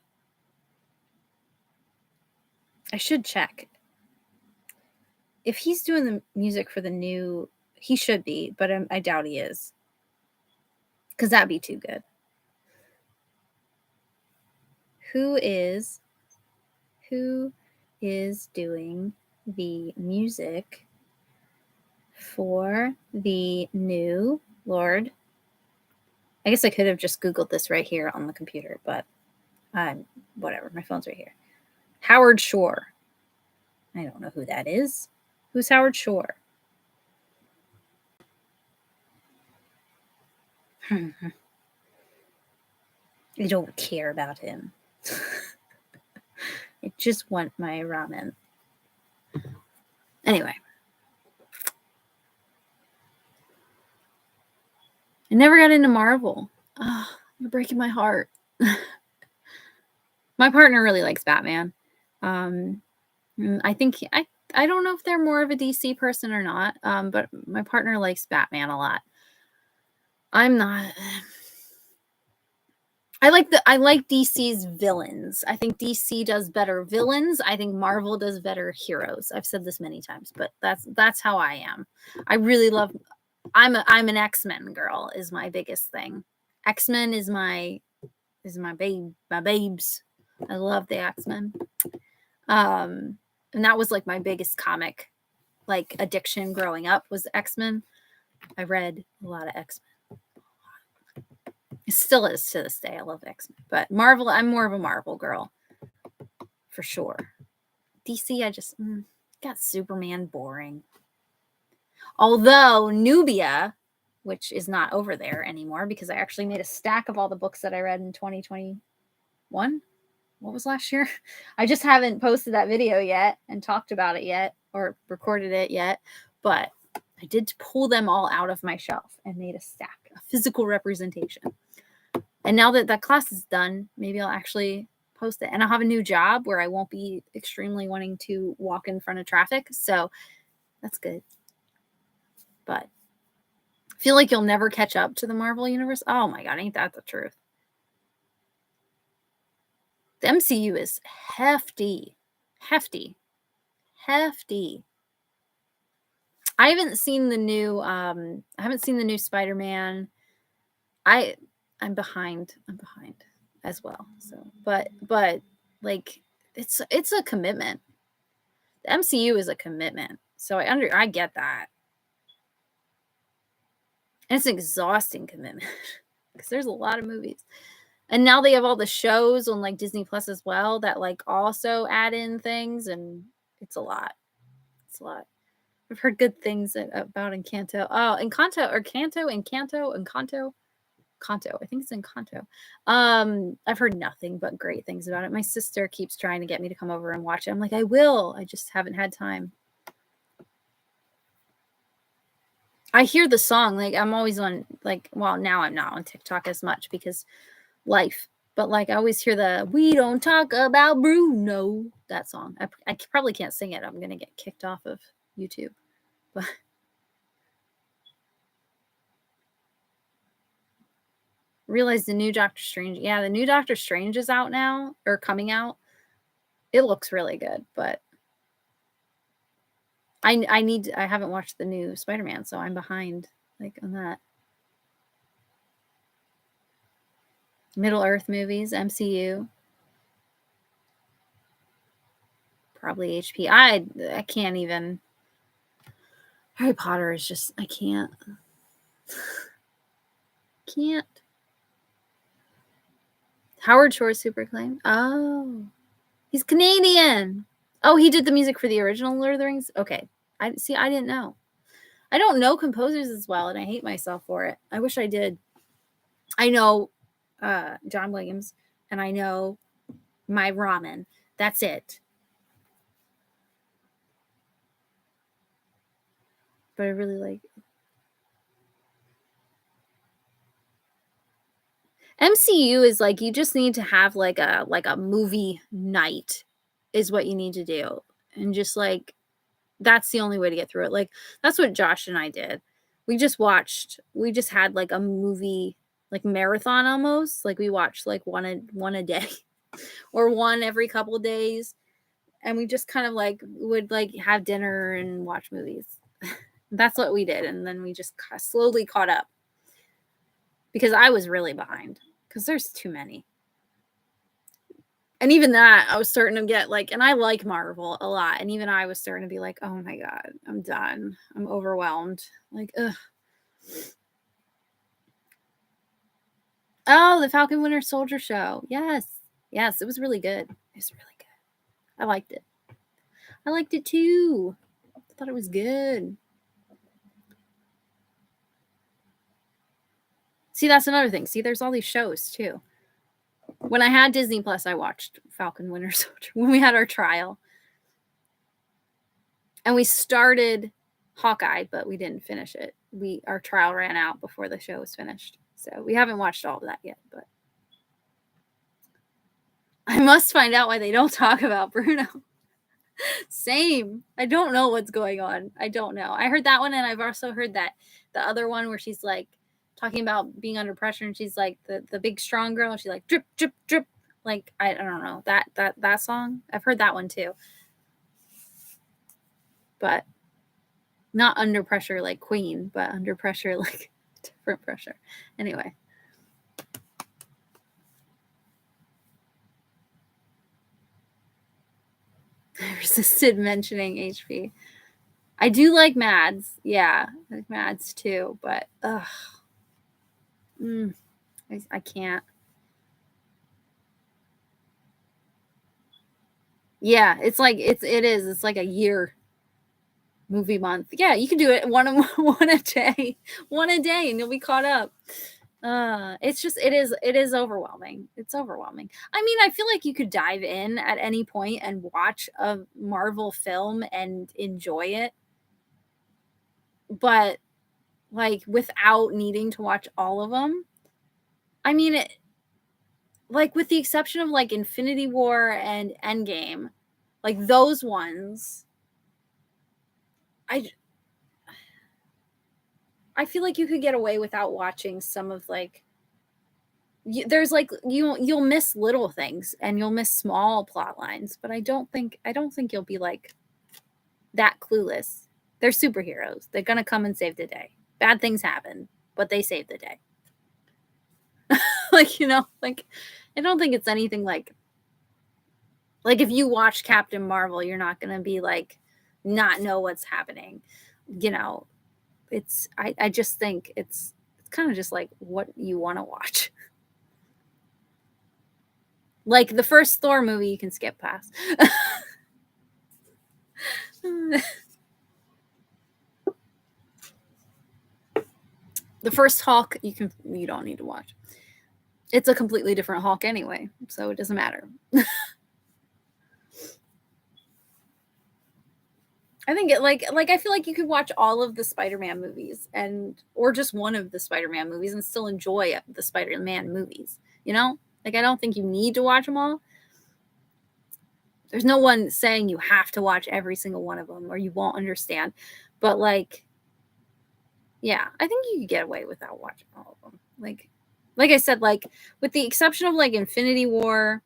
should check. If he's doing the music for the new, he should be, but I doubt he is. Because that'd be too good. Who is doing the music for the new Lord? I guess I could have just Googled this right here on the computer, but whatever. My phone's right here. Howard Shore. I don't know who that is. Who's Howard Shore? I don't care about him. I just want my ramen. Anyway. I never got into Marvel. Oh, you're breaking my heart. My partner really likes Batman. I think I don't know if they're more of a DC person or not, but my partner likes Batman a lot. I'm not. I like DC's villains. I think DC does better villains. I think Marvel does better heroes. I've said this many times, but that's how I am. I really love. I'm an X-Men girl. Is my biggest thing. X-Men is my babes. I love the X-Men. And that was like my biggest comic like addiction growing up was X-Men. I read a lot of X-Men. It still is to this day. I love X-Men. But Marvel, I'm more of a Marvel girl. For sure. DC, I just got Superman boring. Although Nubia, which is not over there anymore because I actually made a stack of all the books that I read in 2021. What was last year? I just haven't posted that video yet and talked about it yet or recorded it yet. But I did pull them all out of my shelf and made a stack, a physical representation. And now that that class is done, maybe I'll actually post it. And I'll have a new job where I won't be extremely wanting to walk in front of traffic. So that's good. But I feel like you'll never catch up to the Marvel Universe. Oh my God, ain't that the truth? The MCU is hefty. I haven't seen the new Spider-Man. I'm behind as well. So, but like it's a commitment. The MCU is a commitment. So I get that. And it's an exhausting commitment because there's a lot of movies. And now they have all the shows on like Disney Plus as well that like also add in things, and it's a lot. It's a lot. I've heard good things about Encanto. Oh, Encanto or Encanto. Kanto. I think it's Encanto. I've heard nothing but great things about it. My sister keeps trying to get me to come over and watch it. I'm like, I will. I just haven't had time. I hear the song. Like I'm always on like, well, now I'm not on TikTok as much because life. But like I always hear the "We Don't Talk About Bruno" that song. I probably can't sing it. I'm gonna get kicked off of YouTube. But realize the new Doctor Strange. Yeah, the new Doctor Strange is out now or coming out. It looks really good, but I haven't watched the new Spider-Man, so I'm behind like on that. Middle Earth movies, MCU. Probably HP. I can't even. Harry Potter is just I can't. Can't. Howard Shore super acclaimed. Oh. He's Canadian. Oh, he did the music for the original Lord of the Rings? Okay. I didn't know. I don't know composers as well, and I hate myself for it. I wish I did. I know John Williams, and I know My Ramen. That's it. But I really like MCU is like you just need to have like a movie night is what you need to do. And just like that's the only way to get through it. Like that's what Josh and I did. We just had like a movie like marathon almost. Like we watched like one a day or one every couple of days. And we just kind of like would like have dinner and watch movies. That's what we did. And then we just slowly caught up because I was really behind because there's too many. And even that, I was starting to get like, and I like Marvel a lot. And even I was starting to be like, oh my God, I'm done. I'm overwhelmed. Like, ugh. Oh, the Falcon Winter Soldier show. Yes. Yes, it was really good. It was really good. I liked it. I liked it too. I thought it was good. See, that's another thing. See, there's all these shows too. When I had Disney Plus, I watched Falcon Winter Soldier when we had our trial. And we started Hawkeye, but we didn't finish it. Our trial ran out before the show was finished. So we haven't watched all of that yet, but I must find out why they don't talk about Bruno. Same. I don't know what's going on. I don't know. I heard that one, and I've also heard that the other one where she's like talking about being under pressure, and she's like the big strong girl, and she's like drip drip drip. Like I don't know that song. I've heard that one too, but not under pressure like Queen, but under pressure like different pressure. Anyway. I resisted mentioning HP. I do like Mads. Yeah, I like Mads too, but ugh. I can't. Yeah, it's like it is. It's like a year movie month. Yeah, you can do it one a day. One a day and you'll be caught up. It's just it is overwhelming. It's overwhelming. I mean, I feel like you could dive in at any point and watch a Marvel film and enjoy it. But like without needing to watch all of them. I mean, like with the exception of like Infinity War and Endgame, like those ones, I feel like you could get away without watching some of like there's like you'll miss little things and you'll miss small plot lines, but I don't think you'll be like that clueless. They're superheroes. They're gonna come and save the day. Bad things happen, but they save the day. Like, like I don't think it's anything like Like if you watch Captain Marvel, you're not going to be like not know what's happening. You know, I just think it's kind of just like what you want to watch. Like the first Thor movie you can skip past. The first Hulk you don't need to watch. It's a completely different Hulk anyway, so it doesn't matter. I think it like I feel like you could watch all of the Spider-Man movies or just one of the Spider-Man movies and still enjoy the Spider-Man movies, you know? Like I don't think you need to watch them all. There's no one saying you have to watch every single one of them or you won't understand. But like yeah, I think you could get away without watching all of them. Like I said, like with the exception of like Infinity War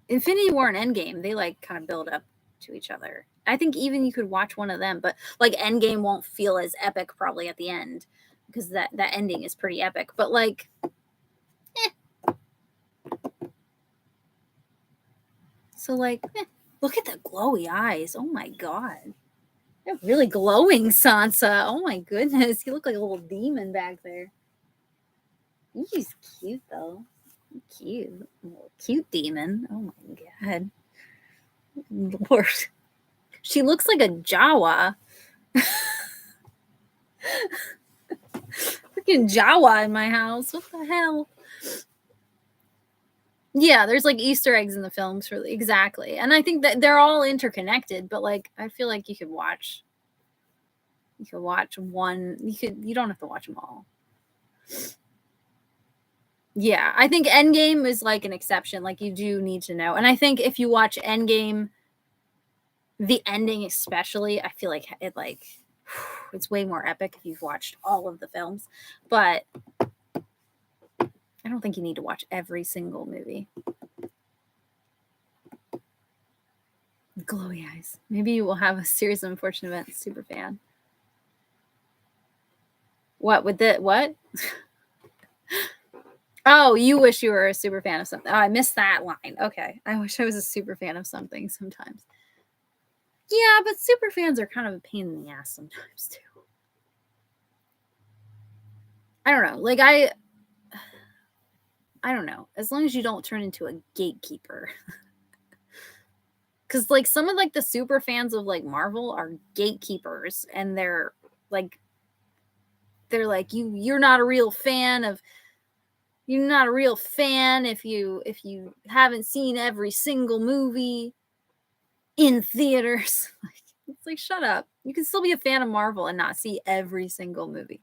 and Endgame, they like kind of build up to each other. I think even you could watch one of them, but like Endgame won't feel as epic probably at the end because that ending is pretty epic. But like, so like, look at the glowy eyes. Oh my god, they're really glowing, Sansa. Oh my goodness, you look like a little demon back there. He's cute though. Cute, cute demon. Oh my god, Lord. She looks like a Jawa. Freaking Jawa in my house. What the hell? Yeah, there's like Easter eggs in the films for exactly. And I think that they're all interconnected, but like I feel like you could watch one. You don't have to watch them all. Yeah, I think Endgame is like an exception. Like you do need to know. And I think if you watch Endgame, the ending especially, I feel like it's way more epic if you've watched all of the films. But I don't think you need to watch every single movie. Glowy eyes. Maybe you will have a series of unfortunate events super fan. What with the what? Oh, you wish you were a super fan of something. Oh, I missed that line. Okay. I wish I was a super fan of something sometimes. Yeah, but super fans are kind of a pain in the ass sometimes too. I don't know. Like I don't know. As long as you don't turn into a gatekeeper. Cuz like some of like the super fans of like Marvel are gatekeepers and they're like you're not a real fan if you haven't seen every single movie in theaters. It's like shut up. You can still be a fan of Marvel and not see every single movie.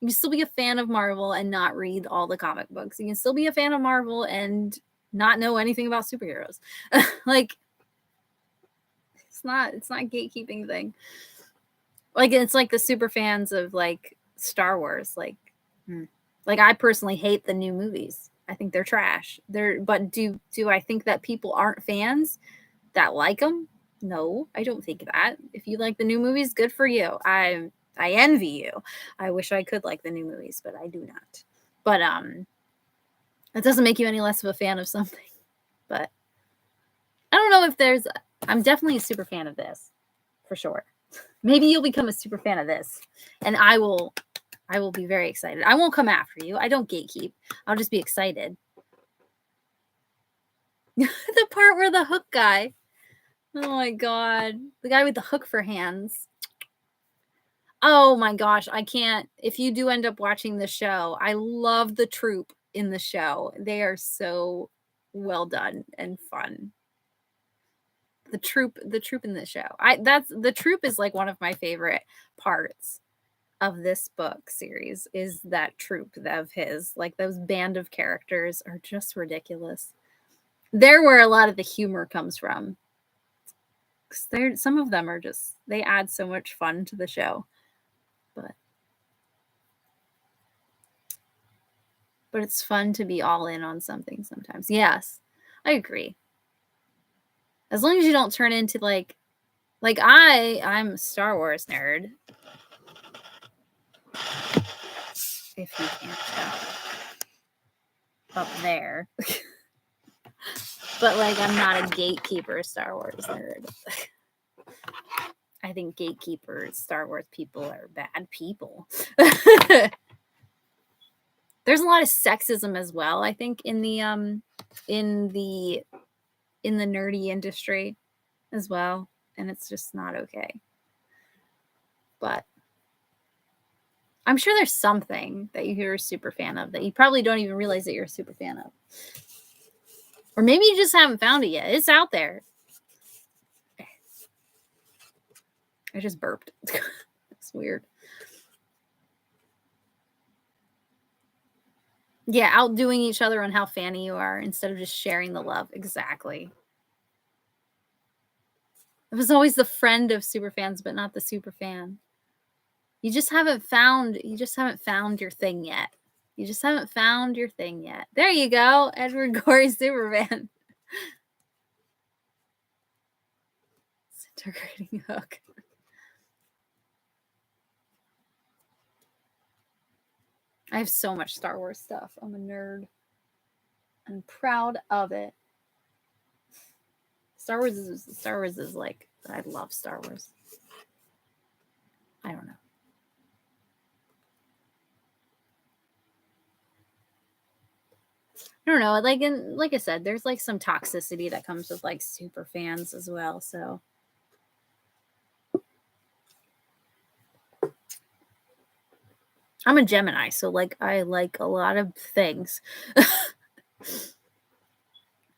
You can still be a fan of Marvel and not read all the comic books. You can still be a fan of Marvel and not know anything about superheroes. Like it's not gatekeeping thing. Like it's like the super fans of like Star Wars. Like I personally hate the new movies. I think they're trash. But do I think that people aren't fans that like them? No, I don't think that. If you like the new movies, good for you. I envy you. I wish I could like the new movies, but I do not. But that doesn't make you any less of a fan of something. But I don't know if I'm definitely a super fan of this, for sure. Maybe you'll become a super fan of this, and I will be very excited. I won't come after you. I don't gatekeep. I'll just be excited. The part where the hook guy. Oh my god. The guy with the hook for hands. Oh my gosh, I can't. If you do end up watching the show, I love the troupe in the show. They are so well done and fun. The troupe in the show. The troupe is like one of my favorite parts of this book series is that troupe of his. Like those band of characters are just ridiculous. They're where a lot of the humor comes from. Some of them are just they add so much fun to the show. But it's fun to be all in on something sometimes. Yes, I agree. As long as you don't turn into like I'm a Star Wars nerd. If you can't tell. Up there. But like, I'm not a gatekeeper Star Wars nerd. I think gatekeepers Star Wars people are bad people. There's a lot of sexism as well, I think, in the nerdy industry as well, and it's just not okay. But I'm sure there's something that you're a super fan of that you probably don't even realize that you're a super fan of. Or maybe you just haven't found it yet. It's out there. I just burped. It's weird. Yeah, outdoing each other on how fanny you are instead of just sharing the love. Exactly. It was always the friend of super fans, but not the super fan. You just haven't found your thing yet. You just haven't found your thing yet. There you go, Edward Gorey Superman. Disintegrating hook. I have so much Star Wars stuff. I'm a nerd. I'm proud of it. Star Wars is like, I love Star Wars. I don't know. I don't know. Like I said, there's like some toxicity that comes with like super fans as well. So I'm a Gemini, so like I like a lot of things.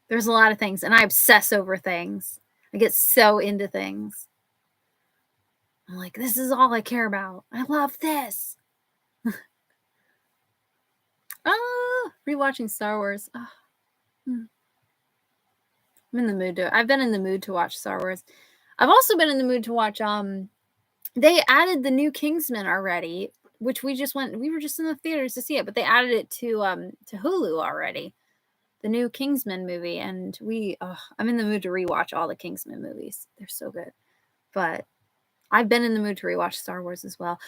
There's a lot of things, and I obsess over things. I get so into things. I'm like, this is all I care about. I love this. Rewatching Star Wars. I'm in the mood I've been in the mood to watch Star Wars. I've also been in the mood to watch they added the new Kingsman already, which we were just in the theaters to see it, but they added it to Hulu already. The new Kingsman movie, and I'm in the mood to rewatch all the Kingsman movies. They're so good. But I've been in the mood to rewatch Star Wars as well.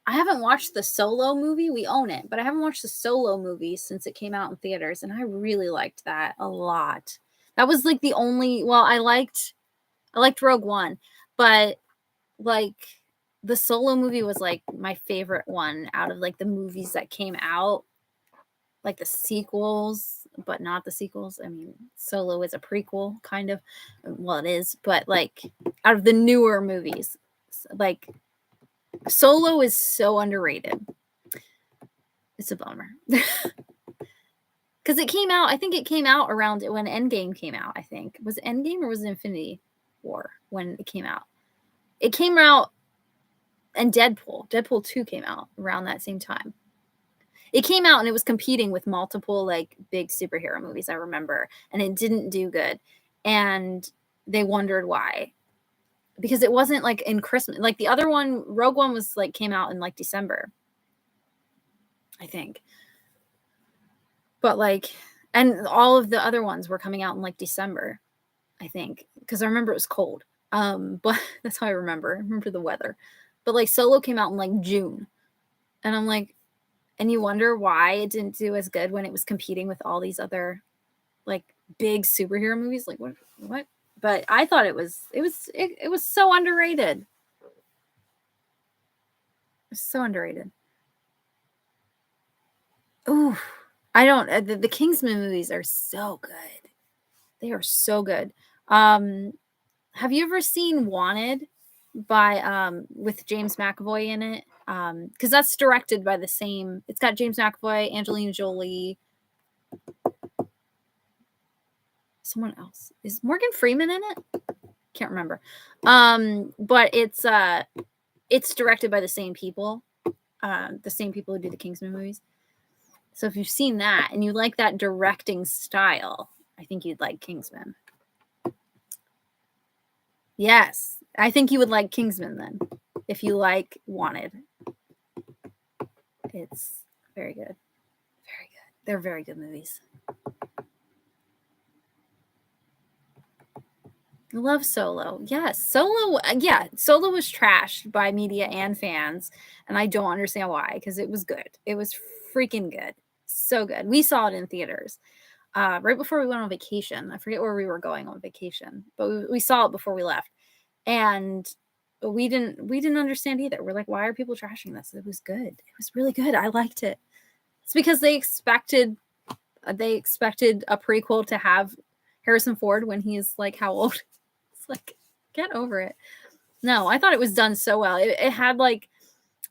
I haven't watched the Solo movie. We own it, but I haven't watched the Solo movie since it came out in theaters, and I really liked that a lot. That was like the only. Well, I liked Rogue One, but like the Solo movie was like my favorite one out of like the movies that came out, like the sequels, but not the sequels. I mean, Solo is a prequel, kind of. Well, it is, but like out of the newer movies, like. Solo is so underrated. It's a bummer. Because I think it came out around when Endgame came out, I think. Was it Endgame or was it Infinity War when it came out? It came out, and Deadpool 2 came out around that same time. It came out and it was competing with multiple like big superhero movies, I remember. And it didn't do good. And they wondered why. Because it wasn't like in Christmas. Like the other one, Rogue One was like came out in like December, I think. But like, and all of the other ones were coming out in like December, I think. Because I remember it was cold. But that's how I remember. I remember the weather. But like Solo came out in like June. And I'm like, and you wonder why it didn't do as good when it was competing with all these other like big superhero movies. Like what? But I thought it was so underrated. It was so underrated. Ooh, I don't. The Kingsman movies are so good. They are so good. Have you ever seen Wanted by with James McAvoy in it? Because that's directed by the same. It's got James McAvoy, Angelina Jolie. Someone else. Is Morgan Freeman in it? Can't remember. But it's directed by the same people. The same people who do the Kingsman movies. So if you've seen that and you like that directing style, I think you'd like Kingsman. Yes, I think you would like Kingsman then, if you like Wanted. It's very good. Very good. They're very good movies. I love Solo. Yes, Solo. Yeah, Solo was trashed by media and fans, and I don't understand why, because it was good. It was freaking good. So good. We saw it in theaters. right before we went on vacation. I forget where we were going on vacation, but we saw it before we left, and we didn't understand either. We're like, why are people trashing this? It was good. It was really good. I liked it. It's because they expected a prequel to have Harrison Ford when he's like how old? It's like, get over it. No, I thought it was done so well. It had like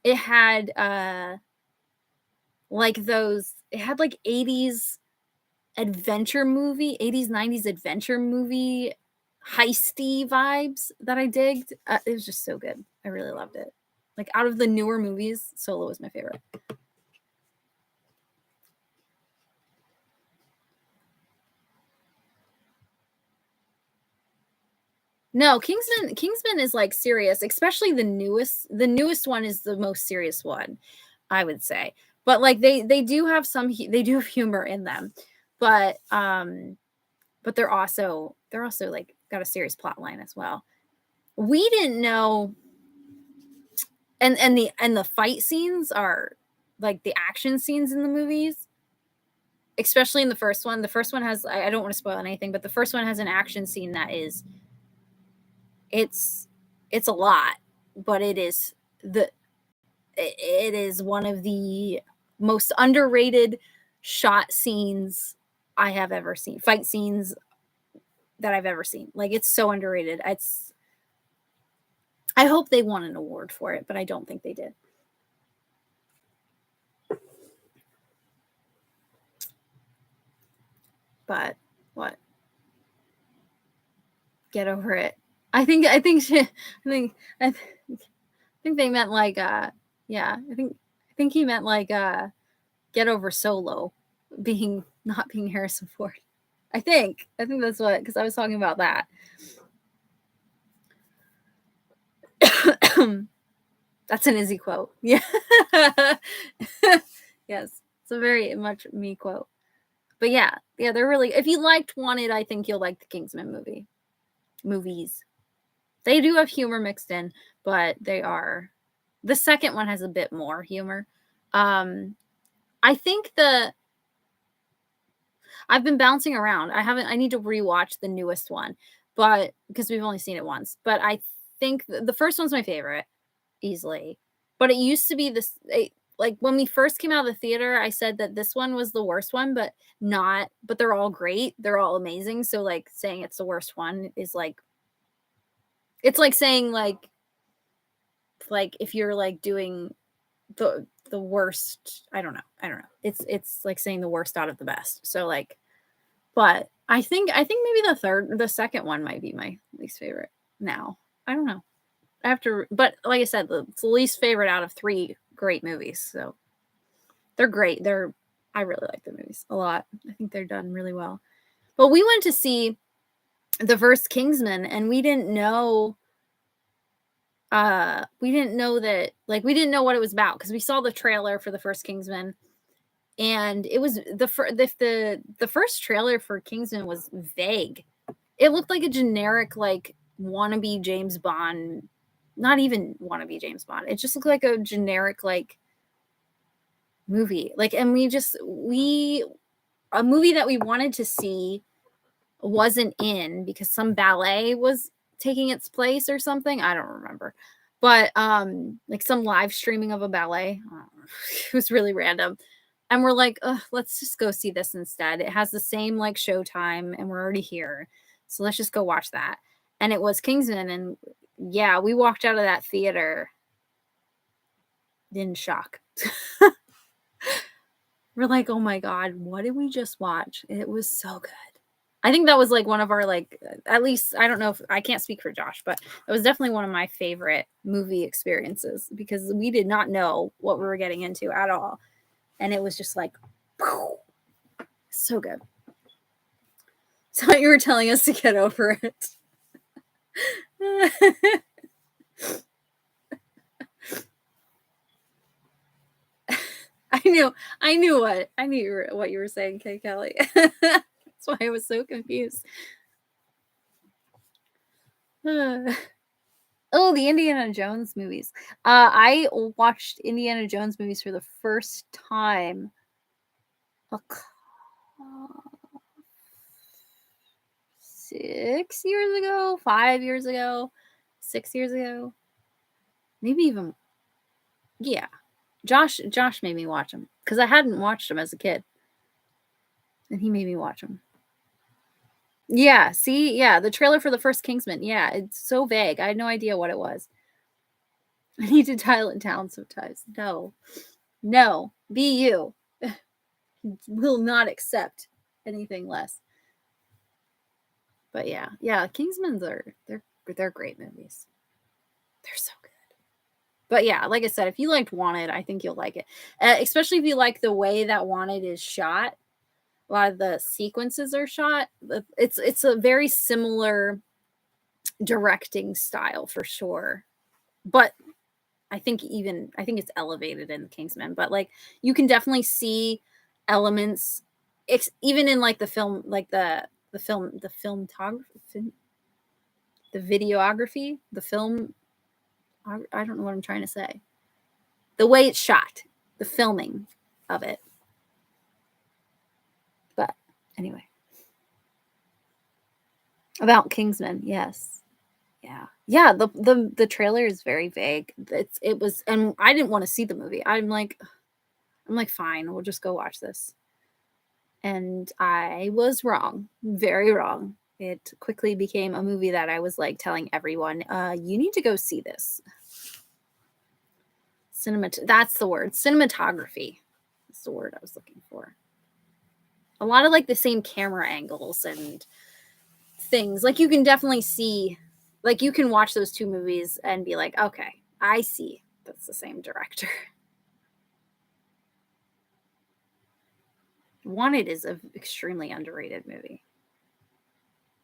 80s adventure movie, 80s 90s adventure movie heisty vibes that I digged. It was just so good. I really loved it. Like, out of the newer movies, Solo was my favorite. No, Kingsman is like serious, especially the newest. The newest one is the most serious one, I would say. But like they do have humor in them, but they're also like got a serious plot line as well. We didn't know, and the fight scenes are like the action scenes in the movies, especially in the first one. The first one has, I don't want to spoil anything, but the first one has an action scene that is, it's a lot, but it is one of the most underrated shot scenes I have ever seen. Fight scenes that I've ever seen. Like, it's so underrated. I hope they won an award for it, but I don't think they did. But what? Get over it. I think they meant like yeah, I think he meant like get over Solo not being Harrison Ford. I think that's what, because I was talking about that. That's an Izzy quote. Yeah. Yes. It's a very much me quote. But yeah, they're really, if you liked Wanted, I think you'll like the Kingsman movies. They do have humor mixed in, but the second one has a bit more humor. I think I've been bouncing around. I need to rewatch the newest one, but because we've only seen it once. But I think the first one's my favorite, easily. But it used to be this, like when we first came out of the theater, I said that this one was the worst one, but they're all great. They're all amazing. So like saying it's the worst one is like, it's like saying like if you're like doing the worst, I don't know. It's like saying the worst out of the best. So like, but I think maybe the second one might be my least favorite now. I don't know. But like I said, it's the least favorite out of 3 great movies. So they're great. I really like the movies a lot. I think they're done really well. But we went to see the first Kingsman, and we didn't know that, like, we didn't know what it was about, because we saw the trailer for the first Kingsman, and it was the first trailer for Kingsman was vague. It looked like a generic, like, wannabe James Bond, not even wannabe James Bond. It just looked like a generic, like, movie. Like, and a movie that we wanted to see wasn't in because some ballet was taking its place or something. I don't remember. But like some live streaming of a ballet. It was really random. And we're like, let's just go see this instead. It has the same like showtime and we're already here. So let's just go watch that. And it was Kingsman, and yeah, we walked out of that theater in shock. We're like, oh my God, what did we just watch? It was so good. I think that was like one of our, like, at least, I don't know if, I can't speak for Josh, but it was definitely one of my favorite movie experiences, because we did not know what we were getting into at all. And it was just like, so good. So you were telling us to get over it. I knew what you were saying, Kay Kelly. That's why I was so confused. Oh, the Indiana Jones movies. I watched Indiana Jones movies for the first time 6 years ago, 5 years ago, 6 years ago. Maybe even, yeah. Josh made me watch them because I hadn't watched them as a kid. And he made me watch them. Yeah, see? Yeah, the trailer for the first Kingsman. Yeah, it's so vague. I had no idea what it was. I need to dial it down sometimes. No, be you. Will not accept anything less. But yeah, Kingsman's they're great movies. They're so good. But yeah, like I said, if you liked Wanted, I think you'll like it. Especially if you like the way that Wanted is shot. A lot of the sequences are shot. It's a very similar directing style for sure. But I think it's elevated in Kingsman. But like you can definitely see elements, even in like the film, like the filmography, the videography, the film. I don't know what I'm trying to say. The way it's shot, the filming of it. But anyway, about Kingsman, yes, yeah. The trailer is very vague. It was, and I didn't want to see the movie. I'm like, fine, we'll just go watch this. And I was wrong, very wrong. It quickly became a movie that I was like telling everyone, you need to go see this. That's the word. Cinematography. That's the word I was looking for. A lot of like the same camera angles and things. Like you can definitely see, like you can watch those two movies and be like, okay, I see. That's the same director. Wanted is an extremely underrated movie.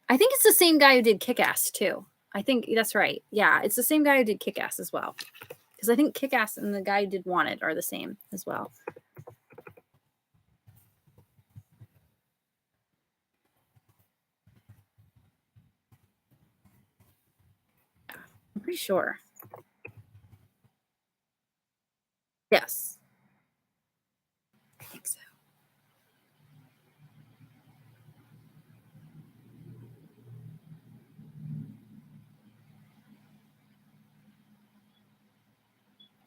I think it's the same guy who did Kick-Ass too. I think that's right. Yeah, it's the same guy who did Kick-Ass as well. Because I think Kick-Ass and the guy who did Wanted are the same as well. I'm pretty sure. Yes. I think so.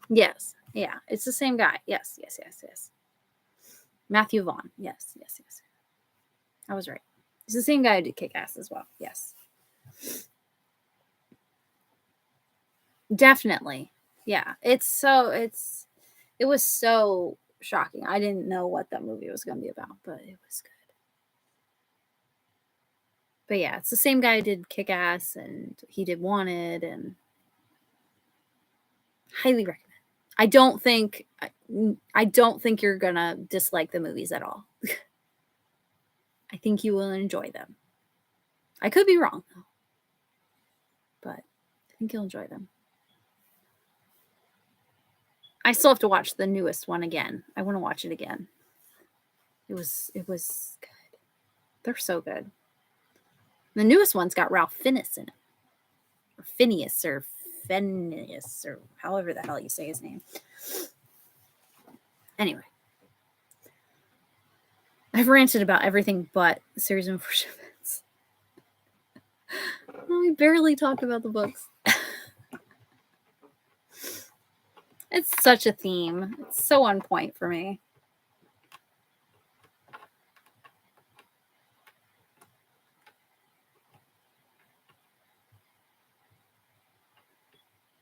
Yes. Yeah. It's the same guy. Yes. Matthew Vaughn. Yes. I was right. It's the same guy who did Kick-Ass as well. Yes. Definitely. Yeah. It was so shocking. I didn't know what that movie was going to be about, but it was good. But yeah, it's the same guy who did Kick-Ass and he did Wanted, and highly recommend. I don't think you're going to dislike the movies at all. I think you will enjoy them. I could be wrong though, but I think you'll enjoy them. I still have to watch the newest one again. I want to watch it again. It was good. They're so good. The newest one's got Ralph Fiennes in it. Or Phineas or Phineas or however the hell you say his name. Anyway. I've ranted about everything but the series of unfortunate events. We barely talked about the books. It's such a theme. It's so on point for me.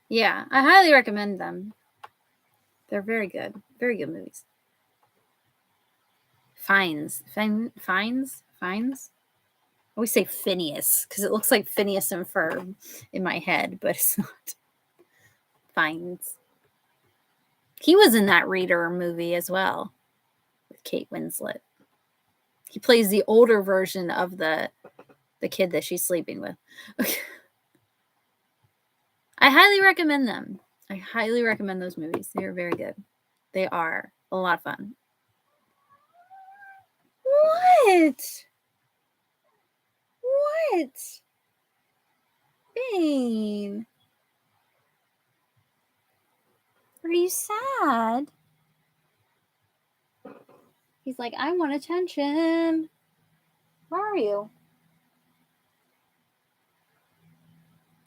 Yeah, I highly recommend them. They're very good. Very good movies. Fines. I always say Phineas because it looks like Phineas and Ferb in my head, but it's not. Fines. He was in that Reader movie as well with Kate Winslet. He plays the older version of the kid that she's sleeping with. I highly recommend them. I highly recommend those movies. They are very good. They are a lot of fun. What? Bane? Are you sad? He's like, I want attention. Where are you?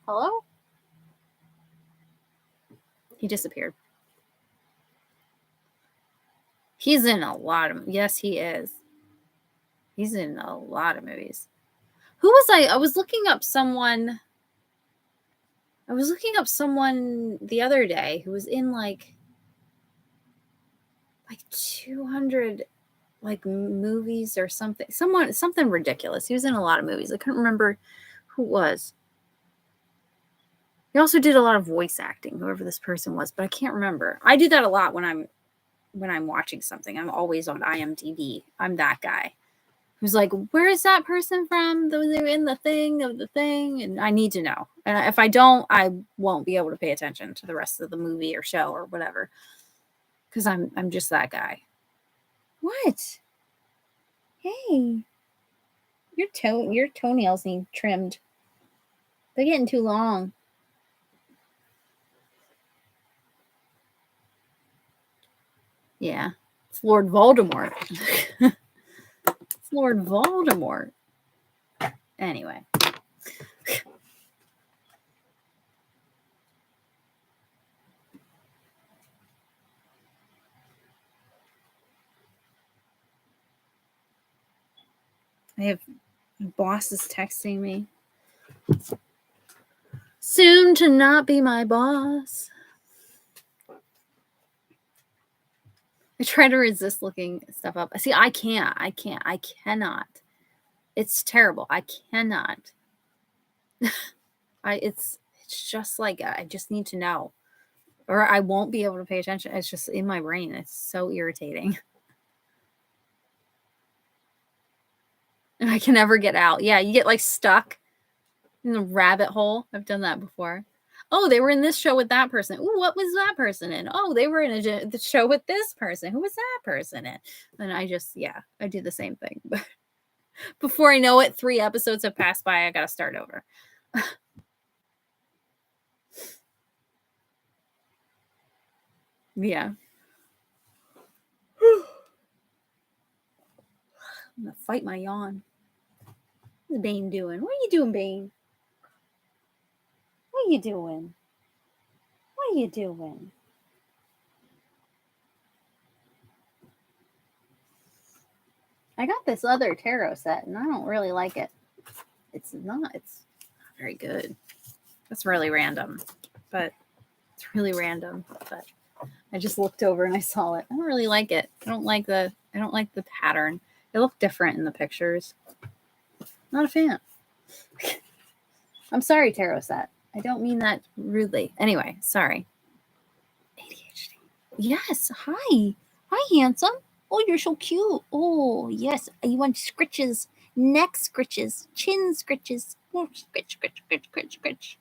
Hello? He disappeared. He's in a lot of... Yes, he is. He's in a lot of movies. Who was I? I was looking up someone... I was looking up someone the other day who was in like 200 like movies or something. Something ridiculous. He was in a lot of movies. I couldn't remember who it was. He also did a lot of voice acting, whoever this person was, but I can't remember. I do that a lot when I'm watching something. I'm always on IMDb. I'm that guy who's like, where is that person from? They're in the thing of the thing, and I need to know. And if I don't, I won't be able to pay attention to the rest of the movie or show or whatever, because I'm just that guy. What? Hey, your toenails need trimmed. They're getting too long. Yeah, it's Lord Voldemort. It's Lord Voldemort. Anyway. I have bosses texting me. Soon to not be my boss. I try to resist looking stuff up. See, I cannot. It's terrible. I cannot. It's just like I just need to know, or I won't be able to pay attention. It's just in my brain. It's so irritating. And I can never get out. Yeah, you get like stuck in the rabbit hole. I've done that before. Oh, they were in this show with that person. Ooh, what was that person in? Oh, they were in the show with this person. Who was that person in? And I do the same thing. But before I know it, 3 episodes have passed by. I got to start over. Yeah. I'm going to fight my yawn. What's Bane doing? What are you doing, Bane? What are you doing? What are you doing? I got this other tarot set, and I don't really like it. It's not very good. That's really random, but it's really random. But I just looked over and I saw it. I don't really like it. I don't like the pattern. It looked different in the pictures. Not a fan. I'm sorry, tarot set. I don't mean that rudely. Anyway, sorry. ADHD. Yes. Hi. Hi, handsome. Oh, you're so cute. Oh, yes. You want scritches, neck scritches, chin scritches. Oh, scritch, scritch, scritch, scritch, scritch.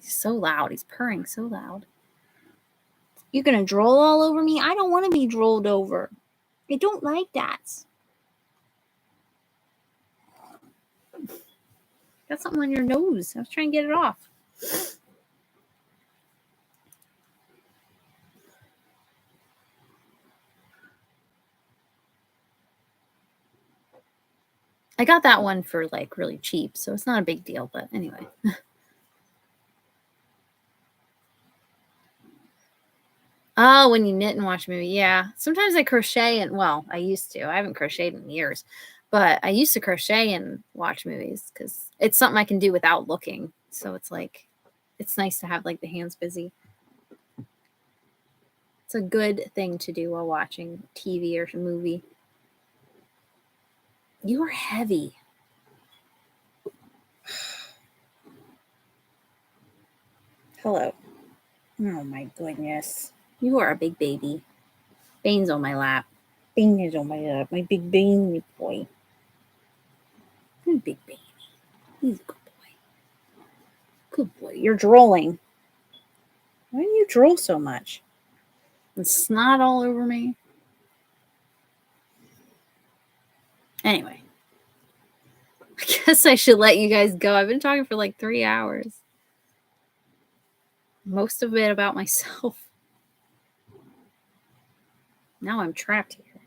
He's so loud. He's purring so loud. You're going to drool all over me? I don't want to be drooled over. I don't like that. Got something on your nose. I was trying to get it off. I got that one for like really cheap, so it's not a big deal, but anyway. Oh, when you knit and watch a movie. Yeah. Sometimes I crochet and, well, I used to. I haven't crocheted in years, but I used to crochet and watch movies because it's something I can do without looking. So it's like, it's nice to have like the hands busy. It's a good thing to do while watching TV or a movie. You are heavy. Hello. Oh my goodness. You are a big baby. Bane's on my lap. Bane is on my lap. My big baby boy. Good big baby. He's a good boy. Good boy. You're drooling. Why do you drool so much? And snot all over me. Anyway. I guess I should let you guys go. I've been talking for like 3 hours. Most of it about myself. Now I'm trapped here.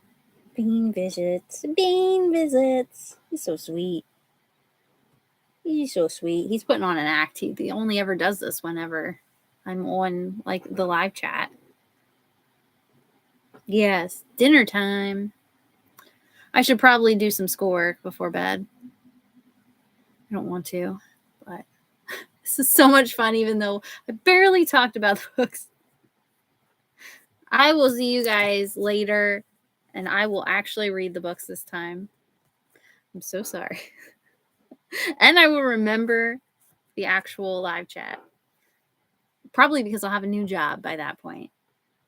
Bean visits. Bean visits. He's so sweet. He's so sweet. He's putting on an act. He only ever does this whenever I'm on like the live chat. Yes, dinner time. I should probably do some schoolwork before bed. I don't want to, but this is so much fun, even though I barely talked about the books. I will see you guys later, and I will actually read the books this time. I'm so sorry. And I will remember the actual live chat. Probably because I'll have a new job by that point.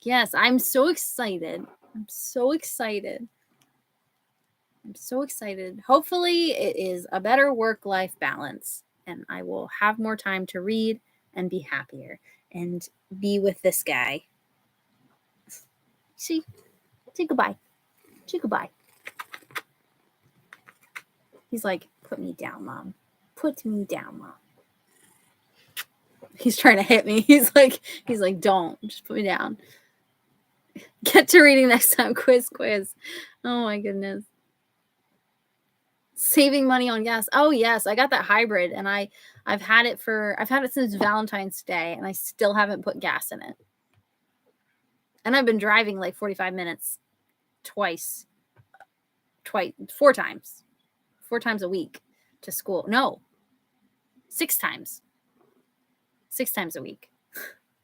Yes, I'm so excited. I'm so excited. I'm so excited. Hopefully, it is a better work-life balance, and I will have more time to read and be happier and be with this guy. See? Say goodbye. Say goodbye. He's like, put me down, Mom. Put me down, Mom. He's trying to hit me. He's like, don't. Just put me down. Get to reading next time. Quiz. Oh, my goodness. Saving money on gas. Oh yes, I got that hybrid, and I've had it since Valentine's Day, and I still haven't put gas in it. And I've been driving like 45 minutes four times a week to school. No, 6 times a week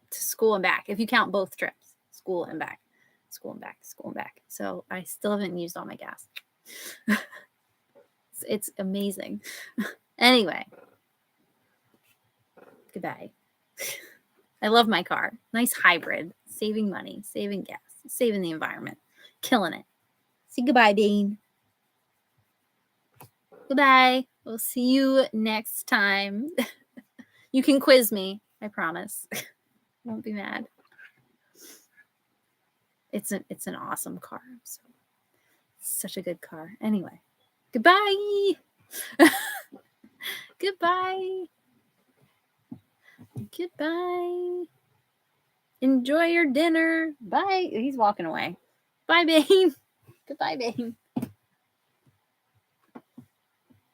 to school and back. If you count both trips, school and back. So I still haven't used all my gas. It's amazing. Anyway, goodbye. I love my car. Nice hybrid. Saving money, saving gas, saving the environment. Killing it. Say goodbye, Dane. Goodbye. We'll see you next time. You can quiz me. I promise. Won't be mad. It's an awesome car. So, such a good car. Anyway, goodbye. Goodbye. Goodbye. Enjoy your dinner. Bye. He's walking away. Bye, Bane. Goodbye, Bane.